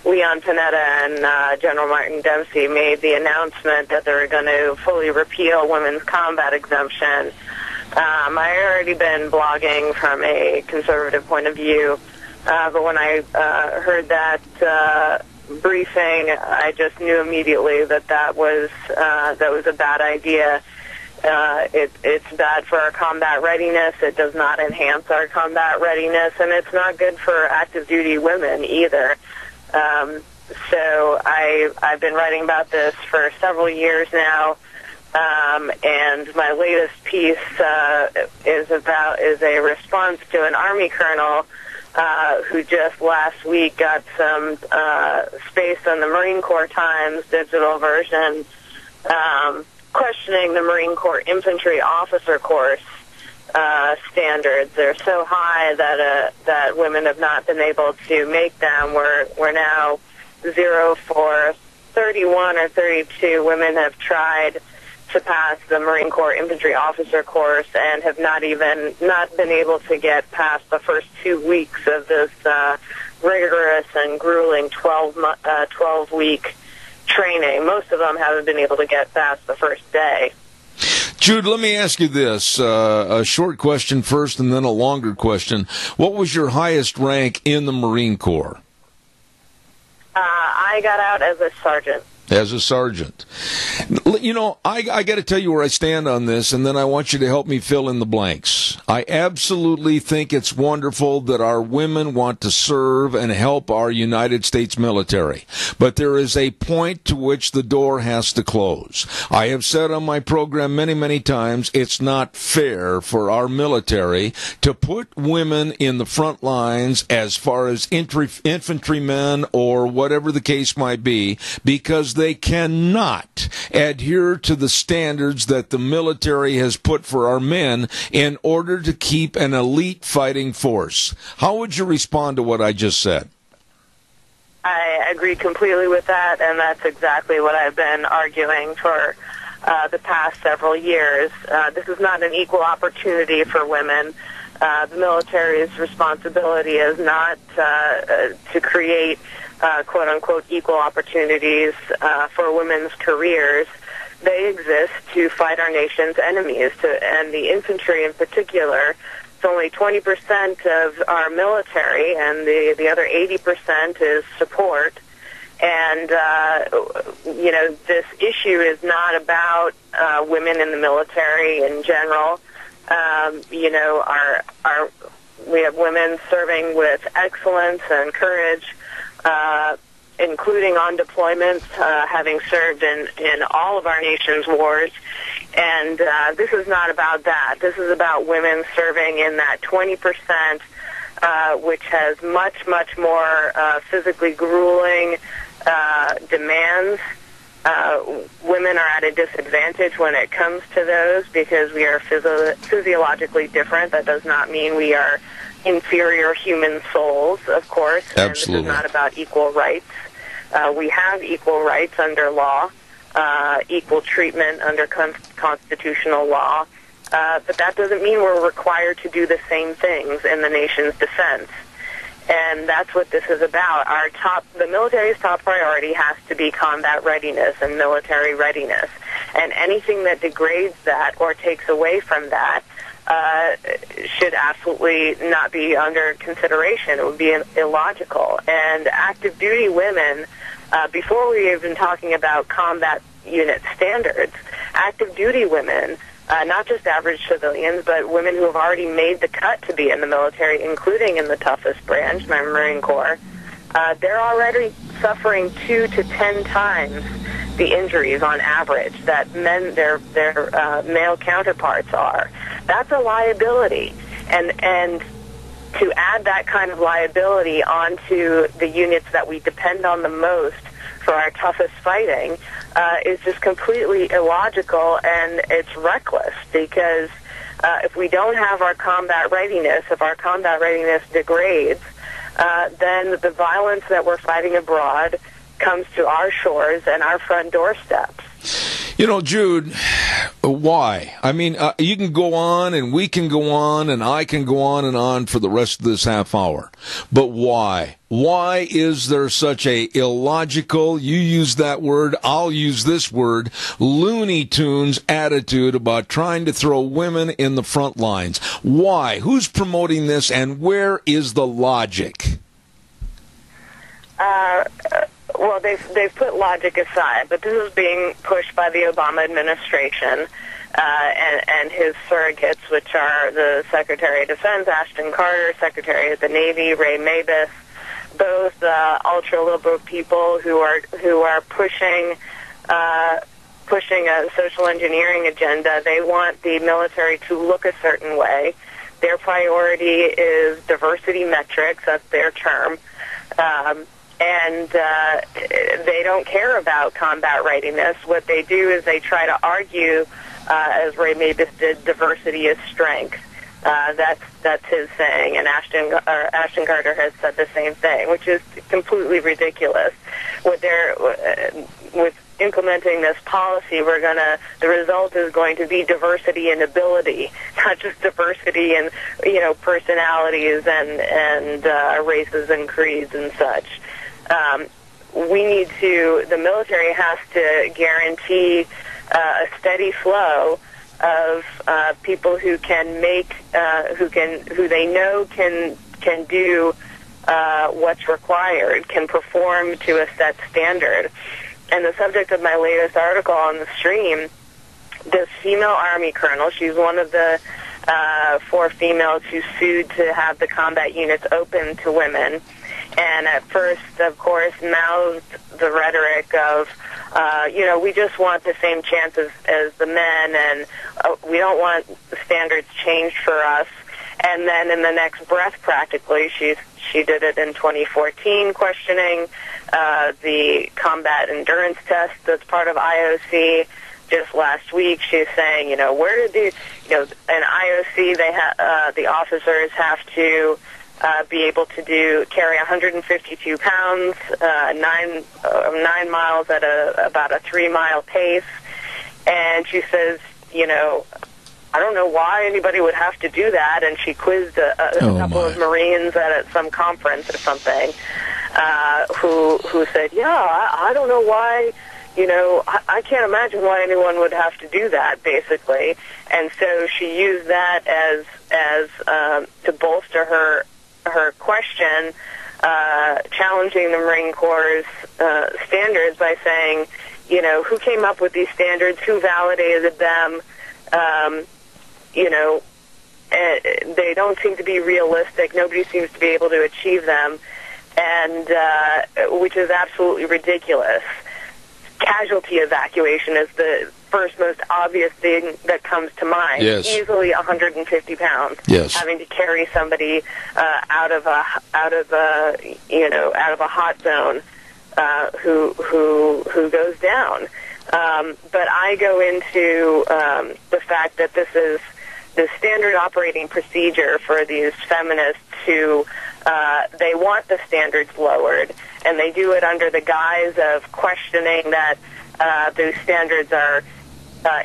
Leon Panetta and General Martin Dempsey made the announcement that they were going to fully repeal women's combat exemption. I had already been blogging from a conservative point of view, but when I heard that briefing, I just knew immediately that was a bad idea. It's bad for our combat readiness. It does not enhance our combat readiness, and it's not good for active duty women either. So I've been writing about this for several years now, and my latest piece is a response to an Army colonel who just last week got some space on the Marine Corps Times digital version, questioning the Marine Corps infantry officer course standards. They're so high that women have not been able to make them. We're now 0 for 31 or 32 women have tried to pass the Marine Corps infantry officer course and have not been able to get past the first 2 weeks of this rigorous and grueling 12-week training. Most of them haven't been able to get past the first day. Jude, let me ask you this, a short question first and then a longer question. What was your highest rank in the Marine Corps? I I got out as a sergeant. As a sergeant. You know, I got to tell you where I stand on this, and then I want you to help me fill in the blanks. I absolutely think it's wonderful that our women want to serve and help our United States military. But there is a point to which the door has to close. I have said on my program many, many times, it's not fair for our military to put women in the front lines as far as infantrymen or whatever the case might be, because they cannot adhere to the standards that the military has put for our men in order to keep an elite fighting force. How would you respond to what I just said? I agree completely with that, and that's exactly what I've been arguing for the past several years. This is not an equal opportunity for women. The military's responsibility is not to create quote-unquote equal opportunities for women's careers. They exist to fight our nation's enemies, and the infantry in particular. It's only 20% of our military, and the other 80% is support. And, you know, this issue is not about women in the military in general. You know, we have women serving with excellence and courage, including on deployments, having served in all of our nation's wars. And this is not about that. This is about women serving in that 20%, which has much, much more physically grueling demands. Women are at a disadvantage when it comes to those because we are physiologically different. That does not mean we are inferior human souls, of course. Absolutely. And this is not about equal rights. We have equal rights under law, equal treatment under constitutional law, but that doesn't mean we're required to do the same things in the nation's defense. And that's what this is about. The military's top priority has to be combat readiness and military readiness. And anything that degrades that or takes away from that should absolutely not be under consideration. It would be illogical. And active duty women, before we even talking about combat unit standards, active duty women, not just average civilians, but women who have already made the cut to be in the military, including in the toughest branch, my Marine Corps, they're already suffering 2 to 10 times the injuries on average that their male counterparts are. That's a liability, and to add that kind of liability onto the units that we depend on the most for our toughest fighting is just completely illogical, and it's reckless because if we don't have our combat readiness, if our combat readiness degrades, then the violence that we're fighting abroad comes to our shores and our front doorsteps. You know, Jude, why? I mean, you can go on, and we can go on, and I can go on and on for the rest of this half hour. But why? Why is there such a illogical, you use that word, I'll use this word, Looney Tunes attitude about trying to throw women in the front lines? Why? Who's promoting this, and where is the logic? Well, they've put logic aside, but this is being pushed by the Obama administration and his surrogates, which are the Secretary of Defense, Ashton Carter, Secretary of the Navy, Ray Mabus, both ultra-liberal people who are pushing a social engineering agenda. They want the military to look a certain way. Their priority is diversity metrics, that's their term. And they don't care about combat readiness. What they do is they try to argue, as Ray Mabus did, diversity is strength. That's his saying, and Ashton Carter has said the same thing, which is completely ridiculous. With implementing this policy, the result is going to be diversity in ability, not just diversity in personalities and races and creeds and such. The military has to guarantee a steady flow of people who can make, who they know can do what's required, can perform to a set standard. And the subject of my latest article on the stream, this female Army colonel, she's one of the 4 females who sued to have the combat units open to women. And at first, of course, mouthed the rhetoric of, we just want the same chances as the men, and we don't want the standards changed for us. And then in the next breath, practically, she did it in 2014, questioning the combat endurance test that's part of IOC. Just last week, she's saying, where did in IOC, the officers have to be able to carry 152 pounds, 9 miles at about a 3-mile pace. And she says, I don't know why anybody would have to do that. And she quizzed a couple of Marines at some conference or something, who said, I don't know why, I can't imagine why anyone would have to do that, basically. And so she used that as to bolster her question, challenging the Marine Corps' standards by saying, who came up with these standards, who validated them, they don't seem to be realistic. Nobody seems to be able to achieve them, and which is absolutely ridiculous. Casualty evacuation is the first most obvious thing that comes to mind. Yes. Easily 150 pounds. Yes. Having to carry somebody out of a hot zone who goes down. But I go into the fact that this is the standard operating procedure for these feminists who they want the standards lowered, and they do it under the guise of questioning that those standards are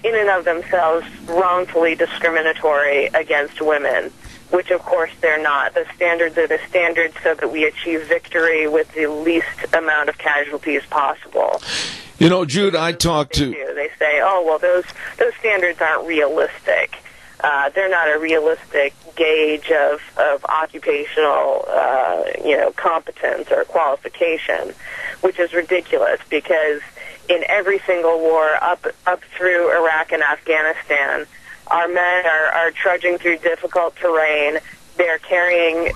in and of themselves wrongfully discriminatory against women, which of course they're not. The standards are the standards so that we achieve victory with the least amount of casualties possible. Jude, I talked to... They say, those standards aren't realistic. They're not a realistic gauge of occupational, competence or qualification, which is ridiculous because in every single war up through Iraq and Afghanistan, our men are trudging through difficult terrain. They're carrying,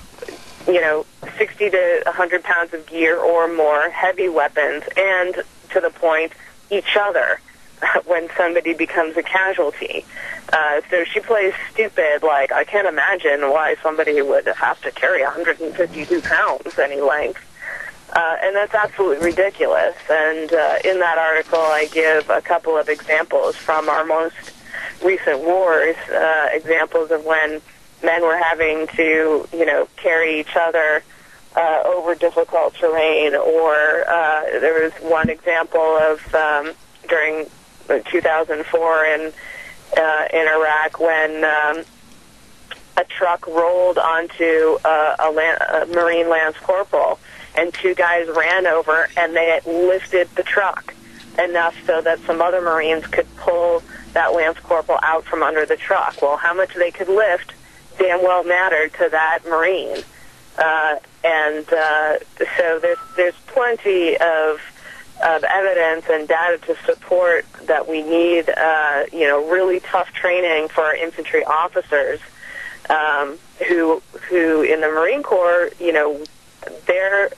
60 to 100 pounds of gear or more, heavy weapons, and to the point, each other when somebody becomes a casualty. So she plays stupid, like, I can't imagine why somebody would have to carry 152 pounds any length. And that's absolutely ridiculous. And in that article, I give a couple of examples from our most recent wars, examples of when men were having to, carry each other over difficult terrain. Or there was one example of during 2004 in Iraq when a truck rolled onto a Marine Lance Corporal, and 2 guys ran over and they lifted the truck enough so that some other Marines could pull that Lance Corporal out from under the truck. Well, how much they could lift damn well mattered to that Marine. So there's plenty of evidence and data to support that we need, really tough training for our infantry officers, who in the Marine Corps, their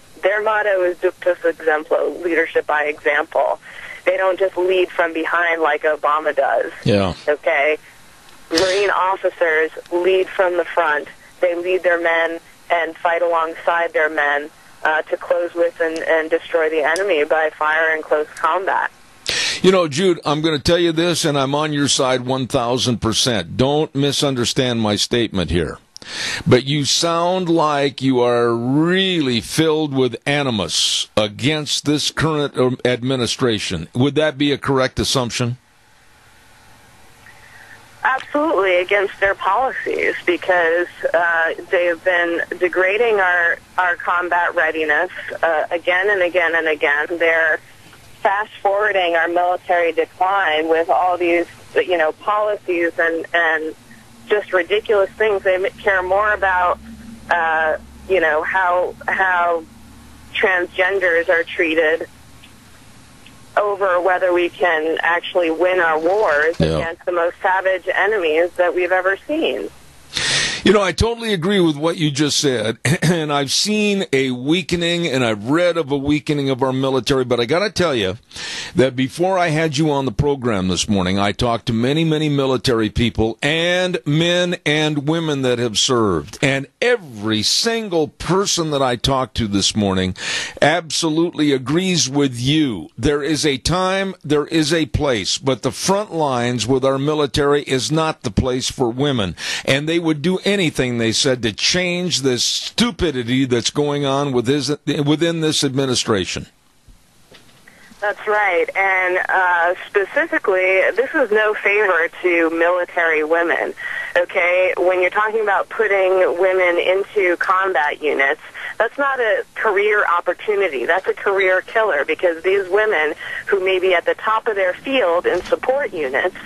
motto is Ductus Exemplo, leadership by example. They don't just lead from behind like Obama does. Yeah. Okay? Marine officers lead from the front. They lead their men and fight alongside their men to close with and destroy the enemy by fire in close combat. Jude, I'm going to tell you this, and I'm on your side 1,000%. Don't misunderstand my statement here. But you sound like you are really filled with animus against this current administration. Would that be a correct assumption? Absolutely, against their policies, because they have been degrading our combat readiness again and again and again. They're fast-forwarding our military decline with all these, policies and just ridiculous things. They care more about how transgenders are treated over whether we can actually win our wars against the most savage enemies that we've ever seen. I totally agree with what you just said, and I've seen a weakening, and I've read of a weakening of our military, but I got to tell you that before I had you on the program this morning, I talked to many, many military people and men and women that have served, and every single person that I talked to this morning absolutely agrees with you. There is a time, there is a place, but the front lines with our military is not the place for women, and they would do anything, they said, to change this stupidity that's going on within this administration. That's right, and specifically, this is no favor to military women, okay? When you're talking about putting women into combat units, that's not a career opportunity. That's a career killer, because these women who may be at the top of their field in support units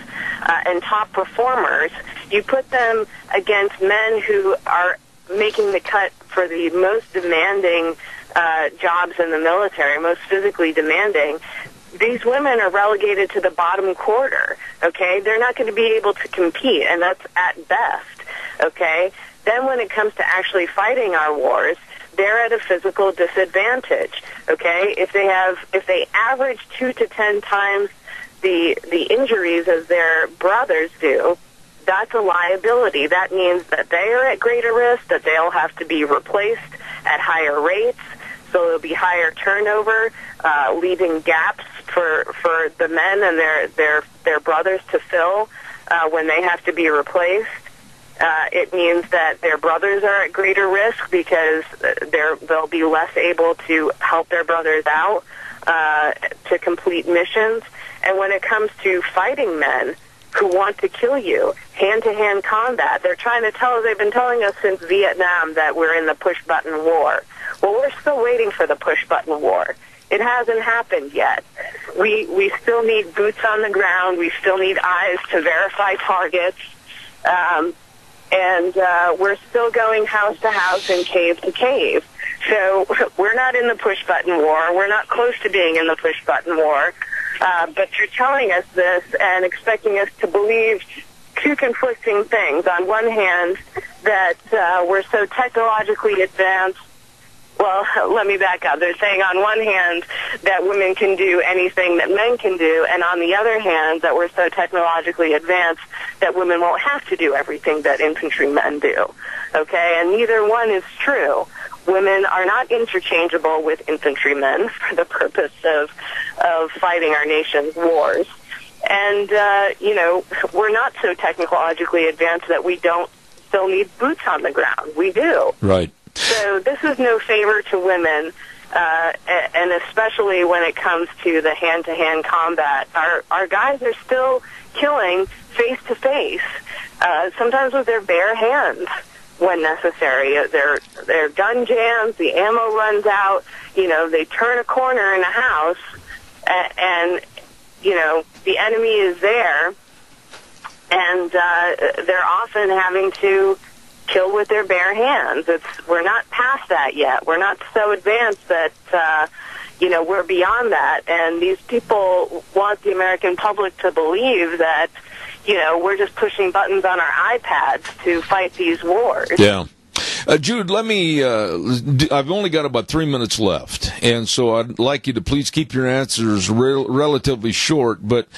and top performers, you put them against men who are making the cut for the most demanding jobs in the military, most physically demanding. These women are relegated to the bottom quarter, okay? They're not going to be able to compete, and that's at best, okay? Then when it comes to actually fighting our wars, they're at a physical disadvantage, okay? If they average 2 to 10 times the injuries as their brothers do, that's a liability. That means that they are at greater risk, that they'll have to be replaced at higher rates, so there'll be higher turnover, leaving gaps for the men and their brothers to fill when they have to be replaced. It means that their brothers are at greater risk because they'll be less able to help their brothers out to complete missions. And when it comes to fighting men who want to kill you, hand-to-hand combat, they've been telling us since Vietnam that we're in the push-button war. Well, we're still waiting for the push-button war. It hasn't happened yet. We still need boots on the ground. We still need eyes to verify targets. And we're still going house to house and cave to cave. So we're not in the push-button war. We're not close to being in the push-button war. But you're telling us this and expecting us to believe two conflicting things. On one hand, that we're so technologically advanced. Well, let me back up. They're saying on one hand that women can do anything that men can do, and on the other hand that we're so technologically advanced that women won't have to do everything that infantrymen do. Okay? And neither one is true. Women are not interchangeable with infantrymen for the purpose of fighting our nation's wars. And, we're not so technologically advanced that we don't still need boots on the ground. We do. Right. So this is no favor to women, and especially when it comes to the hand-to-hand combat. Our guys are still killing face-to-face, sometimes with their bare hands when necessary. Their gun jams, the ammo runs out, they turn a corner in a house, and the enemy is there, and they're often having to kill with their bare hands. We're not past that yet. We're not so advanced that, we're beyond that. And these people want the American public to believe that, we're just pushing buttons on our iPads to fight these wars. Yeah. Jude, let me, I've only got about 3 minutes left, and so I'd like you to please keep your answers relatively short, but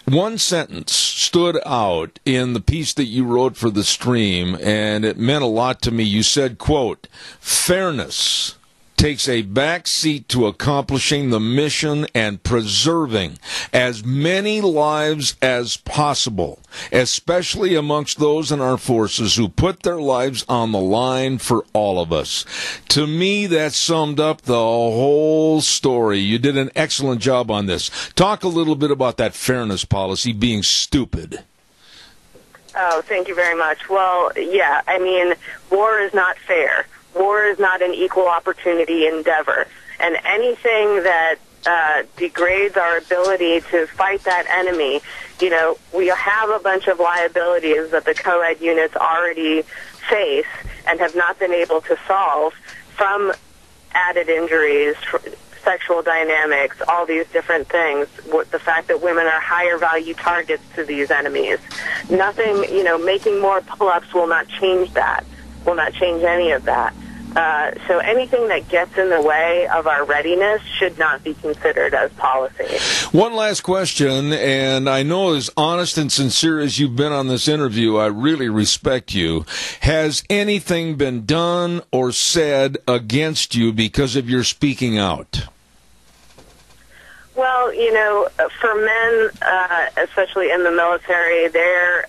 one sentence stood out in the piece that you wrote for the stream, and it meant a lot to me. You said, quote, "Fairness takes a back seat to accomplishing the mission and preserving as many lives as possible, especially amongst those in our forces who put their lives on the line for all of us." To me, that summed up the whole story. You did an excellent job on this. Talk a little bit about that fairness policy being stupid. Oh, thank you very much. Well, yeah, war is not fair. War is not an equal opportunity endeavor. And anything that degrades our ability to fight that enemy, we have a bunch of liabilities that the co-ed units already face and have not been able to solve from added injuries, sexual dynamics, all these different things, the fact that women are higher value targets to these enemies. Nothing, making more pull-ups will not change that, will not change any of that. So anything that gets in the way of our readiness should not be considered as policy. One last question, and I know as honest and sincere as you've been on this interview, I really respect you. Has anything been done or said against you because of your speaking out? Well, for men, especially in the military, they're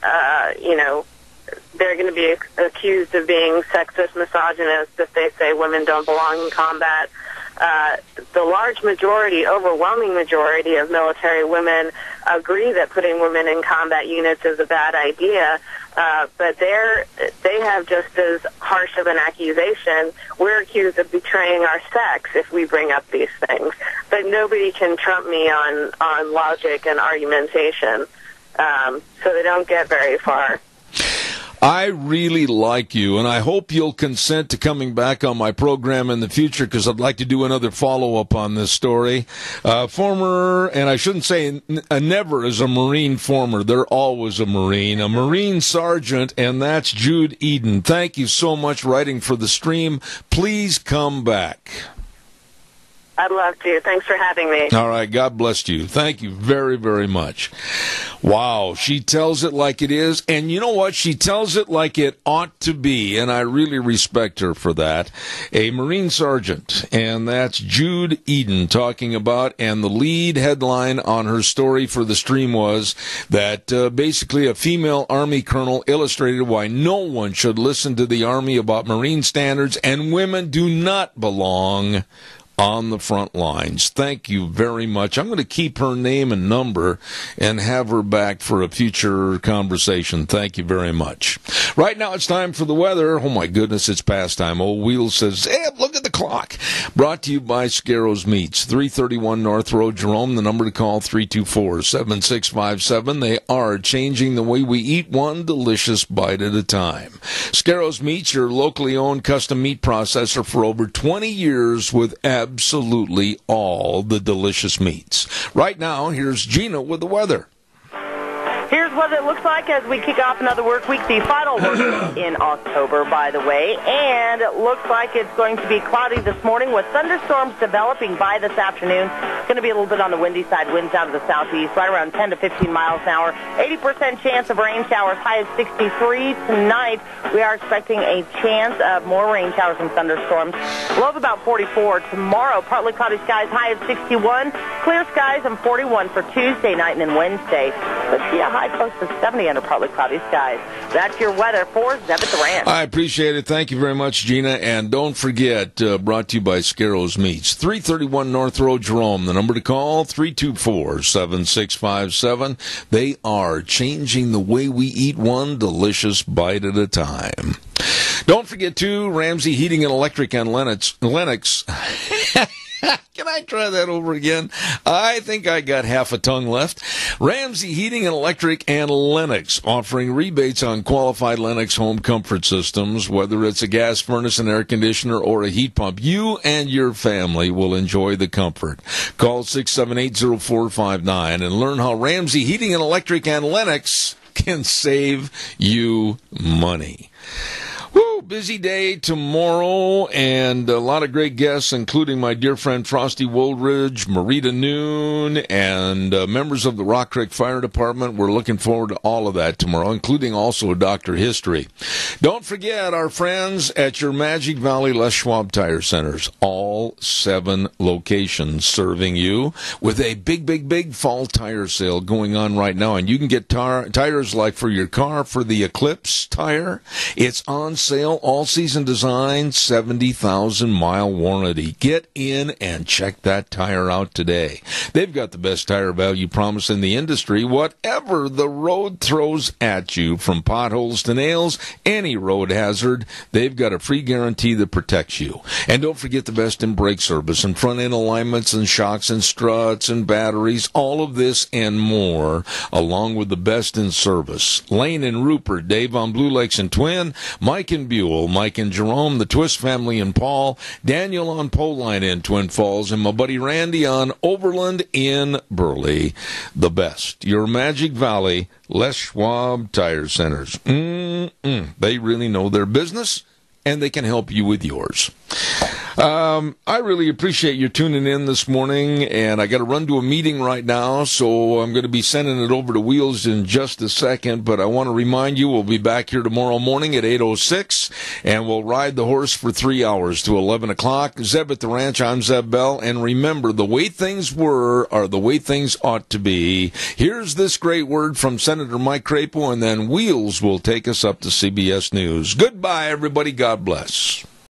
going to be accused of being sexist, misogynist if they say women don't belong in combat. The large majority, overwhelming majority of military women agree that putting women in combat units is a bad idea, but they have just as harsh of an accusation. We're accused of betraying our sex if we bring up these things, but nobody can trump me on logic and argumentation, so they don't get very far. I really like you, and I hope you'll consent to coming back on my program in the future because I'd like to do another follow-up on this story. Former, and I shouldn't say never is a Marine former, they're always a Marine sergeant, and that's Jude Eden. Thank you so much writing for the stream. Please come back. I'd love to. Thanks for having me. All right. God bless you. Thank you very, very much. Wow. She tells it like it is. And you know what? She tells it like it ought to be. And I really respect her for that. A Marine sergeant. And that's Jude Eden talking about. And the lead headline on her story for the stream was that basically a female Army colonel illustrated why no one should listen to the Army about Marine standards and women do not belong on the front lines. Thank you very much. I'm going to keep her name and number and have her back for a future conversation. Thank you very much. Right now it's time for the weather. Oh my goodness, it's past time. Old Wheel says, hey, look at the clock. Brought to you by Scarrows Meats, 331 North Road, Jerome. The number to call, 324-7657. They are changing the way we eat, one delicious bite at a time. Scarrows Meats, your locally owned custom meat processor for over 20 years with absolutely all the delicious meats. Right now, here's Gina with the weather. Here's what it looks like as we kick off another work week, the final work week in October, by the way. And it looks like it's going to be cloudy this morning with thunderstorms developing by this afternoon. It's going to be a little bit on the windy side, winds out of the southeast, right around 10 to 15 miles an hour. 80% chance of rain showers, high of 63 tonight. We are expecting a chance of more rain showers and thunderstorms. Low of about 44 tomorrow. Partly cloudy skies, high of 61. Clear skies and 41 for Tuesday night and then Wednesday. Let's see a high close to 70 under partly cloudy skies. That's your weather for Zeb at the Ranch. I appreciate it. Thank you very much, Gina. And don't forget, brought to you by Scarrows Meats, 331 North Road, Jerome. The number to call, 324-7657. They are changing the way we eat, one delicious bite at a time. Don't forget, too, Ramsey Heating and Electric and Lennox. Can I try that over again? I think I got half a tongue left. Ramsey Heating and Electric and Lennox offering rebates on qualified Lennox home comfort systems, whether it's a gas furnace, an air conditioner, or a heat pump. You and your family will enjoy the comfort. Call 678-0459 and learn how Ramsey Heating and Electric and Lennox can save you money. Woo, busy day tomorrow, and a lot of great guests, including my dear friend Frosty Woldridge, Marita Noon, and members of the Rock Creek Fire Department. We're looking forward to all of that tomorrow, including also Dr. History. Don't forget our friends at your Magic Valley Les Schwab Tire Centers, all 7 locations serving you with a big fall tire sale going on right now. And you can get tires like for your car, for the Eclipse tire. It's on sale all-season design, 70,000-mile warranty. Get in and check that tire out today. They've got the best tire value promise in the industry. Whatever the road throws at you, from potholes to nails, any road hazard, they've got a free guarantee that protects you. And don't forget the best in brake service and front-end alignments and shocks and struts and batteries, all of this and more, along with the best in service. Lane and Rupert, Dave on Blue Lakes and Twin, Mike and Buell, Mike and Jerome, the Twist family and Paul, Daniel on Poline in Twin Falls, and my buddy Randy on Overland in Burley. The best. Your Magic Valley, Les Schwab Tire Centers. They really know their business, and they can help you with yours. I really appreciate you tuning in this morning, and I got to run to a meeting right now, so I'm going to be sending it over to Wheels in just a second, but I want to remind you we'll be back here tomorrow morning at 8:06, and we'll ride the horse for 3 hours to 11 o'clock. Zeb at the Ranch, I'm Zeb Bell, and remember, the way things were are the way things ought to be. Here's this great word from Senator Mike Crapo, and then Wheels will take us up to CBS News. Goodbye, everybody. God bless.